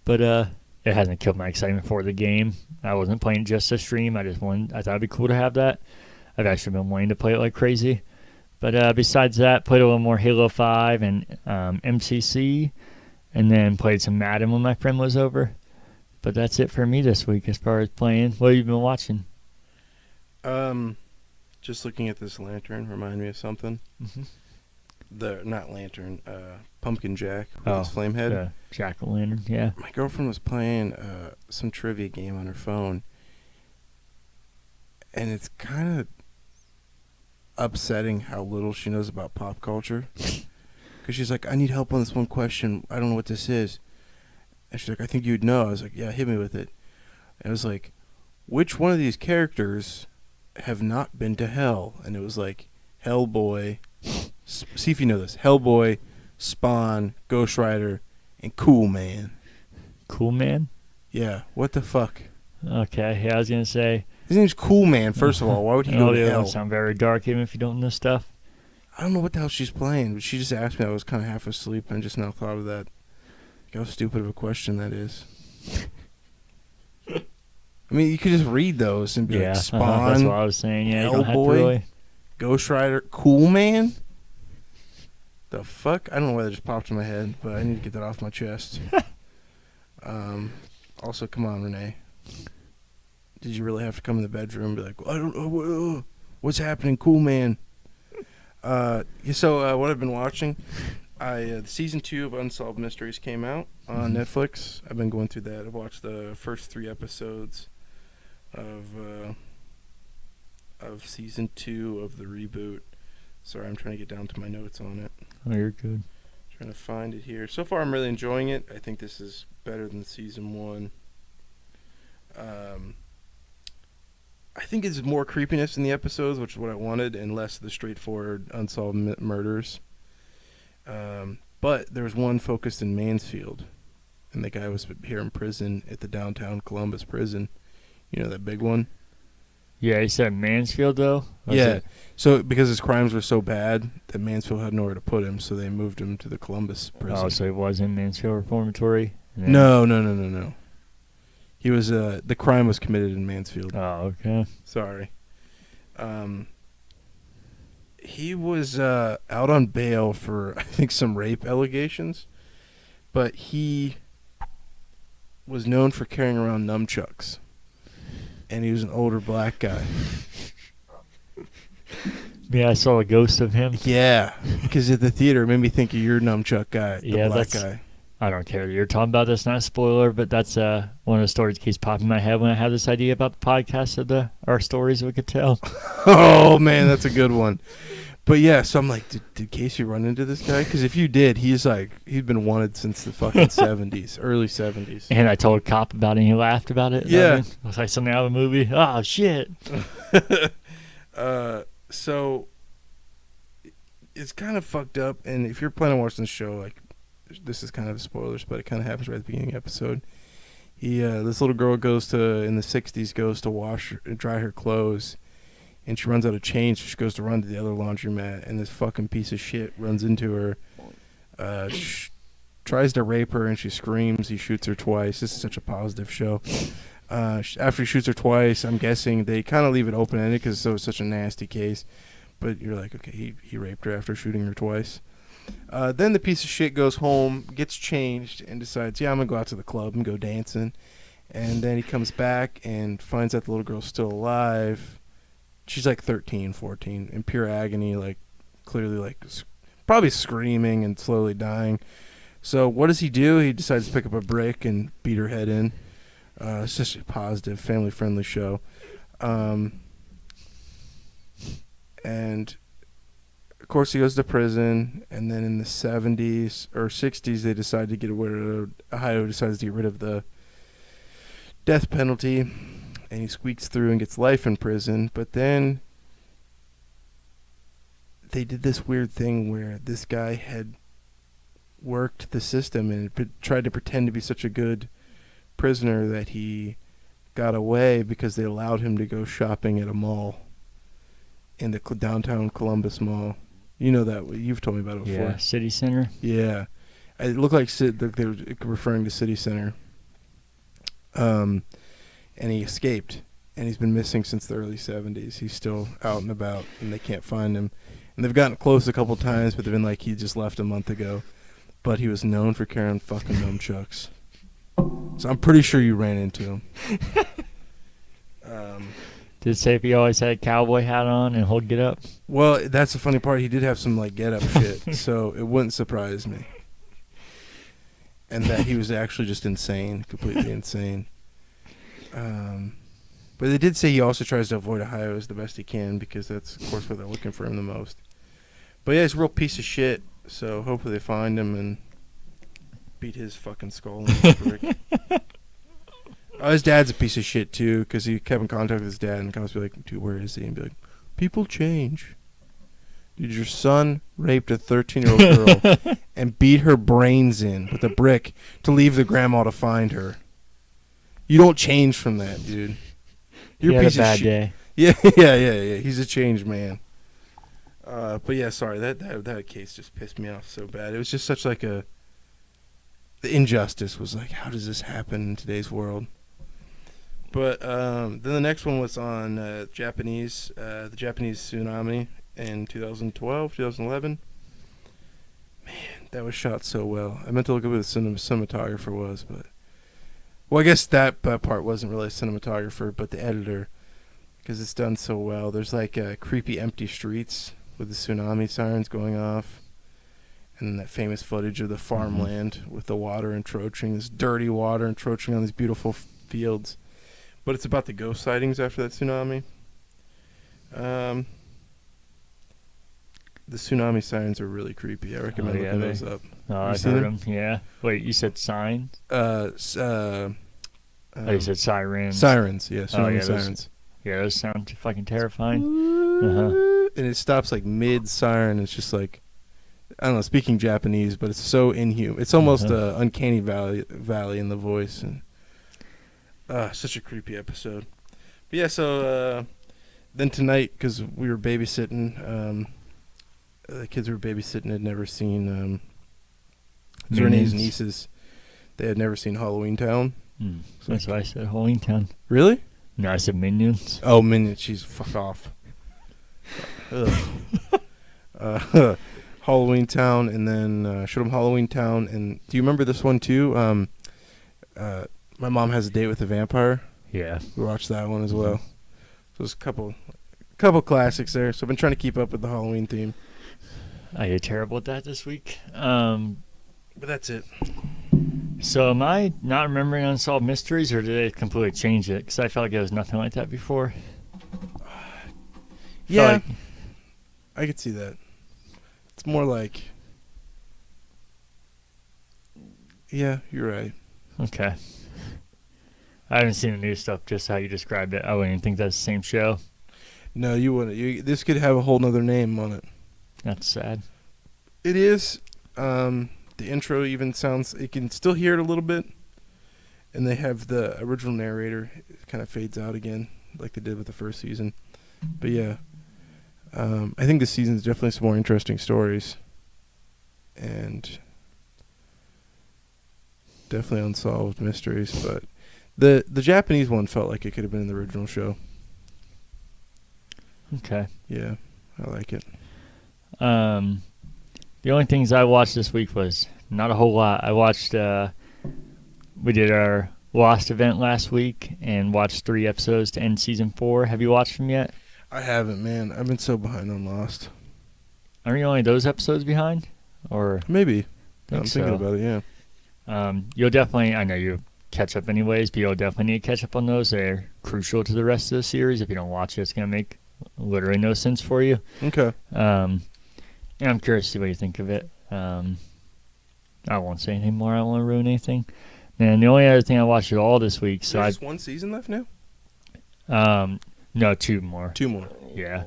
But it hasn't killed my excitement for the game. I wasn't playing just to stream. I thought it'd be cool to have that. I've actually been wanting to play it like crazy. But besides that, played a little more Halo 5 and MCC, and then played some Madden when my friend was over. But that's it for me this week as far as playing. What have you been watching? Just looking at this lantern remind me of something. Mm-hmm. Not lantern, Pumpkin Jack with his flame head. Jack-o'-lantern, yeah. My girlfriend was playing some trivia game on her phone, and it's kind of upsetting how little she knows about pop culture. Because she's like, I need help on this one question. I don't know what this is. And she's like, I think you'd know. I was like, yeah, hit me with it. And it was like, which one of these characters have not been to hell? And it was like, Hellboy. See if you know this. Hellboy, Spawn, Ghost Rider, and Cool Man. Cool Man? Yeah, what the fuck? Okay, yeah, I was going to say. His name's Cool Man, first of all. Why would he go to hell? Sound very dark even if you don't know stuff. I don't know what the hell she's playing, but she just asked me. I was kind of half asleep and just now thought of that. How stupid of a question that is. I mean, you could just read those and be like, Spawn, that's what I was saying. Yeah, you don't have to Hellboy, really. Ghost Rider, Cool Man? The fuck? I don't know why that just popped in my head, but I need to get that off my chest. Also, come on, Renee. Did you really have to come in the bedroom and be like, I don't know, what's happening, Cool Man? So what I've been watching, season 2 of Unsolved Mysteries came out on Netflix. I've been going through that. I've watched the first 3 episodes of season 2 of the reboot. Sorry, I'm trying to get down to my notes on it. Oh, you're good. Trying to find it here. So far, I'm really enjoying it. I think this is better than season 1. I think it's more creepiness in the episodes, which is what I wanted, and less of the straightforward unsolved murders. But there was one focused in Mansfield, and the guy was here in prison at the downtown Columbus prison. You know, that big one? Yeah, he said Mansfield, though? Yeah. So because his crimes were so bad that Mansfield had nowhere to put him, so they moved him to the Columbus prison. Oh, so he was in Mansfield Reformatory? No. He was the crime was committed in Mansfield. Oh, okay. Sorry. He was out on bail for, I think, some rape allegations, but he was known for carrying around nunchucks, and he was an older black guy. Yeah, I saw a ghost of him. Yeah, because at the theater, it made me think of your nunchuck guy, the black guy. I don't care that you're talking about this, not a spoiler, but that's one of the stories that keeps popping in my head when I have this idea about the podcast of our stories we could tell. Oh, man, that's a good one. But yeah, so I'm like, did Casey run into this guy? Because if you did, he'd been wanted since the fucking 70s, early 70s. And I told a cop about it and he laughed about it. Yeah. I was like, something out of a movie. Oh, shit. So it's kind of fucked up. And if you're planning on watching the show, like, this is kind of spoilers, but it kind of happens right at the beginning of the episode. This little girl in the 60s, goes to dry her clothes. And she runs out of change, so she goes to run to the other laundromat, and this fucking piece of shit runs into her, tries to rape her, and she screams. He shoots her twice. This is such a positive show. After he shoots her twice, I'm guessing they kind of leave it open-ended because it's such a nasty case. But you're like, okay, he raped her after shooting her twice. Then the piece of shit goes home, gets changed, and decides, yeah, I'm going to go out to the club and go dancing. And then he comes back and finds out the little girl's still alive. She's like 13, 14, in pure agony, like clearly like probably screaming and slowly dying. So what does he do? He decides to pick up a brick and beat her head in. It's just a positive, family-friendly show. And, of course, he goes to prison. And then in the 70s or 60s, they decide to get rid of, Ohio decides to get rid of the death penalty. And he squeaks through and gets life in prison. But then they did this weird thing where this guy had worked the system and tried to pretend to be such a good prisoner that he got away because they allowed him to go shopping at a mall in the downtown Columbus mall. You know that. You've told me about it before. Yeah, City Center. Yeah. It looked like they were referring to City Center. And he escaped, and he's been missing since the early 70s. He's still out and about, and they can't find him. And they've gotten close a couple times, but they've been like, he just left a month ago. But he was known for carrying fucking nunchucks. So I'm pretty sure you ran into him. Did it say if he always had a cowboy hat on and hold get up? Well, that's the funny part. He did have some like get up shit, so it wouldn't surprise me. And that he was actually just insane, completely insane. But they did say he also tries to avoid Ohio as the best he can because that's, of course, where they're looking for him the most. But yeah, he's a real piece of shit. So hopefully they find him and beat his fucking skull in the brick. His dad's a piece of shit too because he kept in contact with his dad and constantly be like, dude, where is he? And be like, people change. Dude, your son raped a 13-year-old girl and beat her brains in with a brick to leave the grandma to find her. You don't change from that, dude. You're a piece bad of shit. day. Yeah. He's a changed man. But yeah, sorry, that case just pissed me off so bad. It was just such like the injustice was like, how does this happen in today's world? But then the next one was on the Japanese tsunami in 2012, 2011. Man, that was shot so well. I meant to look up who the cinematographer was, but well, I guess that part wasn't really a cinematographer, but the editor, because it's done so well. There's like creepy empty streets with the tsunami sirens going off, and then that famous footage of the farmland with the water encroaching, this dirty water encroaching on these beautiful fields. But it's about the ghost sightings after that tsunami. The tsunami sirens are really creepy. I recommend looking those up. Oh, I've heard them. Yeah. Wait, you said signs? You said sirens. Sirens, yeah. Tsunami sirens. Those sound fucking terrifying. And it stops like mid-siren. It's just like, I don't know, speaking Japanese, but it's so inhuman. It's almost uncanny valley in the voice. And such a creepy episode. But yeah, so then tonight, because we were babysitting, the kids we were babysitting had never seen Renee's nieces. They had never seen Halloween Town. So that's why I said Halloween Town. Really? No, I said Minions. Oh, Minions. Jeez, fuck off. Halloween Town, and then showed them Halloween Town. And do you remember this one too? My Mom Has a Date with a Vampire. Yeah, we watched that one as well. So there's a couple classics there. So I've been trying to keep up with the Halloween theme. I did terrible at that this week. But that's it. So am I not remembering Unsolved Mysteries, or did they completely change it? Because I felt like it was nothing like that before. Yeah, I could see that. It's more like... Yeah, you're right. Okay. I haven't seen the new stuff, just how you described it. I wouldn't even think that's the same show. No, you wouldn't. This could have a whole nother name on it. That's sad. It is. The intro even sounds... You can still hear it a little bit. And they have the original narrator. It kind of fades out again, like they did with the first season. But yeah. I think this season's definitely some more interesting stories. And definitely unsolved mysteries. But the Japanese one felt like it could have been in the original show. Okay. Yeah, I like it. The only things I watched this week was not a whole lot. I watched, we did our Lost event last week and watched 3 episodes to end season 4. Have you watched them yet? I haven't, man. I've been so behind on Lost. Are you only those episodes behind? Or maybe. I'm so. thinking about it, yeah. You'll definitely, I know you'll catch up anyways, but you'll definitely need to catch up on those. They're crucial to the rest of the series. If you don't watch it, it's going to make literally no sense for you. Okay. And I'm curious to see what you think of it. I won't say anything more. I don't want to ruin anything. And the only other thing I watched at all this week... So There's just one season left now? No, 2 more. 2 more. Yeah.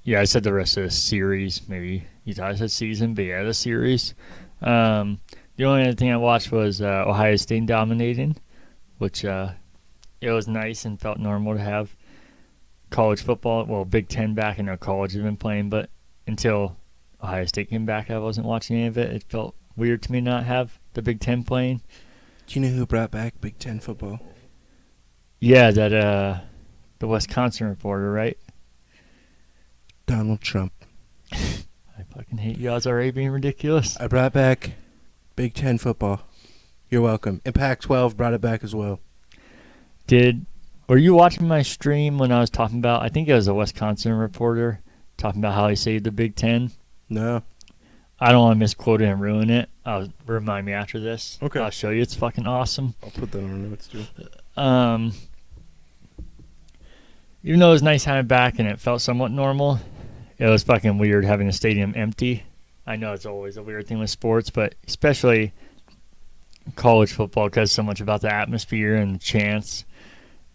Yeah, I said the rest of the series. Maybe you thought I said season, but yeah, the series. The only other thing I watched was Ohio State dominating, which it was nice and felt normal to have college football. Well, Big Ten back. I know college has been playing, but until Ohio State came back, I wasn't watching any of it. It felt weird to me not have the Big Ten playing. Do you know who brought back Big Ten football? Yeah, that the Wisconsin reporter, right? Donald Trump. I fucking hate you. I was already being ridiculous. I brought back Big Ten football. You're welcome. And Pac-12 brought it back as well. Were you watching my stream when I was talking about, I think it was a Wisconsin reporter, talking about how he saved the Big Ten? No. I don't want to misquote it and ruin it. Remind me after this. Okay. I'll show you. It's fucking awesome. I'll put that on our notes too. even though it was nice having it back and it felt somewhat normal, it was fucking weird having the stadium empty. I know it's always a weird thing with sports, but especially college football because so much about the atmosphere and the chants.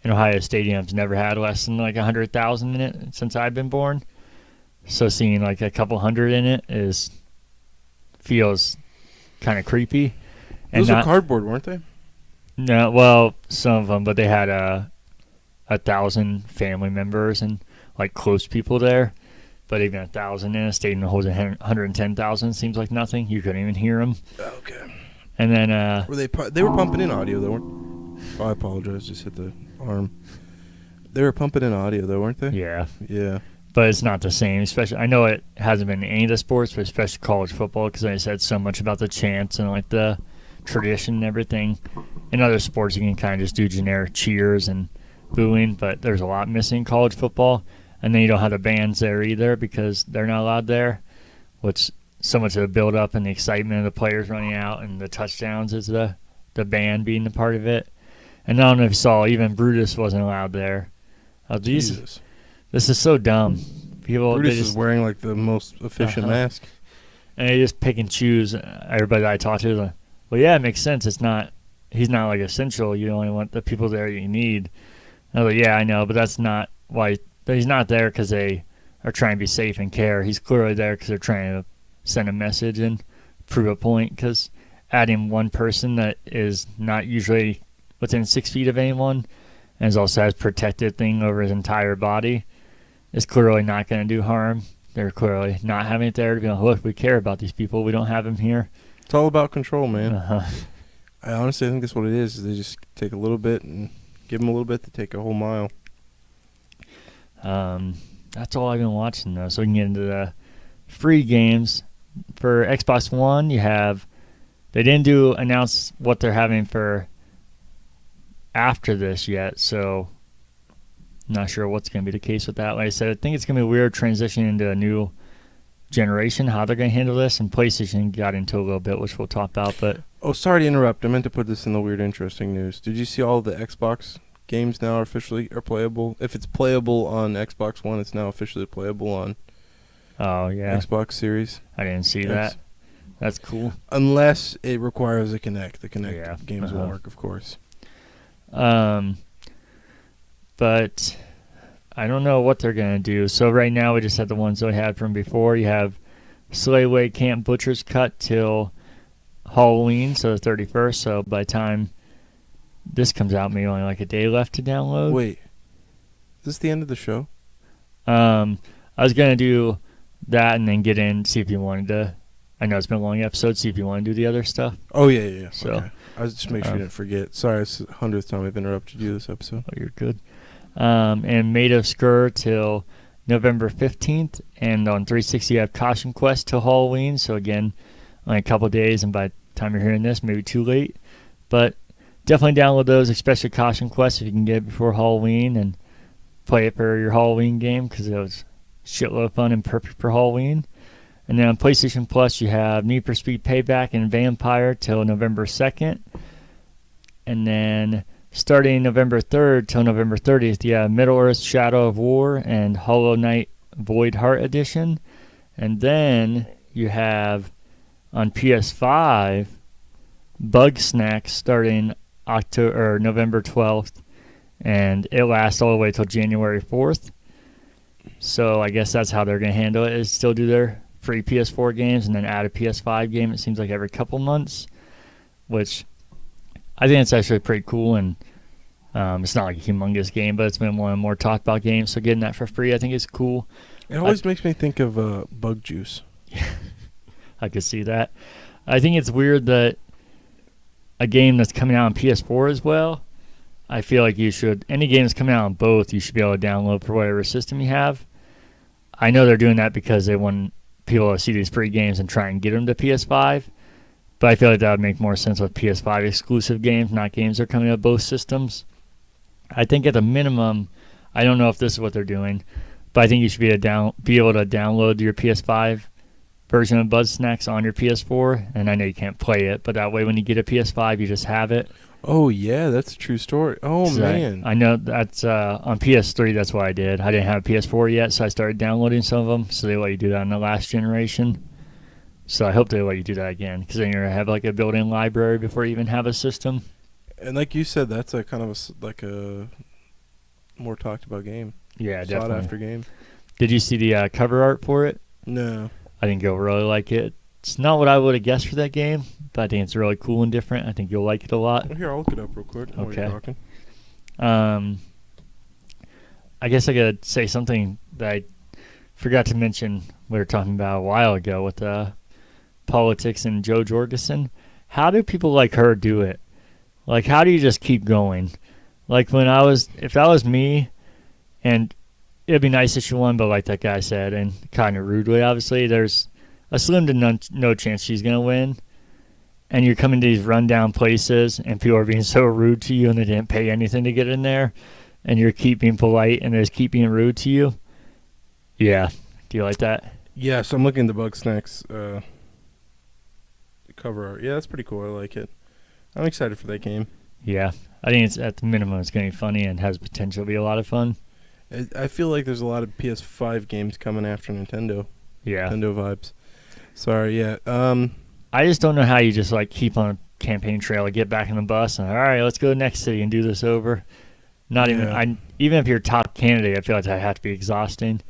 And Ohio Stadium's never had less than like 100,000 in it since I've been born. So seeing like a couple hundred in it feels kind of creepy. And Those were cardboard, weren't they? No, well, some of them, but they had 1,000 family members and like close people there. But even 1,000 in a stadium that holds 110,000 seems like nothing. You couldn't even hear them. Okay. And then were they were pumping in audio though, weren't? Oh, I apologize. Just hit the arm. They were pumping in audio though, weren't they? Yeah. Yeah. But it's not the same. Especially, I know it hasn't been in any of the sports, but especially college football, because I said so much about the chants and like the tradition and everything. In other sports, you can kind of just do generic cheers and booing, but there's a lot missing in college football. And then you don't have the bands there either because they're not allowed there, which so much of the build-up and the excitement of the players running out and the touchdowns is the band being a part of it. And I don't know if you saw, even Brutus wasn't allowed there. Jesus. This is so dumb. Brutus is wearing like the most efficient mask. And they just pick and choose. Everybody that I talk to is like, well, yeah, it makes sense. He's not like essential. You only want the people there you need. And I was like, yeah, I know, but that's not why. He's not there because they are trying to be safe and care. He's clearly there because they're trying to send a message and prove a point, because adding one person that is not usually within 6 feet of anyone and also has protected thing over his entire body is clearly not going to do harm. They're clearly not having it there to be like, look, we care about these people. We don't have them here. It's all about control, man. Uh-huh. I honestly think that's what it is. They just take a little bit and give them a little bit to take a whole mile. That's all I've been watching, though. So we can get into the free games. For Xbox One, they didn't announce what they're having for after this yet, so I'm not sure what's going to be the case with that. Like I said, I think it's going to be weird transitioning into a new generation, how they're going to handle this, and PlayStation got into a little bit, which we'll talk about. But oh, sorry to interrupt. I meant to put this in the weird, interesting news. Did you see all the Xbox games now officially are playable? If it's playable on Xbox One, it's now officially playable on Xbox Series. I didn't see that. That's cool. Unless it requires a Kinect. The Kinect games won't work, of course. But I don't know what they're going to do. So right now we just had the ones that we had from before. You have Slayway Camp Butcher's Cut till Halloween, so the 31st. So by the time this comes out, maybe only like a day left to download. Wait. Is this the end of the show? I was going to do that and then get in, see if you wanted to. I know it's been a long episode, see if you want to do the other stuff. Oh, yeah. So, okay. I was just make sure you didn't forget. Sorry, it's the 100th time I've interrupted you this episode. Oh, you're good. And Made of Skur till November 15th. And on 360, you have Caution Quest till Halloween. So, again, only a couple days. And by the time you're hearing this, maybe too late. But definitely download those, especially Caution Quest if you can get it before Halloween. And play it for your Halloween game because it was a shitload of fun and perfect for Halloween. And then on PlayStation Plus, you have Need for Speed Payback and Vampire till November 2nd. And then starting November 3rd till November 30th, you have Middle-earth Shadow of War and Hollow Knight Void Heart Edition. And then you have on PS5 Bug Snacks starting November 12th. And it lasts all the way till January 4th. So I guess that's how they're going to handle it, is still do their free PS4 games and then add a PS5 game, it seems like every couple months, which I think it's actually pretty cool. And it's not like a humongous game, but it's been one of the more talked about games, so getting that for free I think is cool. It always makes me think of Bug Juice. I could see that. I think it's weird that a game that's coming out on PS4 as well, I feel like any game that's coming out on both, you should be able to download for whatever system you have. I know they're doing that because they want people to see these free games and try and get them to PS5. But I feel like that would make more sense with PS5 exclusive games, not games that are coming to both systems. I think at the minimum, I don't know if this is what they're doing, but I think you should be able to download your PS5 version of Buzz Snacks on your PS4. And I know you can't play it, but that way when you get a PS5, you just have it. Oh yeah, that's a true story. Oh 'Cause man. I know that's on PS3. That's what I did. I didn't have PS4 yet, so I started downloading some of them. So they let you do that in the last generation. So I hope they let you do that again, because then you're gonna have like a built-in library before you even have a system. And like you said, that's a kind of like a more talked about game, Yeah, sought definitely. after game. Did you see the cover art for it? No. I think you'll really like it. It's not what I would have guessed for that game, but I think it's really cool and different. I think you'll like it a lot. Here, I'll look it up real quick while you're Okay. talking. I guess I could say something that I forgot to mention. We were talking about a while ago with politics and Joe Jorgensen. How do people like her do it? Like, how do you just keep going? Like, if that was me, and it'd be nice if she won, but like that guy said, and kind of rudely, obviously, there's a slim to no chance she's going to win. And you're coming to these rundown places, and people are being so rude to you, and they didn't pay anything to get in there, and you're keeping polite, and they just keep being rude to you. Yeah. Do you like that? Yes, I'm looking at the Bug Snacks cover art. Yeah, that's pretty cool. I like it. I'm excited for that game. Yeah. I think it's at the minimum it's going to be funny and has potential to be a lot of fun. I feel like there's a lot of PS5 games coming after Nintendo. Yeah. Nintendo vibes. Sorry, yeah. I just don't know how you just like keep on a campaign trail, like get back in the bus, and all right, let's go to the next city and do this over. Not even if you're top candidate, I feel like that have to be exhausting.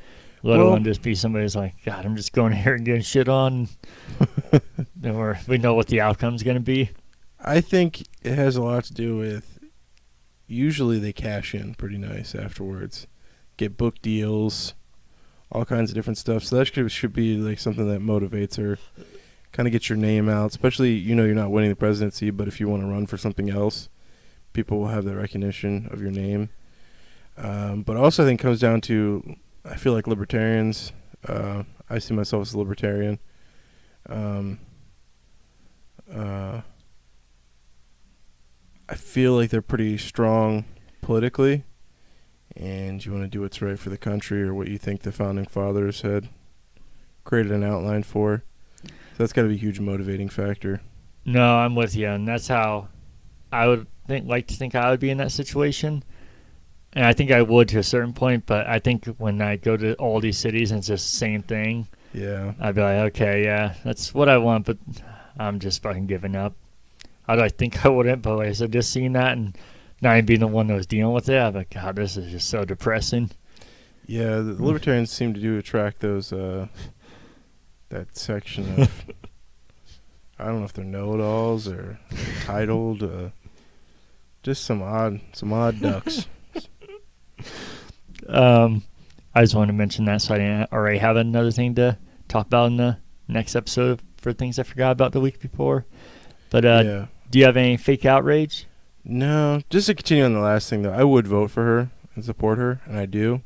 Let alone just be somebody who's like, God, I'm just going here and getting shit on. Or we know what the outcome's going to be. I think it has a lot to do with, usually they cash in pretty nice afterwards. Get book deals, all kinds of different stuff. So that should be like something that motivates her. Kind of get your name out, especially, you're not winning the presidency, but if you want to run for something else, people will have the recognition of your name. But also I think it comes down to, I feel like libertarians, I see myself as a libertarian. I feel like they're pretty strong politically, and you want to do what's right for the country or what you think the founding fathers had created an outline for. So that's got to be a huge motivating factor. No, I'm with you, and that's how I would like to think I would be in that situation. And I think I would to a certain point, but I think when I go to all these cities and it's just the same thing, Yeah. I'd be like, okay, yeah, that's what I want, but I'm just fucking giving up. I think I wouldn't, but like I said, just seeing that and not even being the one that was dealing with it, I'm like, God, this is just so depressing. Yeah, the libertarians seem to attract those, that section of, I don't know if they're know-it-alls or entitled, just some odd ducks. I just wanted to mention that so I didn't already have another thing to talk about in the next episode for things I forgot about the week before. But Yeah. do you have any fake outrage? No, just to continue on the last thing, though, I would vote for her and support her, and I do.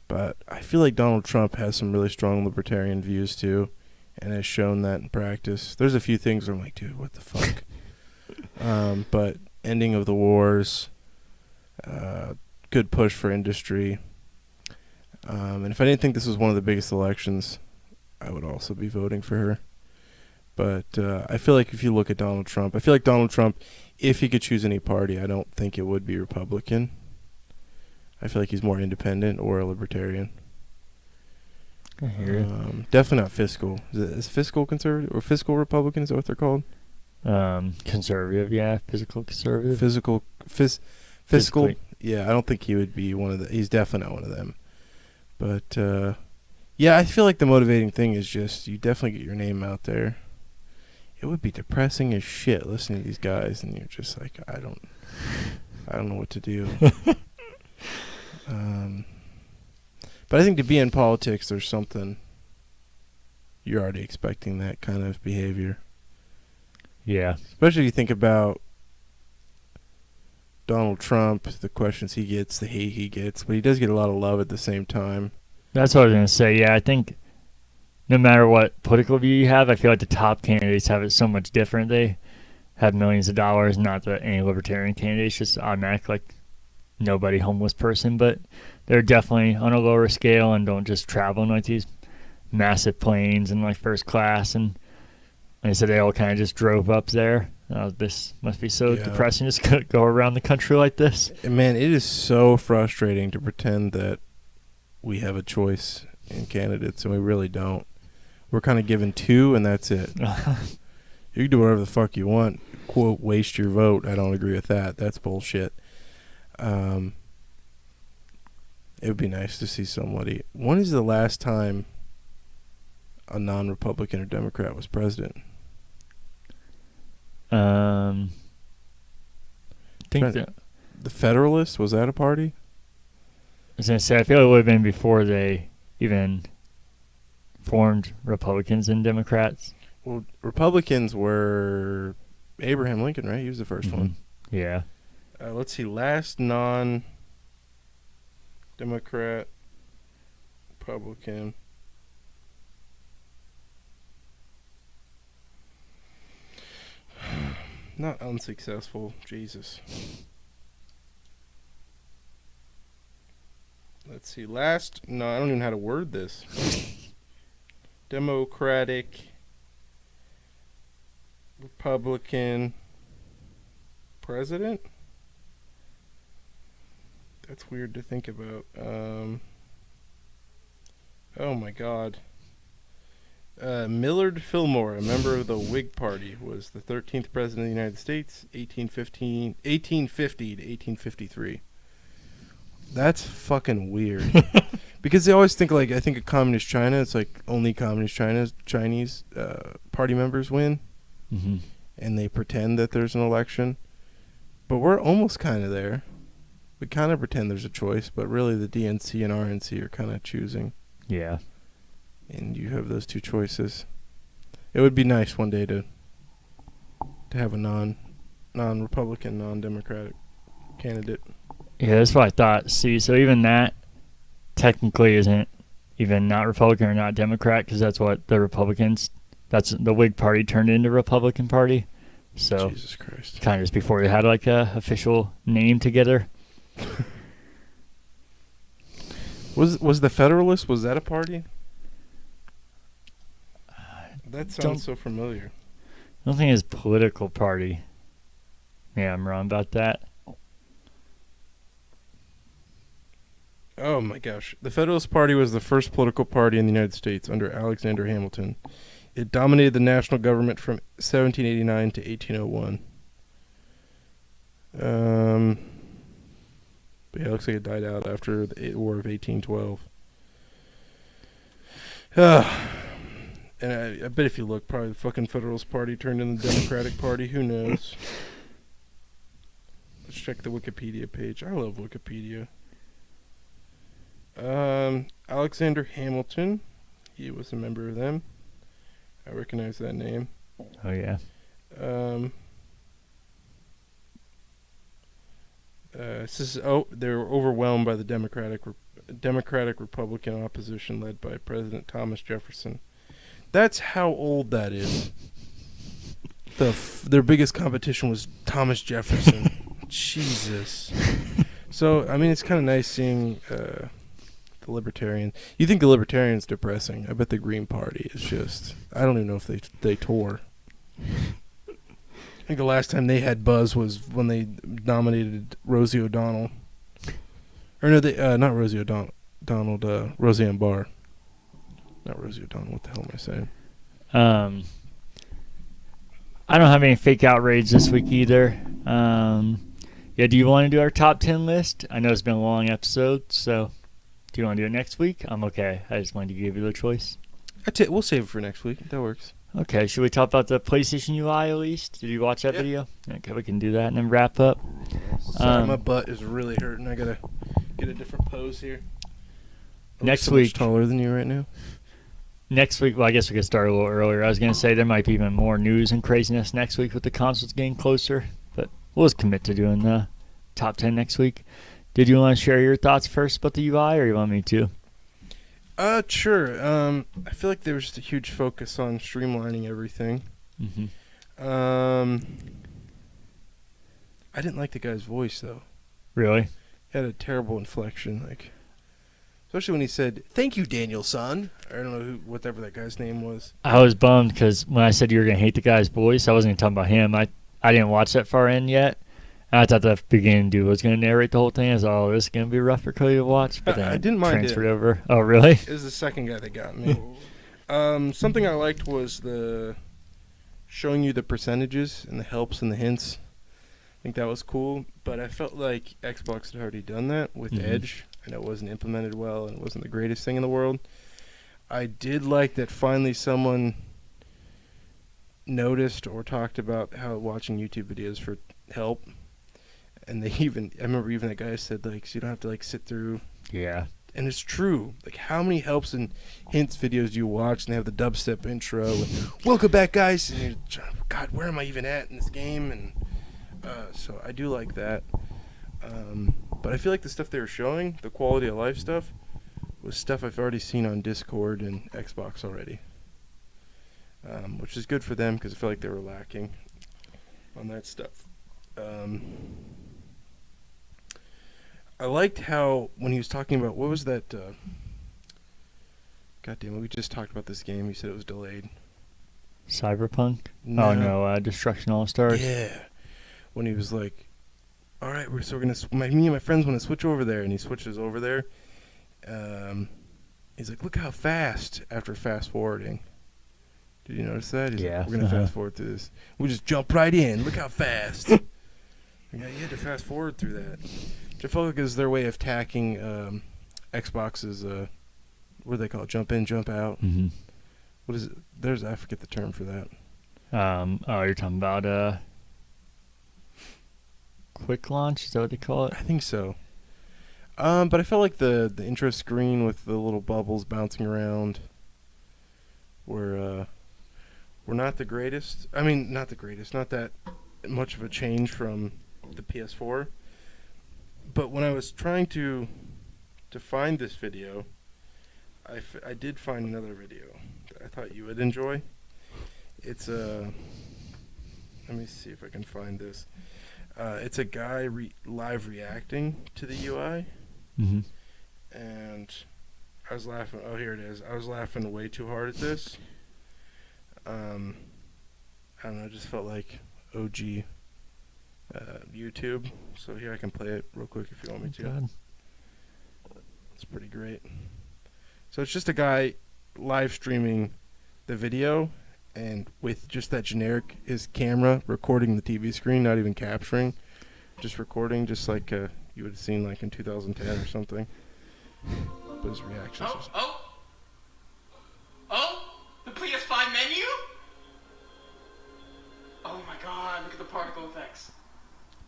But I feel like Donald Trump has some really strong libertarian views, too, and has shown that in practice. There's a few things where I'm like, dude, what the fuck? But ending of the wars, good push for industry. And if I didn't think this was one of the biggest elections, I would also be voting for her. But I feel like if you look at Donald Trump, I feel like Donald Trump, if he could choose any party, I don't think it would be Republican. I feel like he's more independent or a libertarian. I hear it. Definitely not fiscal. Is fiscal conservative or fiscal Republican? Is that what they're called? Conservative, yeah. Physical conservative. Fiscal. Physically. Yeah, I don't think he would be one of the. He's definitely not one of them. But yeah, I feel like the motivating thing is just you definitely get your name out there. It would be depressing as shit listening to these guys, and you're just like, I don't know what to do. But I think to be in politics, there's something you're already expecting that kind of behavior. Yeah. Especially if you think about Donald Trump, the questions he gets, the hate he gets, but he does get a lot of love at the same time. That's what I was going to say. Yeah, I think no matter what political view you have, I feel like the top candidates have it so much different. They have millions of dollars, not that any libertarian candidates just automatic, like nobody homeless person, but they're definitely on a lower scale and don't just travel in like these massive planes and like first class. And like I said, they all kind of just drove up there. This must be so Yeah. depressing. Just go around the country like this. And man, it is so frustrating to pretend that we have a choice in candidates, and we really don't. We're kind of given two, and that's it. You can do whatever the fuck you want. Quote, waste your vote. I don't agree with that. That's bullshit. It would be nice to see somebody. When is the last time a non-Republican or Democrat was president? I think that, The Federalists, was that a party? I was gonna say I feel it would have been before they even formed Republicans and Democrats. Well, Republicans were Abraham Lincoln, right? He was the 1st one. Yeah. Let's see. Last non-Democrat, Republican. Not unsuccessful. Jesus. Let's see. No, I don't even know how to word this. Democratic, Republican president? That's weird to think about. Oh my God. Millard Fillmore, a member of the Whig Party, was the 13th president of the United States, 1850 to 1853. That's fucking weird. Because they always think, like, I think of communist China, it's like only communist Chinese party members win. Mm-hmm. And they pretend that there's an election. But we're almost kind of there. We kind of pretend there's a choice, but really the DNC and RNC are kind of choosing. Yeah. And you have those two choices. It would be nice one day to have a non-Republican, non-Democratic candidate. Yeah, that's what I thought. See, so even that technically isn't even not Republican or not Democrat, because that's what the Republicans, that's the Whig Party turned into Republican Party. So Jesus Christ. kind of just before they had like a official name together. Was the Federalist, was that a party? That sounds so familiar. I don't think it's a political party. Yeah, I'm wrong about that. Oh my gosh. The Federalist Party was the first political party in the United States under Alexander Hamilton. It dominated the national government from 1789 to 1801. But yeah, it looks like it died out after the War of 1812. And I bet if you look, probably the fucking Federalist Party turned into the Democratic Party. Who knows? Let's check the Wikipedia page. I love Wikipedia. Alexander Hamilton. He was a member of them. I recognize that name. Oh, yeah. They were overwhelmed by the Democratic Republican opposition led by President Thomas Jefferson. That's how old that is. Their biggest competition was Thomas Jefferson. Jesus. So, I mean, it's kind of nice seeing the Libertarian. You think the Libertarian's depressing? I bet the Green Party is just. I don't even know if they tour. I think the last time they had buzz was when they nominated Rosie O'Donnell. Or no, not Rosie O'Donnell. Roseanne Barr. Not Rosie O'Donnell. What the hell am I saying? I don't have any fake outrage this week either. Yeah, do you want to do our top 10 list? I know it's been a long episode, so do you want to do it next week? I'm okay. I just wanted to give you the choice. We'll save it for next week. That works. Okay, should we talk about the PlayStation UI at least? Did you watch that video? Okay, we can do that and then wrap up. Sorry, my butt is really hurting. I gotta get a different pose here. Next so week. much taller than you right now. Next week, well, I guess we could start a little earlier. I was going to say there might be even more news and craziness next week with the consoles getting closer, but we'll just commit to doing the top 10 next week. Did you want to share your thoughts first about the UI, or you want me to? Sure. I feel like there was just a huge focus on streamlining everything. Mm-hmm. I didn't like the guy's voice, though. Really? He had a terrible inflection, like, especially when he said, "Thank you, Daniel-san." I don't know whatever that guy's name was. I was bummed because when I said you were going to hate the guy's voice, I wasn't going to talk about him. I I didn't watch that far in yet. I thought the beginning dude was going to narrate the whole thing. I was like, oh, this is going to be rough for Cody to watch. But then I didn't mind it. transferred over. Oh, really? It was the second guy that got me. Something I liked was the showing you the percentages and the helps and the hints. I think that was cool. But I felt like Xbox had already done that with Edge. I know it wasn't implemented well and it wasn't the greatest thing in the world. I did like that finally someone noticed or talked about how watching YouTube videos for help. And I remember even that guy said, like, so you don't have to, like, sit through. Yeah. And it's true. Like, how many helps and hints videos do you watch? And they have the dubstep intro. And, welcome back, guys. And you're trying, God, where am I even at in this game? And so I do like that. But I feel like the stuff they were showing, the quality of life stuff, was stuff I've already seen on Discord and Xbox already. Which is good for them because I feel like they were lacking on that stuff. I liked how when he was talking about what was that? God damn it! We just talked about this game. He said it was delayed. Cyberpunk? No. Oh no, Destruction All Stars. Yeah. When he was like, "All right, we're gonna me and my friends want to switch over there," and he switches over there. He's like, "Look how fast!" After fast forwarding. Did you notice that? He's Yeah. like, we're gonna fast forward through this. We just jump right in. Look how fast. Yeah, you had to fast forward through that. I feel like is their way of tacking Xbox's what do they call it? Jump in, jump out. Mm-hmm. What is it? I forget the term for that. You're talking about quick launch? Is that what they call it? I think so. But I felt like the intro screen with the little bubbles bouncing around were not the greatest. I mean, not the greatest. Not that much of a change from the PS4. But when I was trying to find this video, I did find another video that I thought you would enjoy. It's let me see if I can find this. It's a guy live reacting to the UI. Mm-hmm. And I was laughing. Oh, here it is. I was laughing way too hard at this. I don't know. I just felt like OG YouTube. So here I can play it real quick if you want me to. God. It's pretty great. So it's just a guy live streaming the video, and with just that generic his camera recording the TV screen, not even capturing, just recording, just like you would have seen like in 2010 or something. But his reactions. The PS5 menu? Oh my God! Look at the particle effects.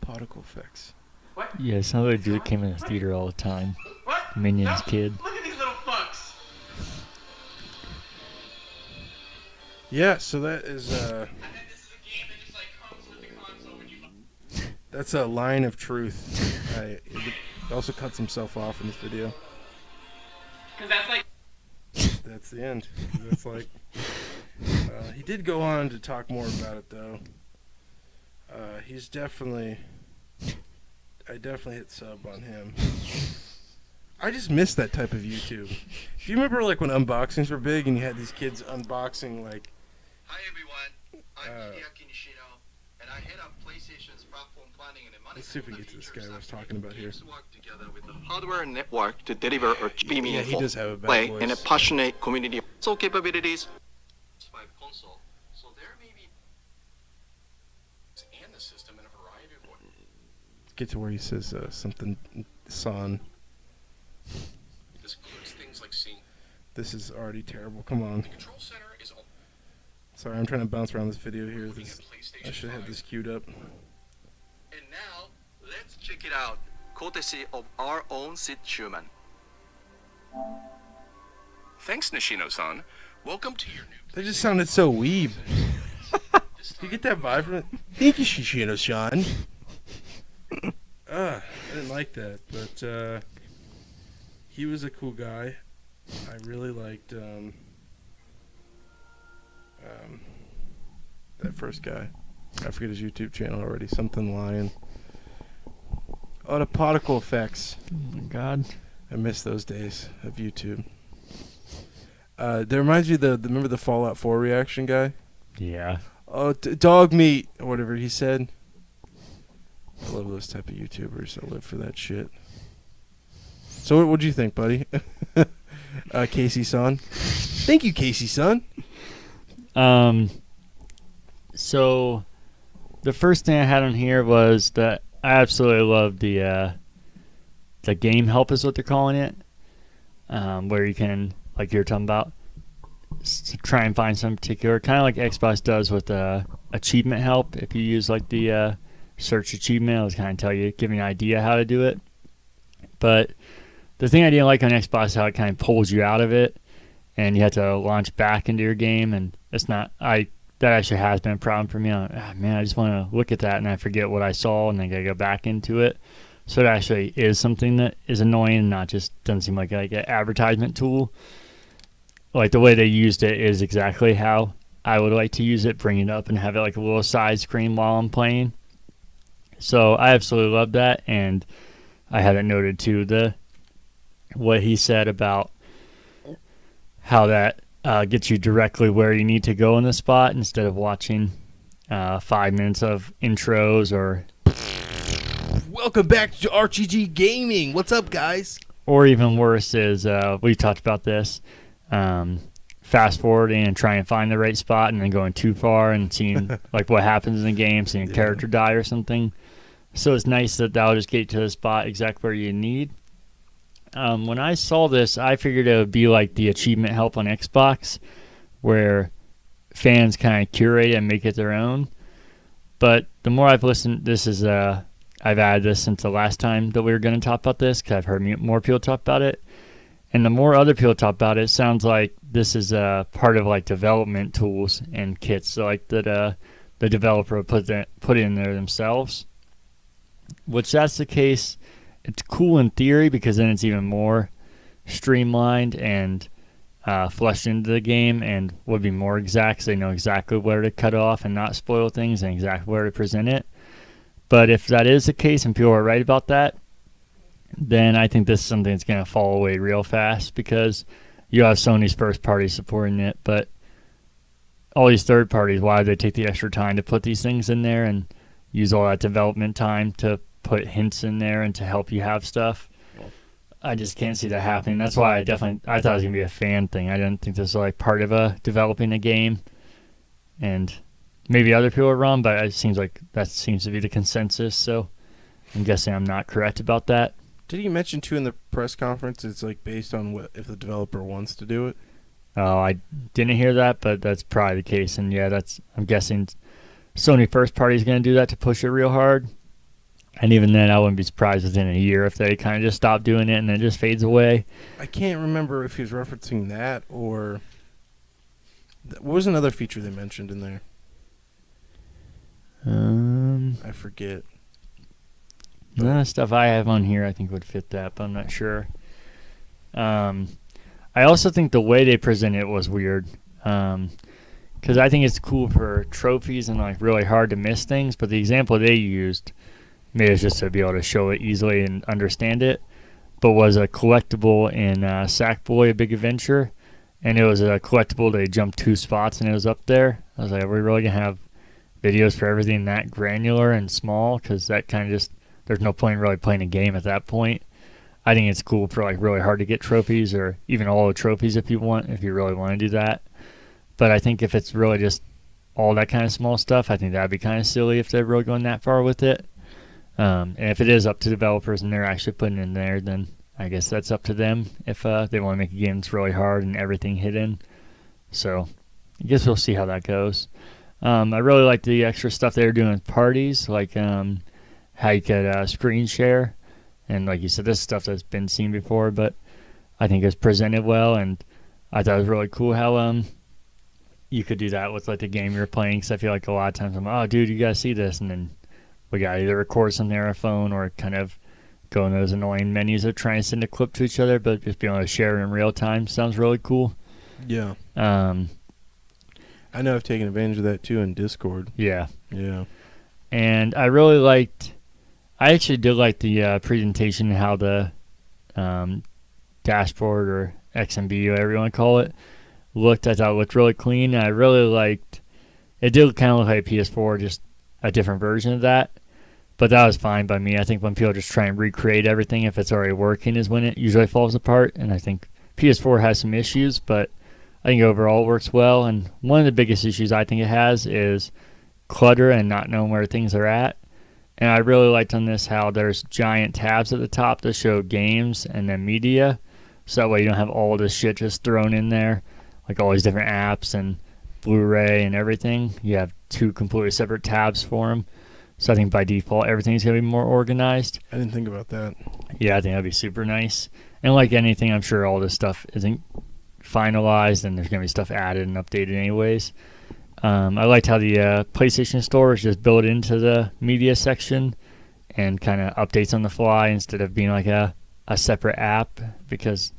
Particle effects. What? Yeah, it sounds like a dude that came in the theater all the time. What? Minions No, kid. Look at these little fucks. Yeah, so that is And then this is a game that just like comes with the console when you. that's a line of truth. He also cuts himself off in this video. Because that's like. That's the end. That's like. He did go on to talk more about it though. He's definitely. I definitely hit sub on him. I just miss that type of YouTube. Do you remember like when unboxings were big and you had these kids unboxing like? Hi everyone, I'm Hideaki Nishino, and I head up PlayStation's platform planning and Let's see if we can get to this guy I was talking about here. Games work together with the hardware and network to deliver a be meaningful he does have a bad play voice. and a passionate community. So capabilities. PS5 console, so there may be and the system in a variety of ways. Get to where he says something. Son, This includes things like seeing this is already terrible. Come on. the control center is open Sorry, I'm trying to bounce around this video here. in This, PlayStation I should have 5. this queued up. And now, let's check it out, courtesy of our own Sid Schumann. Thanks, Nishino-san. Welcome to your new... That just sounded so weeb. Do you get that vibe from it? Thank you, Shishino-san. I didn't like that, but he was a cool guy. I really liked that first guy. I forget his YouTube channel already. Something Lion. Oh, the particle effects. Oh my God. I miss those days of YouTube. That reminds me of remember the Fallout 4 reaction guy? Yeah. Dog meat, or whatever he said. I love those type of YouTubers. I live for that shit. So what'd you think, buddy? Casey-san. Thank you, Casey-san. So the first thing I had on here was that I absolutely love the game help is what they're calling it, where you can, like you were talking about, try and find some particular, kind of like Xbox does with achievement help. If you use like the search achievement, it'll kind of tell you, give you an idea how to do it. But the thing I didn't like on Xbox is how it kind of pulls you out of it, and you have to launch back into your game, and it's not. That actually has been a problem for me. I just want to look at that and I forget what I saw, and then I go back into it. So it actually is something that is annoying, and not just doesn't seem like an advertisement tool. Like the way they used it is exactly how I would like to use it. Bring it up and have it like a little side screen while I'm playing. So I absolutely love that, and I had it noted too, what he said about how that gets you directly where you need to go in the spot instead of watching 5 minutes of intros Welcome back to RGG Gaming. What's up, guys? or even worse is we talked about this, fast forwarding and trying to find the right spot and then going too far and seeing like what happens in the game, seeing a character die or something. So it's nice that'll just get you to the spot exactly where you need. When I saw this, I figured it would be like the achievement help on Xbox, where fans kind of curate it and make it their own. But the more I've listened, I've added this since the last time that we were going to talk about this, because I've heard more people talk about it. And the more other people talk about it, it sounds like this is part of like development tools and kits, so like that the developer put in there themselves. Which that's the case. It's cool in theory, because then it's even more streamlined and fleshed into the game, and would be more exact, so they know exactly where to cut off and not spoil things, and exactly where to present it. But if that is the case and people are right about that, then I think this is something that's going to fall away real fast, because you have Sony's first party supporting it, but all these third parties, why do they take the extra time to put these things in there and use all that development time to put hints in there and to help you have stuff? I just can't see that happening. That's why I thought it was going to be a fan thing. I didn't think this was like part of developing a game. And maybe other people are wrong, but it seems like that seems to be the consensus. So I'm guessing I'm not correct about that. Did he mention too in the press conference it's like based on what if the developer wants to do it? Oh, I didn't hear that, but that's probably the case. And yeah, I'm guessing Sony first party is going to do that to push it real hard. And even then, I wouldn't be surprised within a year if they kind of just stop doing it and then it just fades away. I can't remember if he was referencing that or what was another feature they mentioned in there? I forget. None of the stuff I have on here I think would fit that, but I'm not sure. I also think the way they present it was weird. Because I think it's cool for trophies and like really hard to miss things, but the example they used, maybe it's just to be able to show it easily and understand it, but was a collectible in Sackboy: A Big Adventure, and it was a collectible. They jumped 2 spots and it was up there. I was like, are we really gonna have videos for everything that granular and small? Because that kind of just, there's no point in really playing a game at that point. I think it's cool for like really hard to get trophies, or even all the trophies if you really want to do that. But I think if it's really just all that kind of small stuff, I think that'd be kind of silly if they're really going that far with it. And if it is up to developers and they're actually putting it in there, then I guess that's up to them if they want to make a game that's really hard and everything hidden. So I guess we'll see how that goes. I really like the extra stuff they were doing with parties, like how you could screen share. And like you said, this is stuff that's been seen before, but I think it's presented well. And I thought it was really cool how you could do that with like the game you're playing. Because I feel like a lot of times I'm, oh, dude, you got to see this. And then we got to either record something on our phone or kind of go in those annoying menus of trying to send a clip to each other, but just being able to share in real time sounds really cool. Yeah. I know I've taken advantage of that too in Discord. Yeah. Yeah. And I actually did like the presentation, how the dashboard or XMB, whatever you want to call it, looked. I thought it looked really clean. I really liked It did kind of look like PS4, just a different version of that. But that was fine by me. I think when people just try and recreate everything, if it's already working, is when it usually falls apart. And I think PS4 has some issues, but I think overall it works well. And one of the biggest issues I think it has is clutter and not knowing where things are at. And I really liked on this how there's giant tabs at the top that show games and then media. So that way you don't have all this shit just thrown in there, like all these different apps and Blu-ray and everything. You have 2 completely separate tabs for them. So I think by default everything's going to be more organized. I didn't think about that. Yeah, I think that'd be super nice. And like anything, I'm sure all this stuff isn't finalized and there's going to be stuff added and updated anyways. I liked how the PlayStation Store is just built into the media section and kind of updates on the fly instead of being like a separate app, because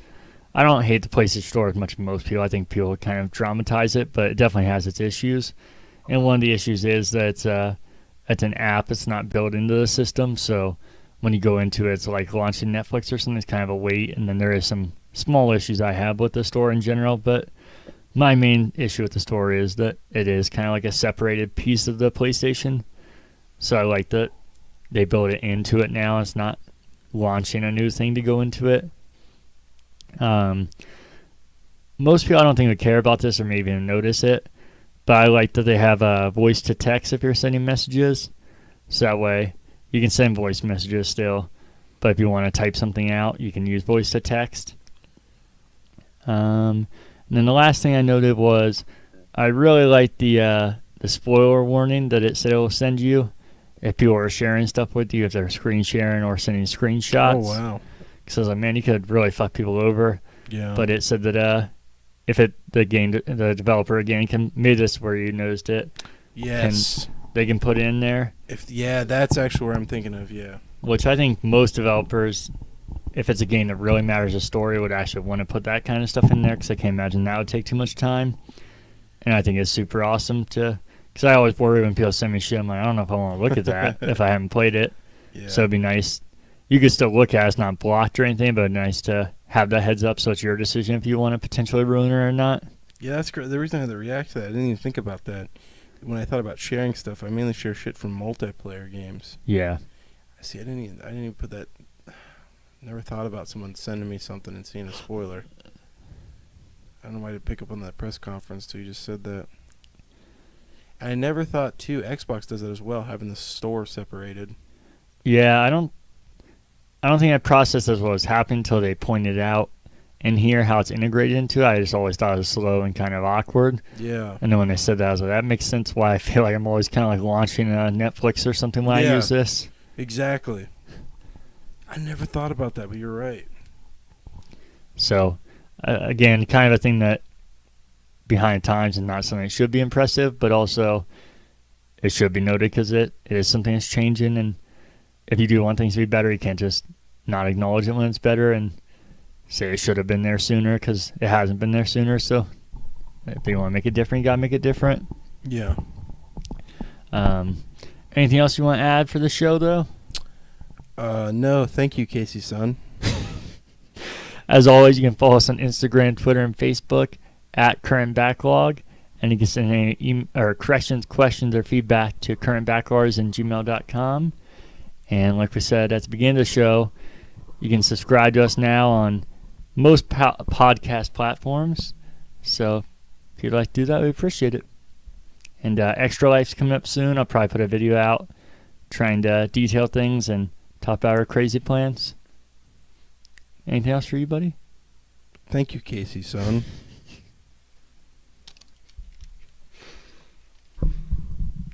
I don't hate the PlayStation Store as much as most people. I think people kind of dramatize it, but it definitely has its issues. And one of the issues is that it's an app. It's not built into the system, so when you go into it, it's like launching Netflix or something. It's kind of a wait, and then there is some small issues I have with the store in general, but my main issue with the store is that it is kind of like a separated piece of the PlayStation. So I like that they build it into it now. It's not launching a new thing to go into it. Most people I don't think would care about this or maybe even notice it, but I like that they have a voice to text if you're sending messages. So that way you can send voice messages still, but if you want to type something out, you can use voice to text. And then the last thing I noted was I really liked the spoiler warning that it said it will send you if people are sharing stuff with you, if they're screen sharing or sending screenshots. Oh, wow. Because I was like, man, you could really fuck people over. Yeah. But it said that if the developer again can, maybe this is where you noticed it. Yes. They can put it in there. Yeah, that's actually where I'm thinking of, yeah. Which I think most developers, if it's a game that really matters the story, would actually want to put that kind of stuff in there, because I can't imagine that would take too much time. And I think it's super awesome to, because I always worry when people send me shit, I'm like, I don't know if I want to look at that if I haven't played it. Yeah. So it'd be nice. You could still look at it, it's not blocked or anything, but nice to have that heads up so it's your decision if you want to potentially ruin it or not. Yeah, that's great. The reason I had to react to that, I didn't even think about that. When I thought about sharing stuff, I mainly share shit from multiplayer games. Yeah. See, I didn't even put that. Never thought about someone sending me something and seeing a spoiler. I don't know why I didn't pick up on that press conference till you just said that. And I never thought too. Xbox does that as well, having the store separated. Yeah, I don't think I processed as what was happening until they pointed out and here how it's integrated into it. I just always thought it was slow and kind of awkward. Yeah. And then when they said that, I was like, that makes sense why I feel like I'm always kind of like launching a Netflix or something when I use this. Exactly. I never thought about that, but you're right. So, again, kind of a thing that behind times and not something that should be impressive, but also it should be noted because it is something that's changing. And if you do want things to be better, you can't just not acknowledge it when it's better and say it should have been there sooner, because it hasn't been there sooner. So if you want to make it different, you got to make it different. Yeah. Anything else you want to add for the show, though? No, thank you, Casey son. As always, you can follow us on Instagram, Twitter, and Facebook at Current Backlog, and you can send any corrections, questions, or feedback to currentbackloggers@gmail.com. And like we said at the beginning of the show, you can subscribe to us now on most podcast platforms. So if you'd like to do that, we appreciate it. And Extra Life's coming up soon. I'll probably put a video out trying to detail things and talk about our crazy plans. Anything else for you, buddy? Thank you, Casey son.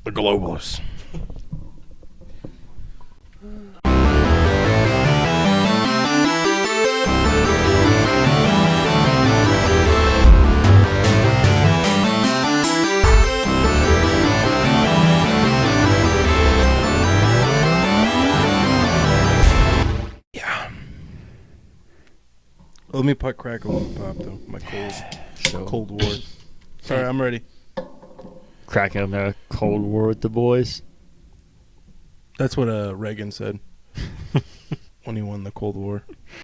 The globalists. Let me put crackle and pop though. My cold war. Sorry, I'm ready. Cracking up a Cold War with the boys. That's what Reagan said when he won the Cold War.